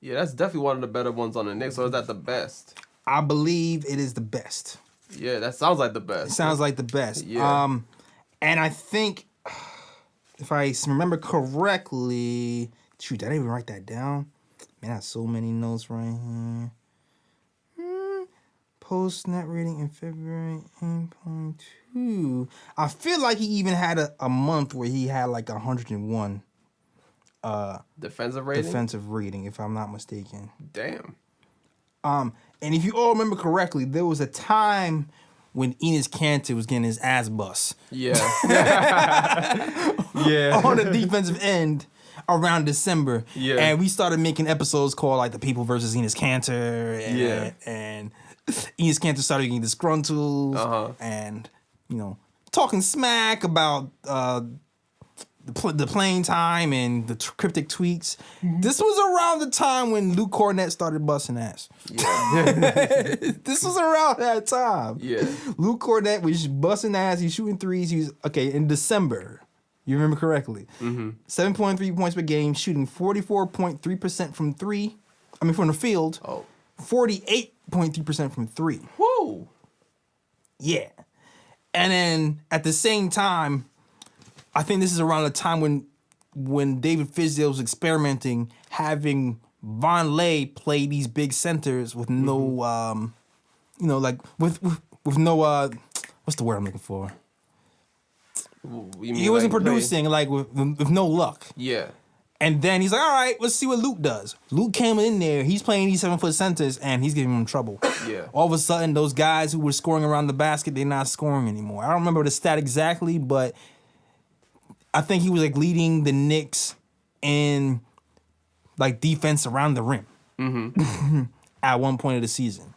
Yeah, that's definitely one of the better ones on the Knicks. So is that the best? I believe it is the best. Yeah, that sounds like the best. It sounds like the best. Yeah. And I think, if I remember correctly, shoot, I didn't even write that down. Man, I have so many notes right here. Post net rating in February 8.2. I feel like he even had a month where he had like 101 defensive rating, if I'm not mistaken. Damn. And if you all remember correctly, there was a time when Enes Kanter was getting his ass bust. Yeah. Yeah. On the defensive end around December. Yeah. And we started making episodes called like The People versus Enes Kanter. And, Yeah. And Enes Kanter started getting disgruntled. And, talking smack about the playing time and the cryptic tweets. This was around the time when Luke Kornet started busting ass. Yeah. This was around that time. Yeah. Luke Kornet was busting ass. He's shooting threes. He was, in December. You remember correctly. 7.3 points per game, shooting 44.3% from three. From the field. 48.3% from three. Whoa. Yeah. And then at the same time, I think this is around the time when David Fizdale was experimenting, having Vonleh play these big centers with no, with no, what's the word I'm looking for? He wasn't producing, with no luck. Yeah. And then he's like, all right, let's see what Luke does. Luke came in there, he's playing these 7-foot centers, and he's giving him trouble. Yeah. All of a sudden, those guys who were scoring around the basket, they're not scoring anymore. I don't remember the stat exactly, but I think he was leading the Knicks in defense around the rim at one point of the season.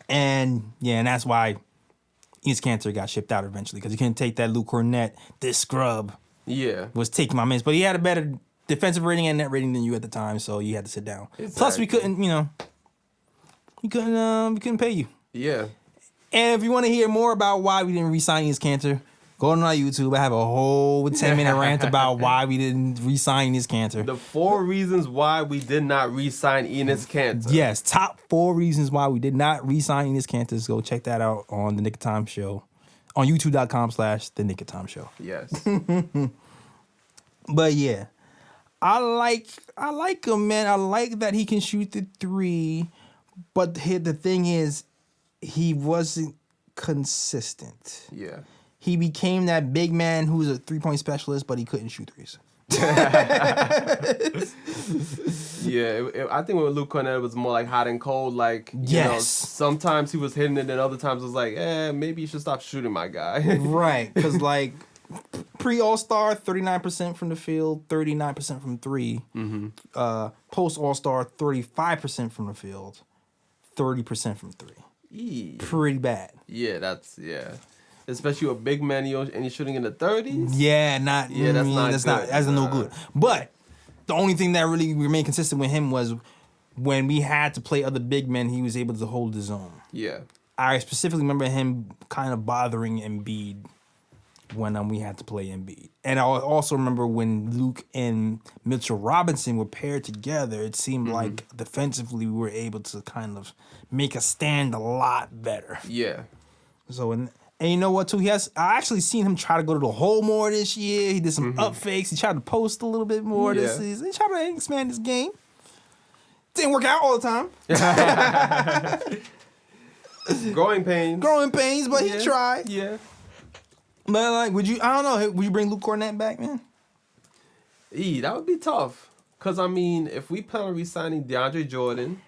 And that's why Enes Kanter got shipped out eventually, because he couldn't take that Luke Kornet, this scrub. Yeah. Was taking my minutes, but he had a better defensive rating and net rating than you at the time, so you had to sit down. Exactly. Plus, we couldn't pay you. Yeah. And if you want to hear more about why we didn't re-sign Enes Kanter, go on our YouTube. I have a whole 10-minute rant about why we didn't re-sign Enes Kanter. The 4 reasons why we did not re-sign Enes Kanter. Yes, top 4 reasons why we did not re-sign Enes Kanter. Go check that out on the Knick of Time Show. On youtube.com/The Knick of Time Show. Yes. But yeah, I like him, man. I like that he can shoot the 3. But the thing is, he wasn't consistent. Yeah. He became that big man who's a 3-point specialist, but he couldn't shoot threes. Yeah, I think with Luke Kornet it was more like hot and cold. Sometimes he was hitting it, and other times it was like, maybe you should stop shooting, my guy. Right, because pre-All-Star, 39% from the field, 39% from 3. Post-All-Star, 35% from the field, 30% from 3. Pretty bad. Yeah, especially a big man and he's shooting in the 30s. That's no good. But the only thing that really remained consistent with him was when we had to play other big men, he was able to hold his own. Yeah. I specifically remember him kind of bothering Embiid when we had to play Embiid. And I also remember when Luke and Mitchell Robinson were paired together, it seemed like defensively we were able to kind of make a stand a lot better. Yeah. So, and you know what, too? I actually seen him try to go to the hole more this year. He did some up fakes. He tried to post a little bit more this season. He tried to expand his game. Didn't work out all the time. Growing pains, but he tried. Yeah. But like, would you? I don't know. Would you bring Luke Kornet back, man? That would be tough. Cause I mean, if we plan on re-signing DeAndre Jordan,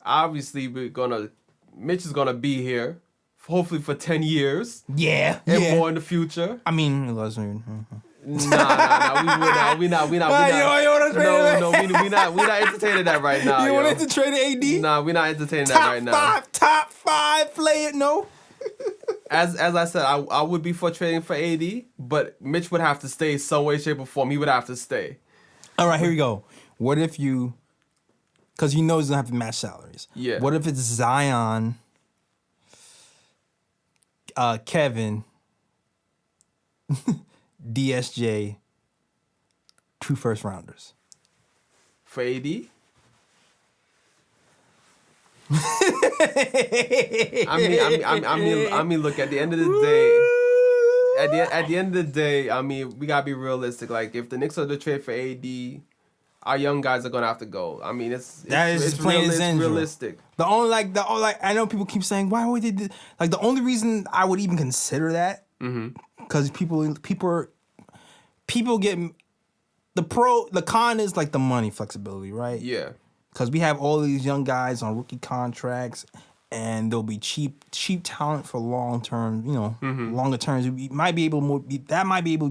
obviously Mitch is gonna be here, hopefully for 10 years. Yeah, and more in the future. I mean, it wasn't. Nah, we not. No, we not entertaining that right now. You want to trade AD? Nah, we not entertaining that right now. Top five player, no. As I said, I would be for trading for AD, but Mitch would have to stay some way, shape, or form. He would have to stay. All right, here we go. What if you, because you know he's gonna have to match salaries. Yeah. What if it's Zion, Kevin, DSJ, 2 first rounders for AD? I mean, look, at the end of the day, at the end of the day, I mean, we gotta be realistic. Like, if the Knicks are to trade for AD, our young guys are gonna have to go. I mean, it's realistic. The only I know people keep saying, why would they do, like, the only reason I would even consider that, because people get the con is like the money flexibility, right? Yeah. Because we have all these young guys on rookie contracts, and they'll be cheap talent for long term. Longer terms. That might be able to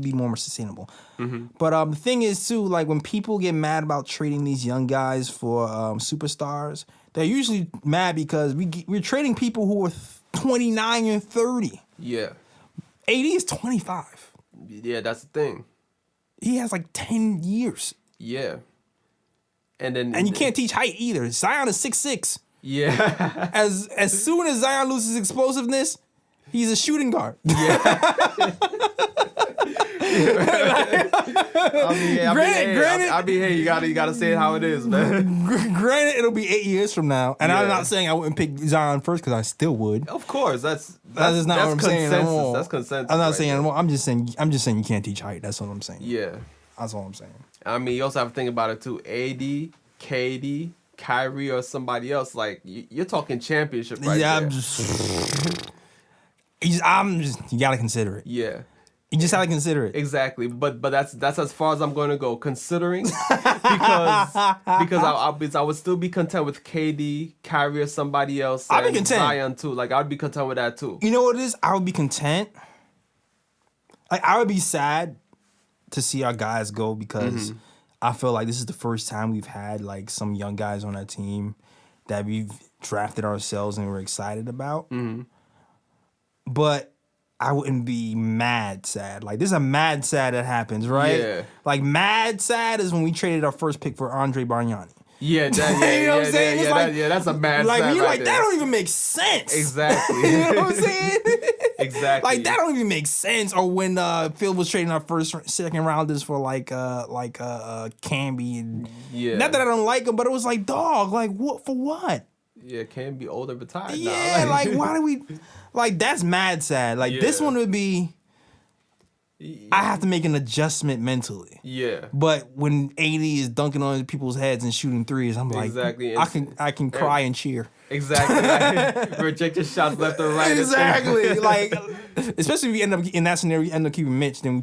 be more sustainable. But the thing is too, like when people get mad about trading these young guys for superstars, they're usually mad because we're trading people who are 29 and 30. Yeah. AD is 25. Yeah, that's the thing. He has like 10 years. Yeah. And you can't teach height either. Zion is 6'6". Yeah. As soon as Zion loses explosiveness, he's a shooting guard. Yeah. Granted, you gotta say it how it is, man. Granted, it'll be 8 years from now, and I'm not saying I wouldn't pick Zion first because I still would. Of course, that's not what I'm saying at all. That's consensus. I'm not saying anymore. I'm just saying you can't teach height. That's what I'm saying. Yeah, that's all I'm saying. I mean, you also have to think about it too. AD, KD, Kyrie, or somebody else. Like you're talking championship right there. You gotta consider it. Yeah. You just have to consider it. Exactly, but that's as far as I'm going to go, considering because I would still be content with KD, Kyrie, or somebody else. I'd be content. Zion too. Like I'd be content with that too. You know what it is? I would be content. Like I would be sad to see our guys go because I feel like this is the first time we've had like some young guys on our team that we've drafted ourselves and we're excited about. But I wouldn't be mad sad. Like, this is a mad sad that happens, right? Yeah. Like, mad sad is when we traded our first pick for Andre Bargnani. Yeah, you know what I'm saying? That's a mad like, sad. You're right like, there. that don't even make sense. Exactly. You know what I'm saying? Exactly. Like, that don't even make sense. Or when Phil was trading our second rounders for Camby and not that I don't like him, but it was like, dog, like what for what? Yeah, Camby older retired. Yeah, now. like why do we? Like that's mad sad. Like this one would be. I have to make an adjustment mentally. Yeah. But when AD is dunking on people's heads and shooting threes, I'm like, exactly. I can cry and cheer. Exactly. Like, rejected shots left or right. Exactly. Like, especially if we end up in that scenario, we end up keeping Mitch, then we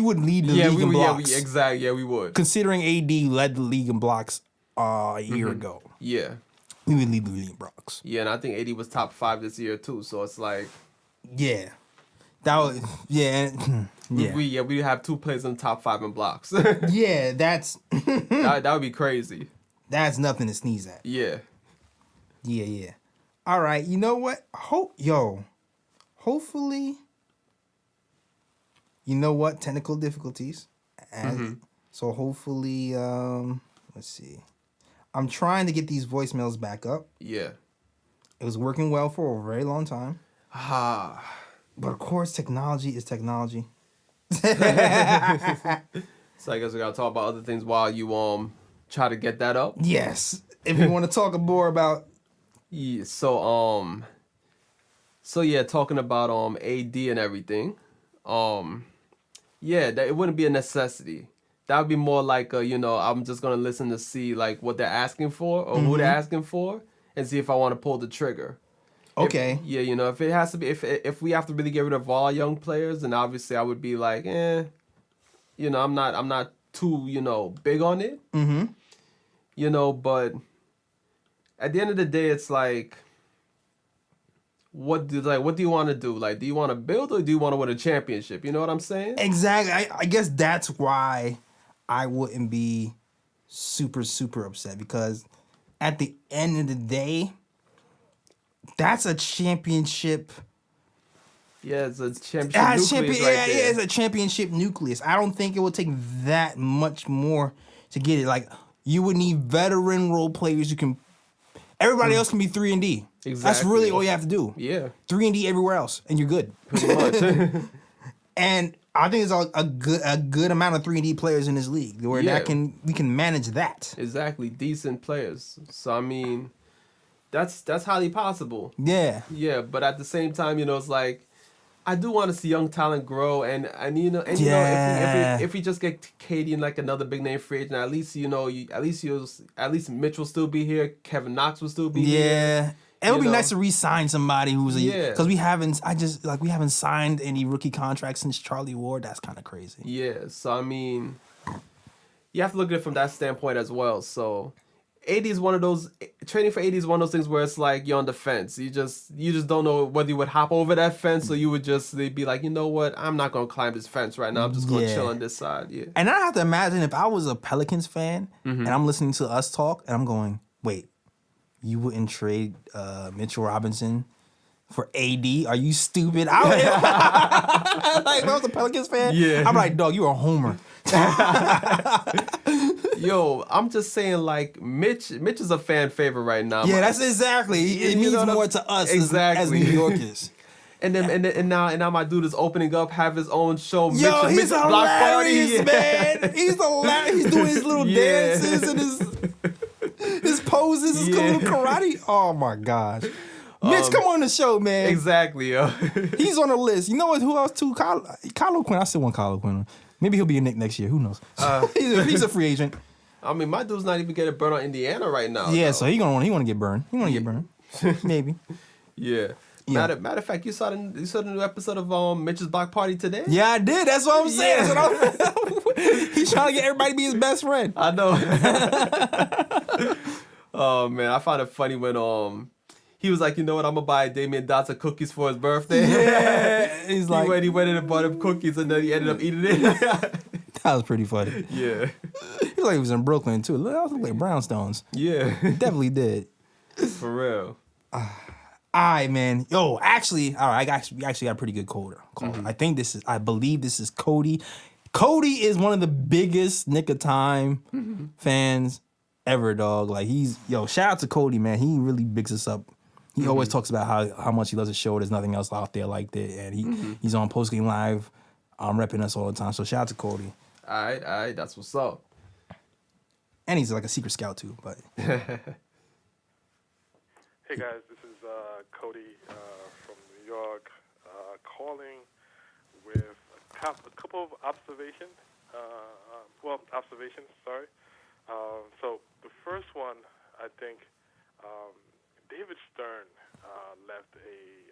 would lead the league in blocks. Exactly. Yeah, we would. Considering AD led the league in blocks a year ago. Yeah. We would lead the league in blocks. Yeah, and I think AD was top 5 this year too. So it's like, yeah. That was we have 2 players in the top 5 in blocks. Yeah, that's that would be crazy. That's nothing to sneeze at. Yeah. Yeah. All right, you know what? Hopefully, you know what? Technical difficulties. So hopefully, let's see. I'm trying to get these voicemails back up. Yeah. It was working well for a very long time. But of course, technology is technology. So I guess we gotta talk about other things while you try to get that up. Yes, if you want to talk more about. Yeah. So yeah, talking about AD and everything. Yeah, it wouldn't be a necessity. That would be more like I'm just gonna listen to see like what they're asking for or who they're asking for and see if I want to pull the trigger. Okay. If it has to be, if we have to really get rid of all young players, then obviously I would be like, I'm not too, big on it. Mm-hmm. But at the end of the day, it's like, what do you want to do? Like, do you want to build or do you want to win a championship? You know what I'm saying? Exactly. I guess that's why I wouldn't be super, super upset, because at the end of the day, that's a championship. Yeah, it's a championship nucleus right there. It's a championship nucleus. I don't think it would take that much more to get it. Like, you would need veteran role players who can. Everybody else can be 3-and-D. Exactly. That's really all you have to do. Yeah. 3-and-D everywhere else, and you're good. Pretty much. And I think there's a good amount of 3-and-D players in this league where we can manage that. Exactly, decent players. So I mean, that's highly possible. Yeah. Yeah, but at the same time, it's like, I do want to see young talent grow, and if we just get Kody and like another big name free agent, at least at least Mitch will still be here, Kevin Knox will still be here. Yeah. It would be nice to re-sign somebody who's because we haven't signed any rookie contracts since Charlie Ward. That's kind of crazy. Yeah, so I mean, you have to look at it from that standpoint as well. So trading for AD is one of those things where it's like you're on the fence. You just don't know whether you would hop over that fence or you would just be like, you know what, I'm not gonna climb this fence right now. I'm just gonna chill on this side. Yeah. And I have to imagine if I was a Pelicans fan and I'm listening to us talk and I'm going, wait, you wouldn't trade Mitchell Robinson for AD? Are you stupid? Like, if I was a Pelicans fan, I'm like, dog, you're a homer. Yo, I'm just saying, like, Mitch is a fan favorite right now. Yeah, that's exactly. It means more to us as New Yorkers. And now my dude is opening up, have his own show. Yo, he's Mitch Block hilarious, Party. man. He's hilarious. He's doing his little dances and his poses, his little karate. Oh my gosh. Mitch, come on the show, man. Exactly, yo. He's on the list. You know what? Who else too? Kylo Quinn. I still want Kylo Quinn. Maybe he'll be a Knick next year. Who knows? He's a free agent. I mean, my dude's not even getting burned on Indiana right now. Yeah, though. so he want to get burned. He want to get burned. Maybe. Yeah. Matter of fact, you saw the new episode of Mitch's Block Party today? Yeah, I did. That's what I'm saying. He's trying to get everybody to be his best friend. I know. Oh man, I found it funny when he was like, you know what, I'm gonna buy Damian Dotson cookies for his birthday. Yeah. He's like, he went in and bought him cookies and then he ended up eating it. That was pretty funny. Yeah. He looked like he was in Brooklyn too. Look like brownstones. Yeah. He definitely did. For real. All right, man. Yo, actually, all right, we actually got a pretty good caller. I believe this is Kody. Kody is one of the biggest Knick of Time fans ever, dog. Like, shout out to Kody, man. He really bigs us up. He always talks about how much he loves the show. There's nothing else out there like that. And he's on Post Game Live, repping us all the time. So shout out to Kody. All right, that's what's up. And he's like a secret scout too, but. Hey guys, this is Kody from New York, calling with a couple of observations. Sorry. So the first one, I think, David Stern left a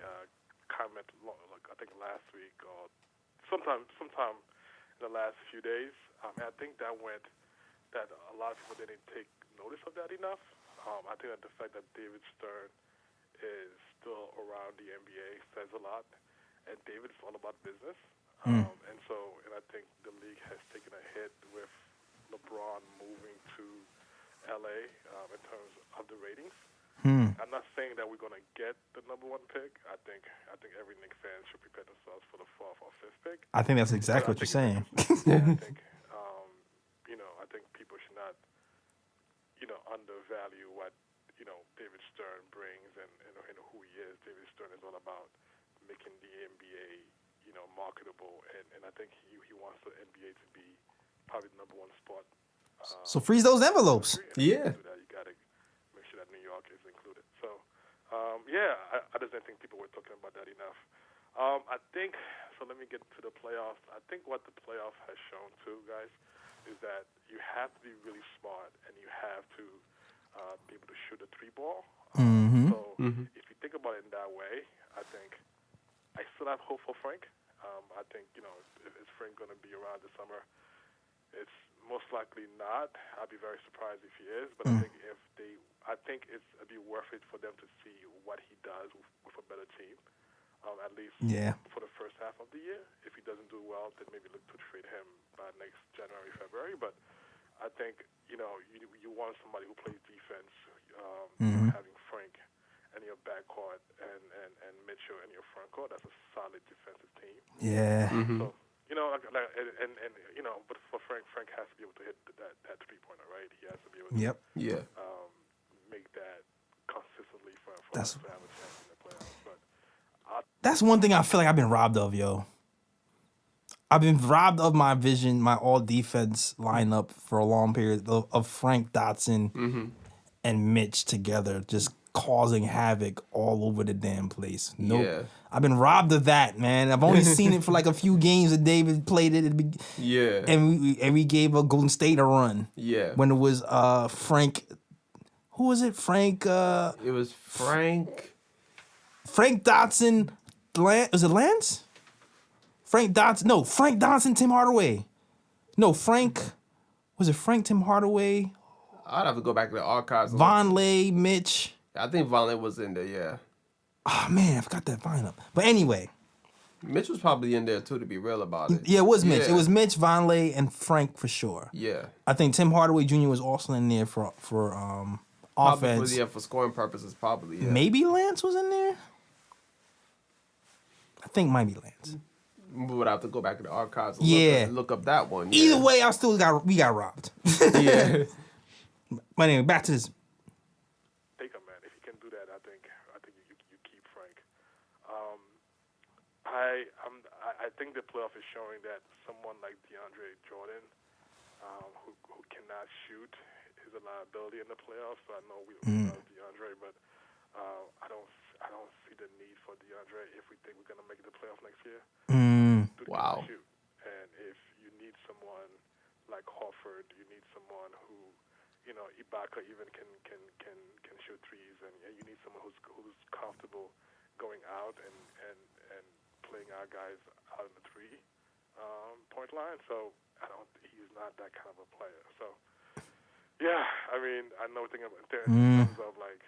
comment, I think last week or sometime in the last few days. And I think that a lot of people didn't take notice of that enough. I think that the fact that David Stern is still around the NBA says a lot, and David is all about business. And I think the league has taken a hit with LeBron moving to LA in terms of the ratings. I'm not saying that we're going to get the number one pick. I think every Knicks fan should prepare themselves for the 4th or 5th pick. I think that's exactly what you're saying. I think people should not, undervalue what, David Stern brings and who he is. David Stern is all about making the NBA, marketable, and I think he wants the NBA to be probably the number one spot. So freeze those envelopes. Yeah. You got to make sure that New York is included. So, I just didn't think people were talking about that enough. I think, so let me get to the playoffs. I think what the playoff has shown too, guys, is that you have to be really smart and you have to be able to shoot a 3-ball. If you think about it in that way. I think I still have hope for Frank. I think, is Frank going to be around this summer? It's most likely not. I'd be very surprised if he is, but I think it'd be worth it for them to see what he does with a better team, at least for the first half of the year. If he doesn't do well, then maybe look to trade him by next January, February. But I think, you want somebody who plays defense, having Frank in your backcourt and Mitchell in your front court. That's a solid defensive team. Yeah. So, but for Frank has to be able to hit that 3-pointer, right? He has to be able to make that consistently for us to have a chance in the playoffs. But that's one thing I feel like I've been robbed of, yo. I've been robbed of my vision, my all-defense lineup for a long period of Frank Dotson and Mitch together, just causing havoc all over the damn place. I've been robbed of that, man. I've only seen it for like a few games that David played it. And we gave Golden State a run. Yeah. When it was Frank. Who was it? Frank. It was Frank. Frank Dotson. Was it Lance? Frank Dotson. No, Frank Dotson, Tim Hardaway. No, Frank. Was it Frank, Tim Hardaway? I'd have to go back to the archives. Vonleh, Mitch. I think Vonleh was in there, yeah. Oh, man, I forgot that lineup. But anyway. Mitch was probably in there, too, to be real about it. Yeah, it was Mitch. It was Mitch, Vonleh, and Frank for sure. Yeah. I think Tim Hardaway Jr. was also in there for offense. For scoring purposes, probably, yeah. Maybe Lance was in there? I think might be Lance. We would have to go back to the archives and look up that one. Either way, we got robbed. Yeah. But anyway, back to this. Take him, man. If you can do that, I think you keep Frank. I think the playoff is showing that someone like Deandre Jordan, who cannot shoot, is a liability in the playoffs. So I know we love DeAndre, but I don't see the need for DeAndre if we think we're gonna make the playoff next year. Wow. Shoot. And if you need someone like Horford, you need someone who, Ibaka even can shoot threes, and you need someone who's comfortable going out and playing our guys out in the 3-point line. So he's not that kind of a player. So yeah, I mean, I know thinking about in terms of like,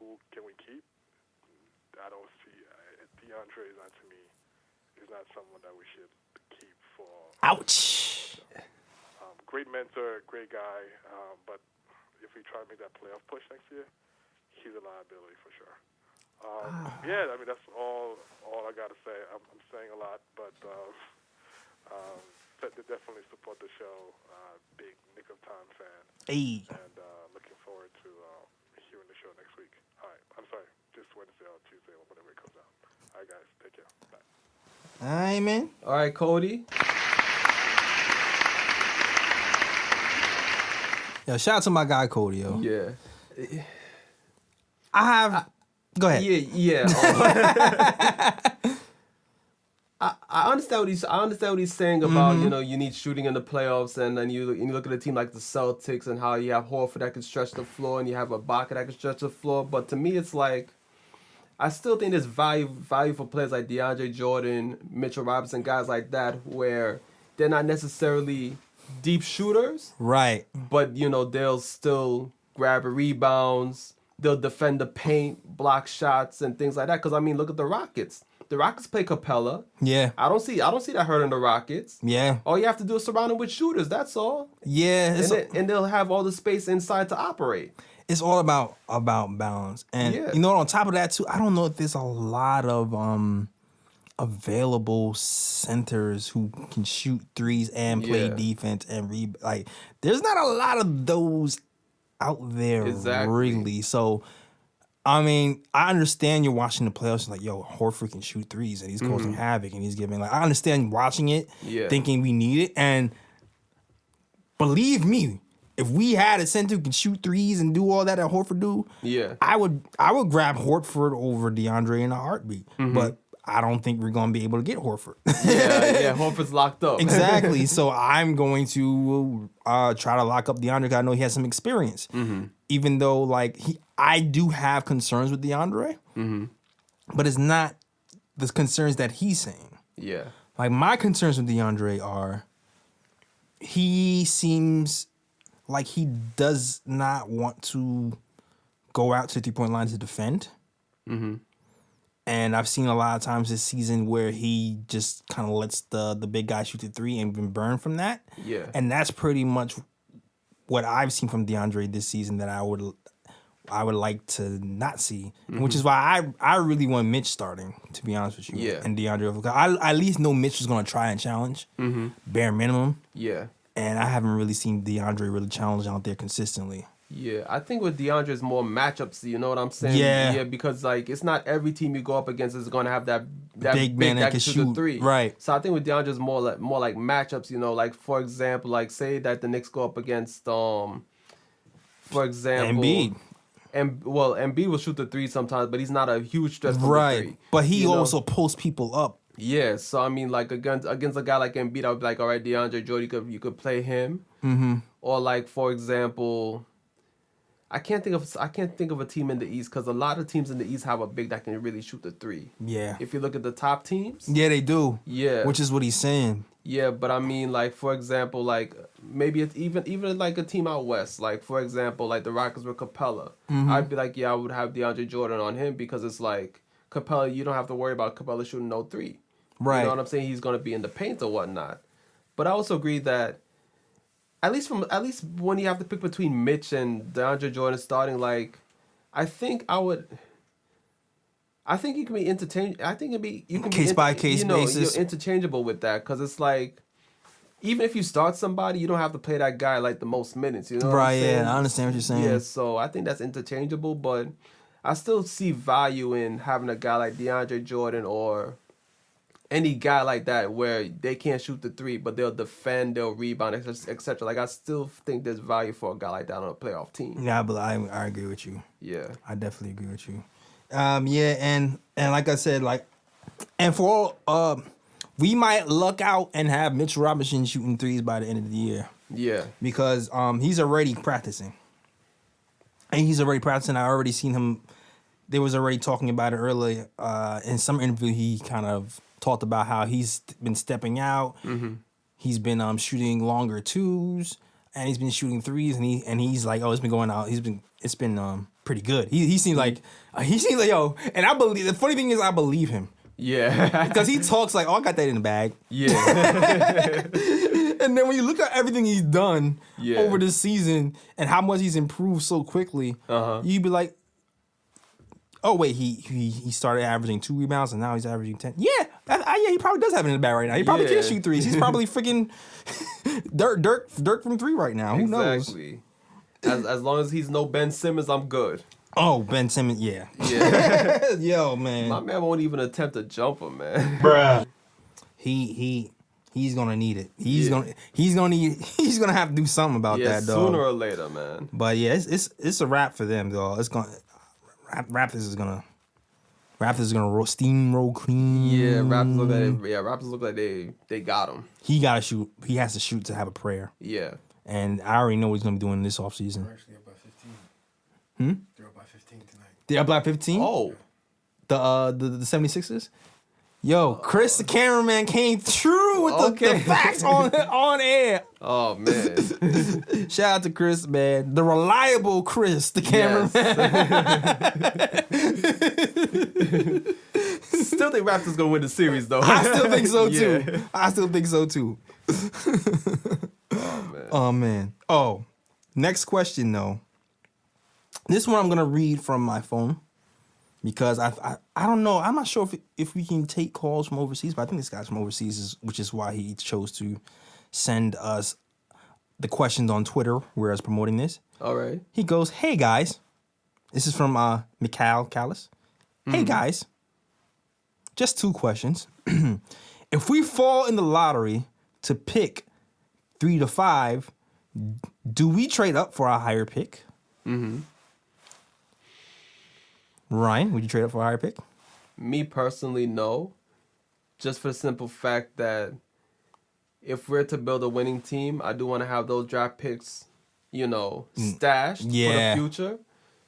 who can we keep? I don't see DeAndre is not, to me, is not someone that we should keep for. Ouch. Great mentor, great guy, but if we try to make that playoff push next year, he's a liability for sure. Yeah, I mean, that's all I got to say. I'm saying a lot, but definitely support the show. Big Nick of Time fan. Hey. And looking forward to hearing the show next week. All right, I'm sorry, just Wednesday or Tuesday or whenever it comes out. All right, guys, take care. Bye. All right, man. All right, Kody. Yo, shout out to my guy Kody, yo. Yeah. Go ahead. Yeah. I understand what he's saying about you need shooting in the playoffs, and then you look at a team like the Celtics and how you have Horford that can stretch the floor and you have Ibaka that can stretch the floor. But to me, it's like I still think there's value for players like DeAndre Jordan, Mitchell Robinson, guys like that, where they're not necessarily deep shooters, right? But they'll still grab rebounds, they'll defend the paint, block shots, and things like that. Because I mean, look at the Rockets. The Rockets play Capella. Yeah. I don't see that hurting the Rockets. Yeah. All you have to do is surround them with shooters. That's all. Yeah. And they'll have all the space inside to operate. It's all about balance. And on top of that too, I don't know if there's a lot of available centers who can shoot threes and play defense and there's not a lot of those out there really. So I mean, I understand you're watching the playoffs like, yo, Horford can shoot threes and he's causing havoc and he's giving I understand watching it, thinking we need it, and believe me, if we had a center who can shoot threes and do all that Horford do, I would grab Horford over DeAndre in a heartbeat. But I don't think we're going to be able to get Horford. Horford's locked up. Exactly. So I'm going to try to lock up DeAndre because I know he has some experience. Even though I do have concerns with DeAndre. but it's not the concerns that he's saying. Yeah. Like, my concerns with DeAndre are he seems like he does not want to go out to the 3-point line to defend. Mm-hmm. And I've seen a lot of times this season where he just kind of lets the big guy shoot the three and been burned from that. Yeah. And that's pretty much what I've seen from DeAndre this season that I would like to not see, which is why I really want Mitch starting, to be honest with you. Yeah. And DeAndre, I at least know Mitch is going to try and challenge, bare minimum. Yeah. And I haven't really seen DeAndre really challenge out there consistently. Yeah, I think with DeAndre it's more matchups. You know what I'm saying? Yeah. Because like it's not every team you go up against is going to have that big man that can shoot the three. Right. So I think with DeAndre it's more like matchups. You know, like for example, like say that the Knicks go up against for example, Embiid. Embiid will shoot the three sometimes, but he's not a huge threat from the three. But he also posts people up. Yeah, so I mean, like against a guy like Embiid, I would be like, all right, DeAndre Jordan, you could play him, or like for example, I can't think of a team in the East because a lot of teams in the East have a big that can really shoot the three. Yeah. If you look at the top teams. Yeah, they do. Yeah. Which is what he's saying. Yeah, but I mean, like for example, like maybe it's even like a team out west, like for example, like the Rockets with Capella. I'd be like, yeah, I would have DeAndre Jordan on him because it's like Capella, you don't have to worry about Capella shooting no three. Right. You know what I'm saying? He's gonna be in the paint or whatnot. But I also agree that at least when you have to pick between Mitch and DeAndre Jordan starting, like I think you can be interchangeable. I think you can case be by case basis. You're interchangeable with that because it's like even if you start somebody, you don't have to play that guy like the most minutes. You know what I'm saying? Yeah, I understand what you're saying. Yeah, so I think that's interchangeable, but I still see value in having a guy like DeAndre Jordan or any guy like that where they can't shoot the three, but they'll defend, they'll rebound, etc. Like I still think there's value for a guy like that on a playoff team. Yeah, but I agree with you. Yeah, I definitely agree with you. Yeah, and like I said, like, and for all, we might luck out and have Mitch Robinson shooting threes by the end of the year. Yeah, because he's already practicing, and I already seen him. They was already talking about it earlier in some interview. He kind of talked about how he's been stepping out. He's been shooting longer twos, and he's been shooting threes, and he's like, oh, it's been going out. It's been pretty good. He seems like yo, and I believe. The funny thing is, I believe him. Yeah, because he talks like, oh, I got that in the bag. Yeah, and then when you look at everything he's done over this season and how much he's improved so quickly, you'd be like, oh wait, he started averaging 2 rebounds and now he's averaging 10. Yeah, he probably does have it in the bag right now. He probably can shoot threes. He's probably freaking Dirk from three right now. Who knows? Exactly. As long as he's no Ben Simmons, I'm good. Oh, Ben Simmons, yeah. Yo, man. My man won't even attempt a jumper, man. Bruh. He's gonna need it. He's gonna have to do something about that, dog. Sooner or later, man. But yeah, it's a wrap for them, dog. It's gonna. Raptors is gonna steamroll clean. Yeah, Raptors look like they got him. He gotta shoot. He has to shoot to have a prayer. Yeah. And I already know what he's gonna be doing this offseason. They're actually up by 15. They're up by 15 tonight. They're up by 15? Oh. The 76ers? Yo, Chris the cameraman came through with the facts on air. Oh man. Shout out to Chris, man. The reliable Chris, the cameraman. Yes. Still think Raptors gonna win the series though. I still think so too. Oh man. Oh, next question though. This one I'm gonna read from my phone. Because I don't know. I'm not sure if we can take calls from overseas, but I think this guy's from overseas, which is why he chose to send us the questions on Twitter, whereas promoting this. All right. He goes, hey, guys. This is from Mikhail Callis. Hey, guys. Just 2 questions. If we fall in the lottery to pick 3 to 5, do we trade up for a higher pick? Ryan, would you trade up for a higher pick? Me personally, no. Just for the simple fact that if we're to build a winning team, I do want to have those draft picks, stashed for the future.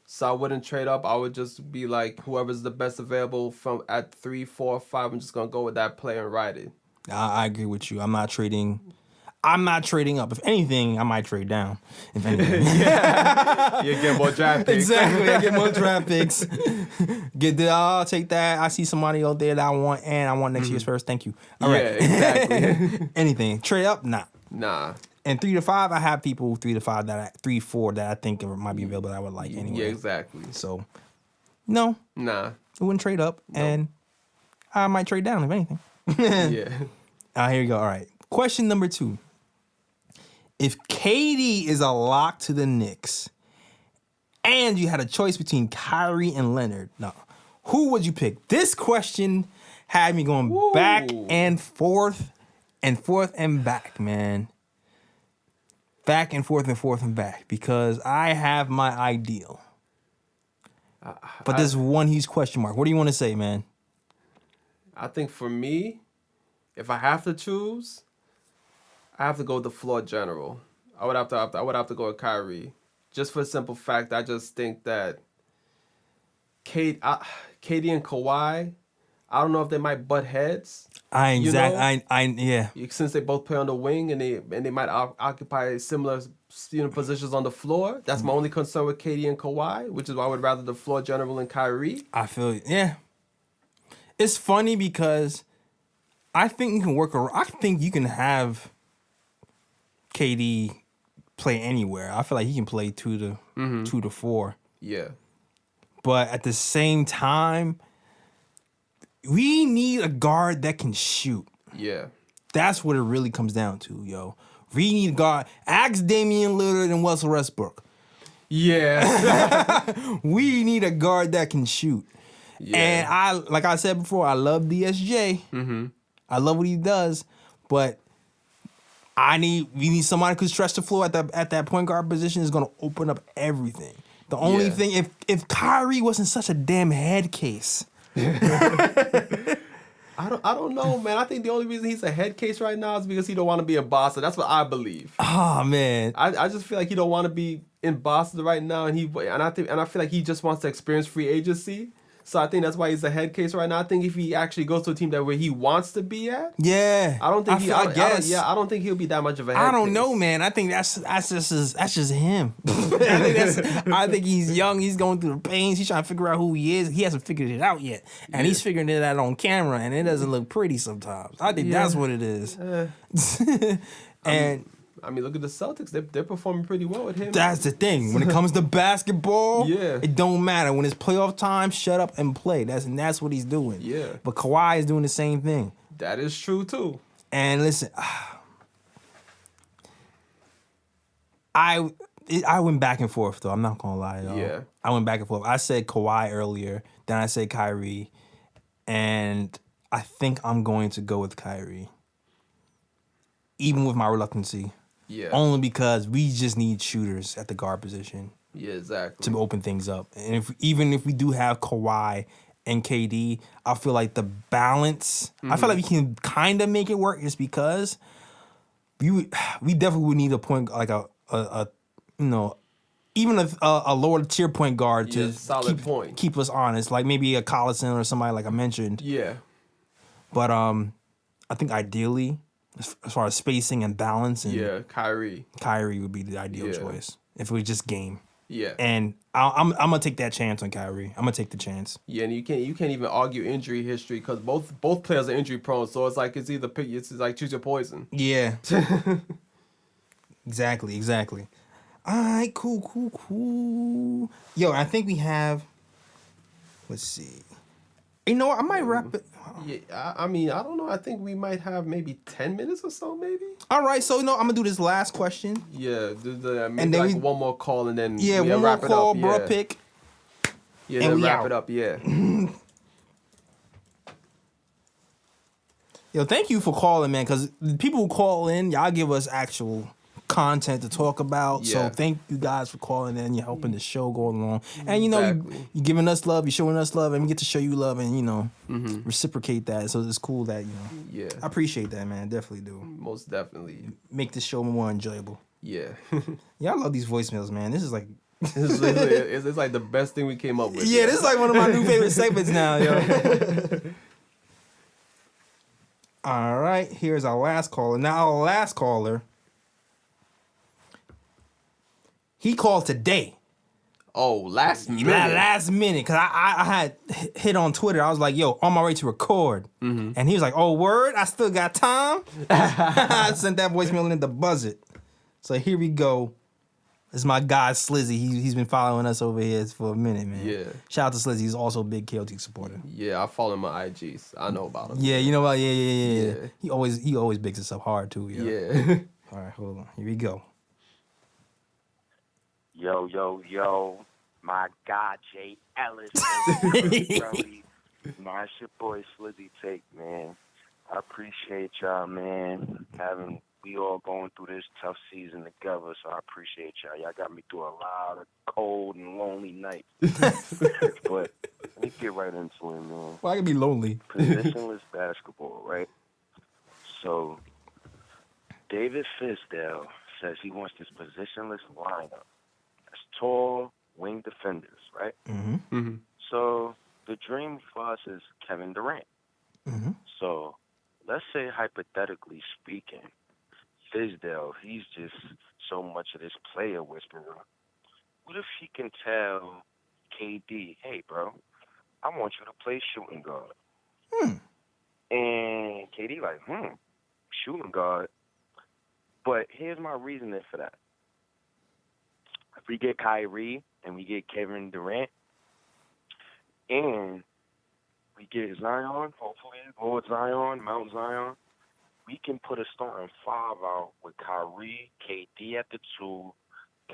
So I wouldn't trade up. I would just be like, whoever's the best available from at 3, 4, 5. I'm just gonna go with that player and ride it. I agree with you. I'm not trading up. If anything, I might trade down. If anything. You get more draft picks. Exactly. I get more draft picks. I'll take that. I see somebody out there that I want, and I want next year's first. Thank you. All right. Exactly. Anything. Trade up? Nah. And 3 to 5, I have people 3 to 5 3, 4 that I think might be available that I would like anyway. Yeah, exactly. So, no. Nah. I wouldn't trade up, and I might trade down if anything. Yeah. Here you go. All right. Question number 2. If Kody is a lock to the Knicks, and you had a choice between Kyrie and Leonard, who would you pick? This question had me going back and forth and back, man. Back and forth and back, because I have my ideal. But there's one huge question mark. What do you want to say, man? I think for me, if I have to choose, I have to go with the floor general. I would have to go with Kyrie, just for the simple fact I just think that Kady and Kawhi, I don't know if they might butt heads. Since they both play on the wing and they might occupy similar positions on the floor. That's my only concern with Kady and Kawhi, which is why I would rather the floor general and Kyrie. I feel it's funny because I think you can work around. I think you can have KD play anywhere. I feel like he can play 2 to 4. Yeah. But at the same time, we need a guard that can shoot. Yeah. That's what it really comes down to, yo. We need a guard. Ask Damian Lillard and Russell Westbrook. Yeah. We need a guard that can shoot. Yeah. And like I said before, I love DSJ. Mm-hmm. I love what he does, but we need somebody who can stretch the floor at that point guard position is going to open up everything. The only thing, if Kyrie wasn't such a damn head case. I don't know, man. I think the only reason he's a head case right now is because he don't want to be in Boston. That's what I believe. Oh man, I just feel like he don't want to be in Boston right now, and I feel like he just wants to experience free agency. So I think that's why he's a head case right now. I think if he actually goes to a team where he wants to be at, I don't think I don't think he'll be that much of a head case. I don't know, man. I think that's just him. I think he's young. He's going through the pains. He's trying to figure out who he is. He hasn't figured it out yet, and he's figuring it out on camera, and it doesn't look pretty sometimes. I think that's what it is. And I mean, look at the Celtics. They're performing pretty well with him. That's the thing. When it comes to basketball, it don't matter. When it's playoff time, shut up and play. That's what he's doing. Yeah. But Kawhi is doing the same thing. That is true too. And listen, I went back and forth though. I'm not gonna lie, y'all. Yeah. I went back and forth. I said Kawhi earlier, then I said Kyrie, and I think I'm going to go with Kyrie, even with my reluctancy. Yeah. Only because we just need shooters at the guard position. Yeah, exactly. To open things up. And even if we do have Kawhi and KD, I feel like the balance, I feel like we can kind of make it work just because we definitely would need a point, like a even a lower tier point guard to keep us honest, like maybe a Collison or somebody like I mentioned. Yeah. But I think ideally, as far as spacing and balance, and Kyrie would be the ideal choice if it was just game. Yeah. And I'm gonna take that chance on Kyrie. I'm gonna take the chance. Yeah, and you can't even argue injury history because both players are injury prone. So it's like it's like choose your poison. Yeah. Exactly. All right, cool. Yo, I think we have. Let's see. You know what? I might wrap it. Yeah, I mean, I don't know. I think we might have maybe 10 minutes or so, maybe. All right, so I'm gonna do this last question. Yeah, maybe like one more call and then one more wrap call, it up. bro. Pick. Yeah, and then wrap it up. Yeah. Yo, thank you for calling, man. Because the people who call in, y'all give us actual content to talk about. So thank you guys for calling in. You're helping the show go along. And you're giving us love, you're showing us love, and we get to show you love and reciprocate that. So it's cool that I appreciate that, man. Definitely do. Most definitely. Make this show more enjoyable. Yeah. Yeah, I love these voicemails, man. This is like It's like the best thing we came up with. Yeah, this is like one of my new favorite segments now, yo. All right, here's our last caller. Now, our last caller, he called today. Oh, last minute. Last minute, because I had hit on Twitter. I was like, yo, on my way to record. Mm-hmm. And he was like, oh, word? I still got time? I sent that voicemail in to buzz it. So here we go. This is my guy, Slizzy. He's been following us over here for a minute, man. Yeah. Shout out to Slizzy. He's also a big KOT supporter. Yeah, I follow my IGs. I know about him. Yeah, you know what? Yeah. He always bigs us up hard, too. Yo. Yeah. All right, hold on. Here we go. Yo, my guy, Jay Ellis. Nah, it's your boy, Slizzy Take, man. I appreciate y'all, man, we all going through this tough season together, so I appreciate y'all. Y'all got me through a lot of cold and lonely nights. But let me get right into it, man. Why can be lonely? Positionless basketball, right? So, David Fisdale says he wants this positionless lineup. That's tall wing defenders, right? Mm-hmm. Mm-hmm. So, the dream for us is Kevin Durant. Mm-hmm. So, let's say, hypothetically speaking, Fisdale, he's just so much of this player whisperer. What if he can tell KD, hey, bro, I want you to play shooting guard? And KD like, shooting guard? But here's my reasoning for that. If we get Kyrie and we get Kevin Durant and we get Zion, hopefully, Lord Zion, Mount Zion, we can put a starting five out with Kyrie, KD at the 2,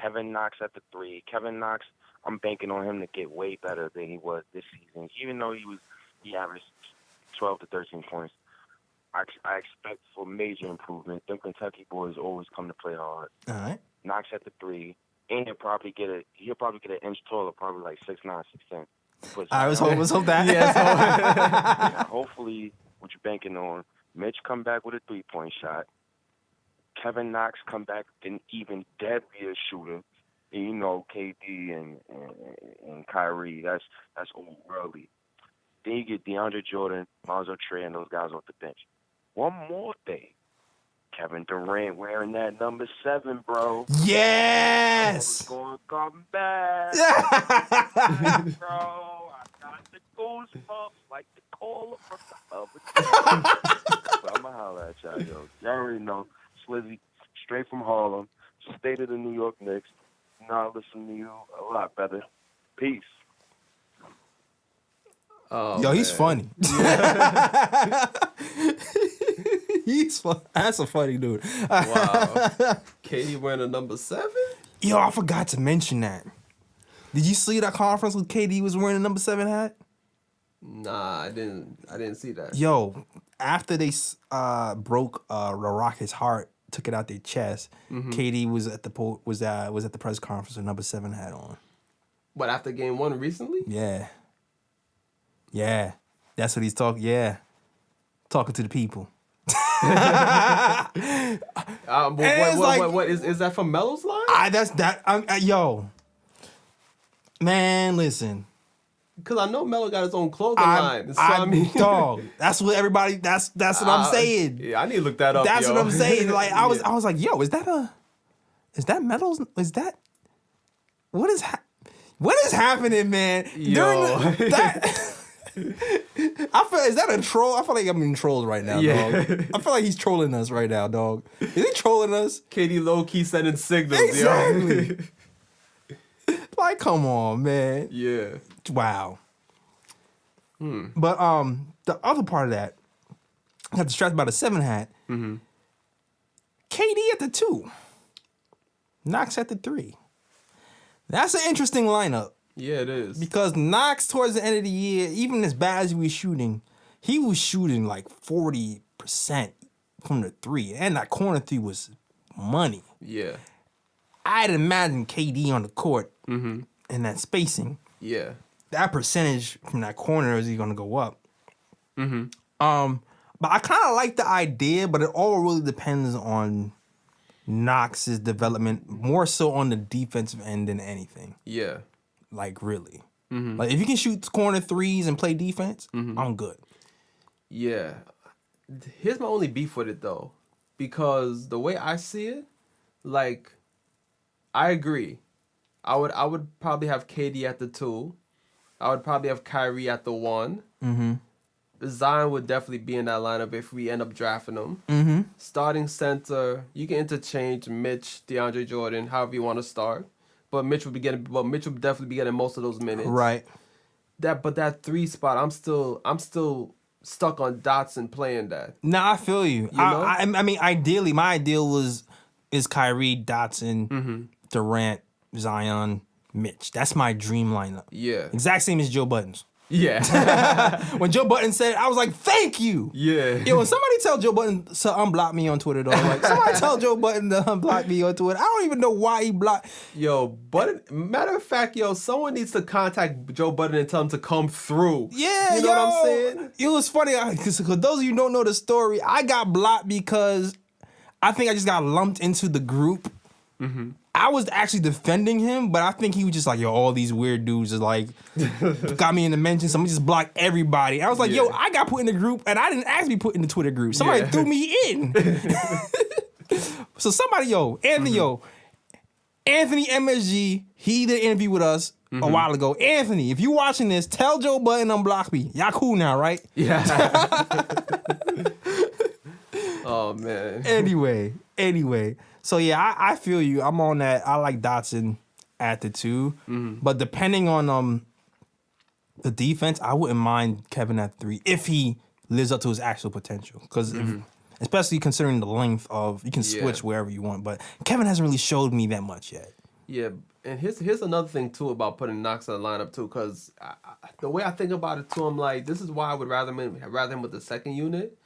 Kevin Knox at the 3. Kevin Knox, I'm banking on him to get way better than he was this season. Even though he averaged 12 to 13 points, I expect for major improvement. Them Kentucky boys always come to play hard. All right. Knox at the 3, and he'll probably get an inch taller, probably like 6'9", 6'10". Let's hope that. Yeah, hopefully, what you're banking on, Mitch come back with a 3-point shot. Kevin Knox come back an even deadlier shooter. And you know, KD and Kyrie, that's old early. Then you get DeAndre Jordan, Miles Trey, and those guys off the bench. One more thing. Kevin Durant wearing that number 7, bro. Yes! Going to come back. Bro, I got the goosebumps like the caller from the other day. But I'm going to holler at y'all, yo. Y'all already know. Slizzy, straight from Harlem, state of the New York Knicks. Now I listen to you a lot better. Peace. Oh, yo, he's funny. Yeah. He's fun. That's a funny dude. Wow. Katie wearing a number 7? Yo, I forgot to mention that. Did you see that conference with KD was wearing a number 7 hat? Nah, I didn't see that. Yo, after they broke the Rockets' heart, took it out their chest, KD was at the press conference with number 7 hat on. What, after game 1 recently? Yeah. That's what he's talking. Yeah. Talking to the people. What is that from Melo's line? Yo. Man, listen. Because I know Melo got his own clothing line. So I mean, dog. That's what everybody. That's what I'm saying. Yeah, I need to look that up. That's what I'm saying. Like I was like, yo, is that Melo's? Is that what is happening, man? Yo. I feel, is that a troll? I feel like I'm being trolled right now, dog. I feel like he's trolling us right now, dog. Is he trolling us? KD low-key sending signals, exactly. Yo. Like, come on, man. Yeah. Wow. But the other part of that, I got distracted by the 7 hat. KD at the 2. Knox at the 3. That's an interesting lineup. Yeah, it is. Because Knox, towards the end of the year, even as bad as he was shooting like 40% from the 3. And that corner 3 was money. Yeah. I'd imagine KD on the court and that spacing. Yeah. That percentage from that corner is going to go up. But I kind of like the idea, but it all really depends on Knox's development more so on the defensive end than anything. Yeah. Like, really. Like, if you can shoot corner threes and play defense, I'm good. Yeah. Here's my only beef with it, though. Because the way I see it, like, I agree. I would probably have KD at the 2. I would probably have Kyrie at the 1. Zion would definitely be in that lineup if we end up drafting him. Starting center, you can interchange Mitch, DeAndre Jordan, however you want to start. But Mitch would definitely be getting most of those minutes. Right. But that 3 spot, I'm still stuck on Dotson playing that. Nah, I feel you. I mean, ideally, my ideal is Kyrie, Dotson, Durant, Zion, Mitch. That's my dream lineup. Yeah. Exact same as Joe Budden's. Yeah. When Joe Budden said it, I was like, thank you. Yeah. Yo, when somebody tell Joe Budden to unblock me on Twitter, though, like, somebody tell Joe Budden to unblock me on Twitter. I don't even know why he blocked. Yo, Budden, matter of fact, someone needs to contact Joe Budden and tell him to come through. Yeah, you know what I'm saying? It was funny, because those of you who don't know the story, I got blocked because I think I just got lumped into the group. I was actually defending him, but I think he was just like, yo, all these weird dudes is like, got me in the mention, so I'm just block everybody. I was like, yo, I got put in the group, and I didn't ask to be put in the Twitter group. Somebody threw me in. So somebody, Anthony MSG, he did an interview with us a while ago. Anthony, if you watching this, tell Joe Budden unblock me. Y'all cool now, right? Yeah. Oh, man. Anyway. So, yeah, I feel you. I'm on that. I like Dotson at the 2. But depending on the defense, I wouldn't mind Kevin at 3 if he lives up to his actual potential. Because especially considering the length of, you can switch wherever you want. But Kevin hasn't really showed me that much yet. Yeah, and here's another thing, too, about putting Knox in the lineup, too. Because the way I think about it, too, I'm like, this is why I would rather him with the second unit.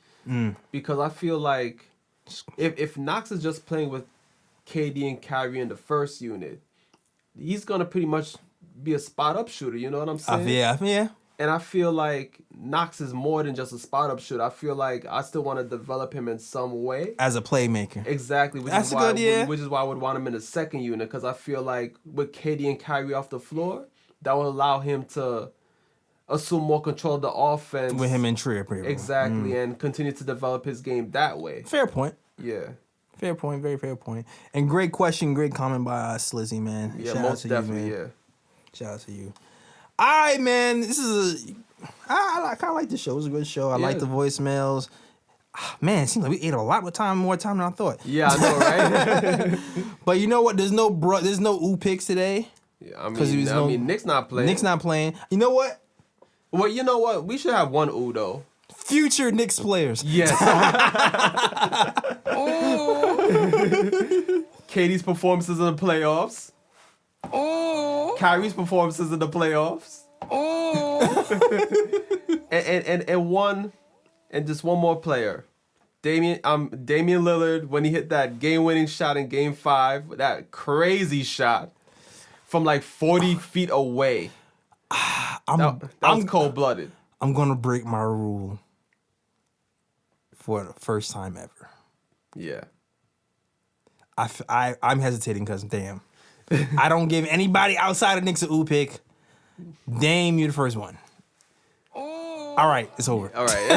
Because I feel like if Knox is just playing with KD and Kyrie in the first unit, he's going to pretty much be a spot-up shooter, you know what I'm saying? Yeah. And I feel like Knox is more than just a spot-up shooter. I feel like I still want to develop him in some way. As a playmaker. Exactly. Which is why I would want him in the second unit, because I feel like with KD and Kyrie off the floor, that will allow him to assume more control of the offense. With him in Trier. Exactly, and continue to develop his game that way. Fair point. Yeah. Fair point, very fair point. And great question, great comment by Slizzy, man. Yeah, Shout most out to definitely, you, man. Shout out to you. All right, man. This is I kind of like this show. It was a good show. I like the voicemails. Man, it seems like we ate a lot more time than I thought. Yeah, I know, right? But you know what? There's no ooh picks today. Yeah, I mean, Knick's not playing. Knick's not playing. You know what? Well, you know what? We should have one ooh, though. Future Knicks players. Yes. Katie's performances in the playoffs. Kyrie's performances in the playoffs. and just one more player. Damian Lillard, when he hit that game-winning shot in Game 5, that crazy shot from like 40 feet away. That was cold-blooded. I'm gonna break my rule for the first time ever. Yeah. I'm hesitating because, damn. I don't give anybody outside of Knicks an ooh pick. Dame, you're the first one. All right, it's over. All right.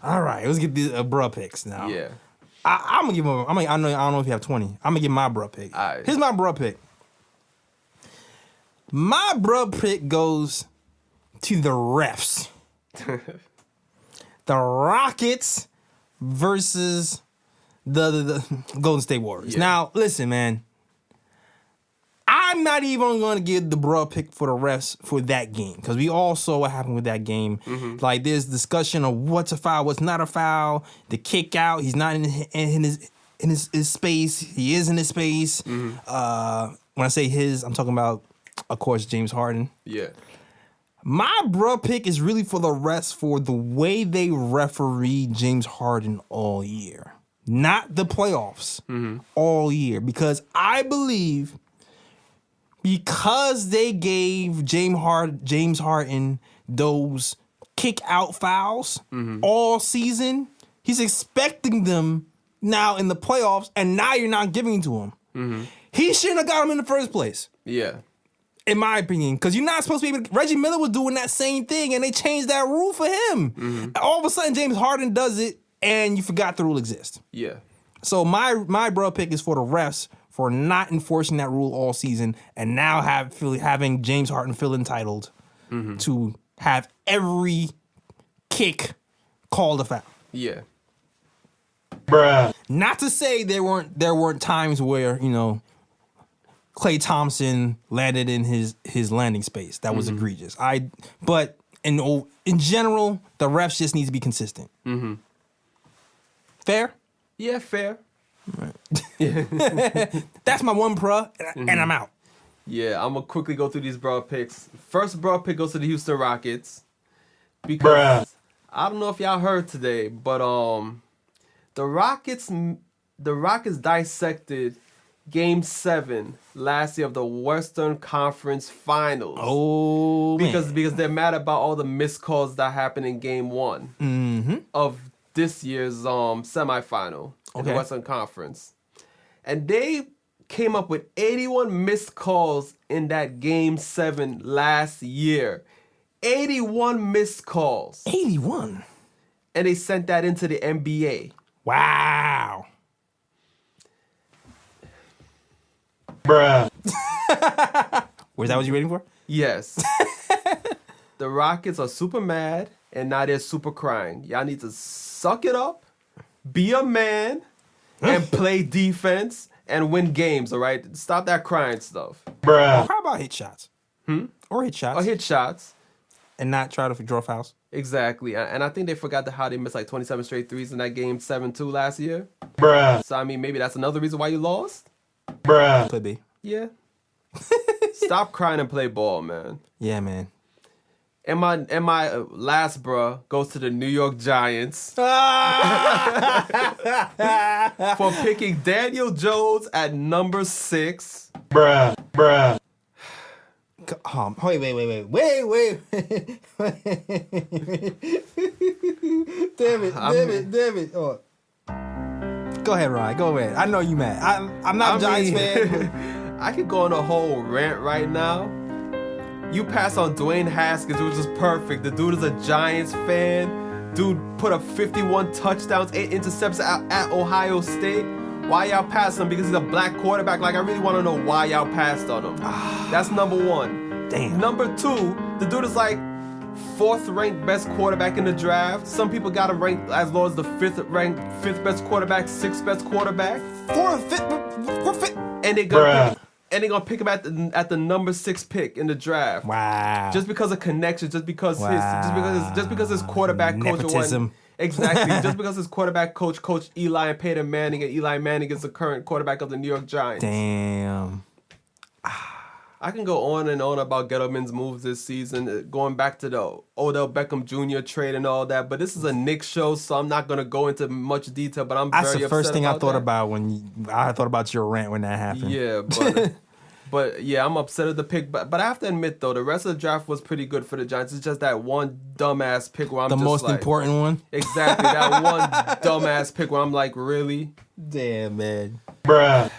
All right, let's get the bruh picks now. Yeah. I'm gonna give him. I don't know if you have 20. I'm gonna give my bruh pick. All right. Here's my bruh pick. My bruh pick goes to the refs. The Rockets versus the Golden State Warriors. Yeah. Now, listen, man. I'm not even going to give the bruh pick for the refs for that game, because we all saw what happened with that game. Like, there's discussion of what's a foul, what's not a foul, the kick out. He's not in his space. He is in his space. When I say his, I'm talking about, of course, James Harden. Yeah. My bruh pick is really for the refs for the way they referee James Harden all year. Not the playoffs. All year. Because I believe because they gave James Harden those kick out fouls all season, He's expecting them now in the playoffs, and now you're not giving it to him. Mm-hmm. He shouldn't have got him in the first place. Yeah. In my opinion, because you're not supposed to be able to. Reggie Miller was doing that same thing, and they changed that rule for him. Mm-hmm. All of a sudden, James Harden does it, and you forgot the rule exists. Yeah. So my bro pick is for the refs for not enforcing that rule all season, and now having James Harden feel entitled to have every kick called a foul. Yeah. Bruh. Not to say there weren't times where, you know, Klay Thompson landed in his landing space. That was egregious. But in general, the refs just need to be consistent. Mm-hmm. Fair? Yeah, fair. Right. That's my one bruh, and I'm out. Yeah, I'm gonna quickly go through these broad picks. First broad pick goes to the Houston Rockets because I don't know if y'all heard today, but the Rockets dissected Game 7 last year of the Western Conference Finals. Oh, because they're mad about all the missed calls that happened in Game 1 of this year's semifinal in the Western Conference, and they came up with 81 missed calls in that Game 7 last year. 81 missed calls. 81? And they sent that into the NBA. Wow. Bruh. Was that what you waiting for? Yes. The Rockets are super mad, and now they're super crying. Y'all need to suck it up, be a man, and play defense and win games, all right? Stop that crying stuff. Bruh. How about hit shots? Or hit shots. Or hit shots. And not try to draw fouls. Exactly. And I think they forgot how they missed like 27 straight threes in that Game 7-2 last year. Bruh. So, I mean, maybe that's another reason why you lost? Bruh. Could be. Yeah. Stop crying and play ball, man. Yeah, man. And my last bruh goes to the New York Giants for picking Daniel Jones at number 6. Bruh. Wait. Damn it. Oh. Go ahead, Ryan. Go ahead. I know you mad. I'm not a Giants fan. I could go on a whole rant right now. You pass on Dwayne Haskins, which is perfect. The dude is a Giants fan. Dude put up 51 touchdowns, 8 interceptions at Ohio State. Why y'all passed him? Because he's a black quarterback. Like, I really want to know why y'all passed on him. That's number 1. Damn. Number 2, the dude is like 4th ranked best quarterback in the draft. Some people got him ranked as low as the 5th ranked 5th best quarterback, 6th best quarterback. 4th. And they're gonna pick him at the number 6 pick in the draft. Wow. Just because of connection, just because his quarterback Nepotism. coach exactly. Just because his quarterback coach Eli and Peyton Manning, and Eli Manning is the current quarterback of the New York Giants. Damn. I can go on and on about Gettleman's moves this season, going back to the Odell Beckham Jr. trade and all that. But this is a Knicks show, so I'm not gonna go into much detail. But I'm very upset. That's the first thing I thought that. about when I thought about your rant when that happened. Yeah, but yeah, I'm upset at the pick. But I have to admit though, the rest of the draft was pretty good for the Giants. It's just that one dumbass pick where I'm the just most like, important one. Exactly, that one dumbass pick where I'm like, really? Damn, man, bruh.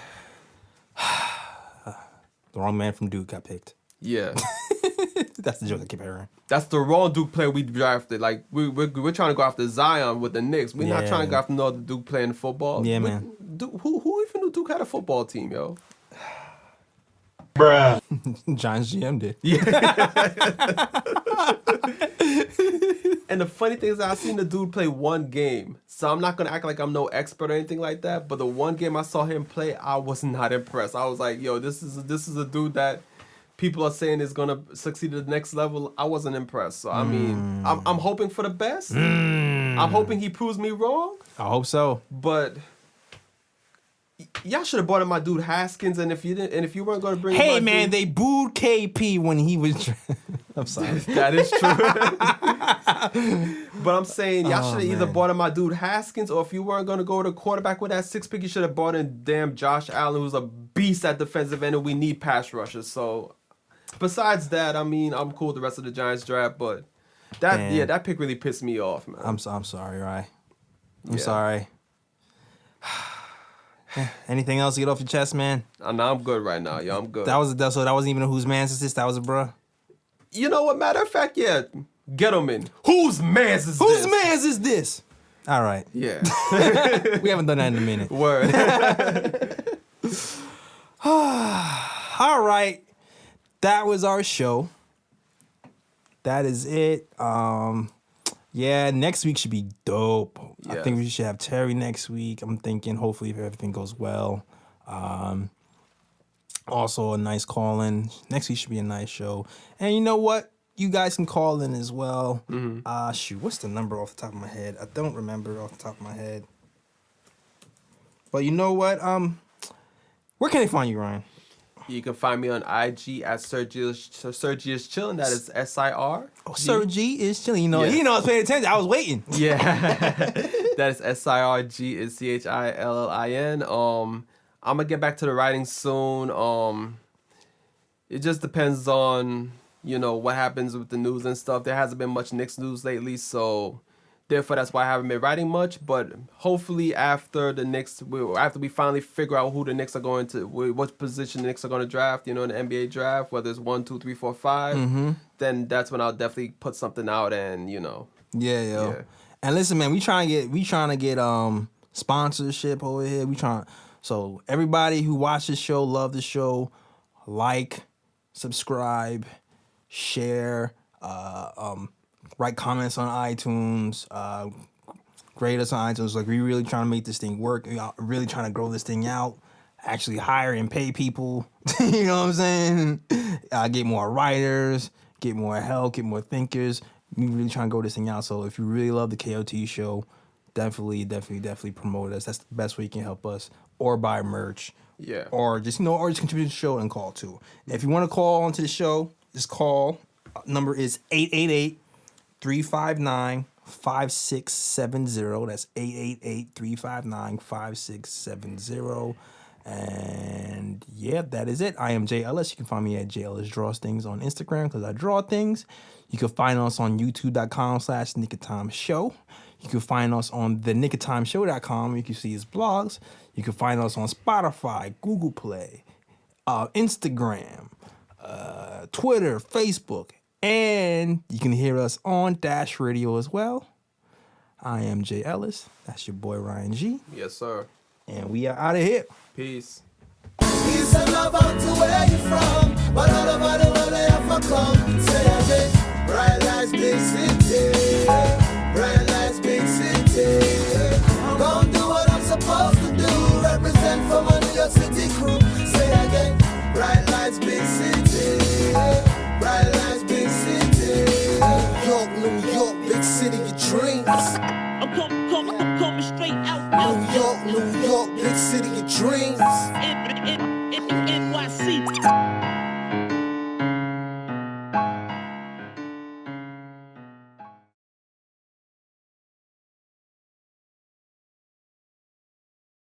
The wrong man from Duke got picked. Yeah. That's the joke I keep hearing. That's the wrong Duke player we drafted. Like, we're trying to go after Zion with the Knicks. We're not trying to go after no other Duke playing football. Yeah, man. Who even knew Duke had a football team, yo? Bruh. Giants GM did. Yeah. And the funny thing is, I seen the dude play one game. So I'm not going to act like I'm no expert or anything like that. But the one game I saw him play, I was not impressed. I was like, yo, this is a dude that people are saying is going to succeed at the next level. I wasn't impressed. So, I mean, I'm hoping for the best. I'm hoping he proves me wrong. I hope so. But y'all should have brought in my dude Haskins, and if you didn't, and if you weren't going to bring, hey in man, dude, they booed KP when he was. I'm sorry. That is true. But I'm saying y'all should have either brought in my dude Haskins, or if you weren't going to go to quarterback with that 6 pick, you should have brought in damn Josh Allen, who's a beast at defensive end, and we need pass rushers. So besides that, I mean, I'm cool with the rest of the Giants draft, but that pick really pissed me off, man. I'm sorry, right? I'm sorry. Anything else to get off your chest, man? No, I'm good right now. Yeah, I'm good. So that wasn't even a whose man's is this? That was a bruh? You know what? Matter of fact, yeah. Get him in. Whose man's is this? Whose man's is this? All right. Yeah. We haven't done that in a minute. Word. All right. That was our show. That is it. Yeah, next week should be dope. Yes. I think we should have Terry next week. I'm thinking hopefully if everything goes well. Also a nice call-in. Next week should be a nice show. And you know what? You guys can call in as well. Shoot, what's the number off the top of my head? I don't remember off the top of my head. But you know what? Where can they find you, Ryan? You can find me on IG at Sergius Chillin'. That is SIR. Oh, Sergi is chilling. You know, Yes. I was paying attention. I was waiting. Yeah. That is SIRG is CHILLIN. I'm gonna get back to the writing soon. It just depends on, what happens with the news and stuff. There hasn't been much Knicks news lately, so therefore that's why I haven't been writing much. But hopefully after we finally figure out who the Knicks are going to, what position the Knicks are going to draft, in the NBA draft, whether it's 1, 2, 3, 4, 5, then that's when I'll definitely put something out and Yeah. And listen, man, we trying to get sponsorship over here. So everybody who watch this show, love the show, like, subscribe, share, write comments on iTunes, grade us on iTunes. Like, we really trying to make this thing work. We are really trying to grow this thing out, actually hire and pay people. You know what I'm saying? Get more writers, get more help, get more thinkers. We really trying to grow this thing out. So if you really love the KOT show, definitely promote us. That's the best way you can help us. Or buy merch. Yeah. Or just contribute to the show and call too. If you want to call onto the show, just call. Number is 888-359-5670. That's 888-359-5670. And yeah, that is it. I am Jay Ellis. You can find me at Jay Ellis Draws Things on Instagram because I draw things. You can find us on youtube.com/NickOfTimeShow. You can find us on theNickOfTimeShow.com. You can see his blogs. You can find us on Spotify, Google Play, Instagram, Twitter, Facebook, and you can hear us on Dash Radio as well. I am Jay Ellis. That's your boy Ryan G. Yes, sir. And we are out of here. Peace. Peace and love out to where you from, but all over the world they have to come. Say again, bright lights, big city, bright lights, big city. I'm gonna do what I'm supposed to do, represent for my New York City crew. Say again, bright lights, big city, bright lights, big city. New York, big city of dreams. I'm coming straight out. New York, big city of dreams. NYC.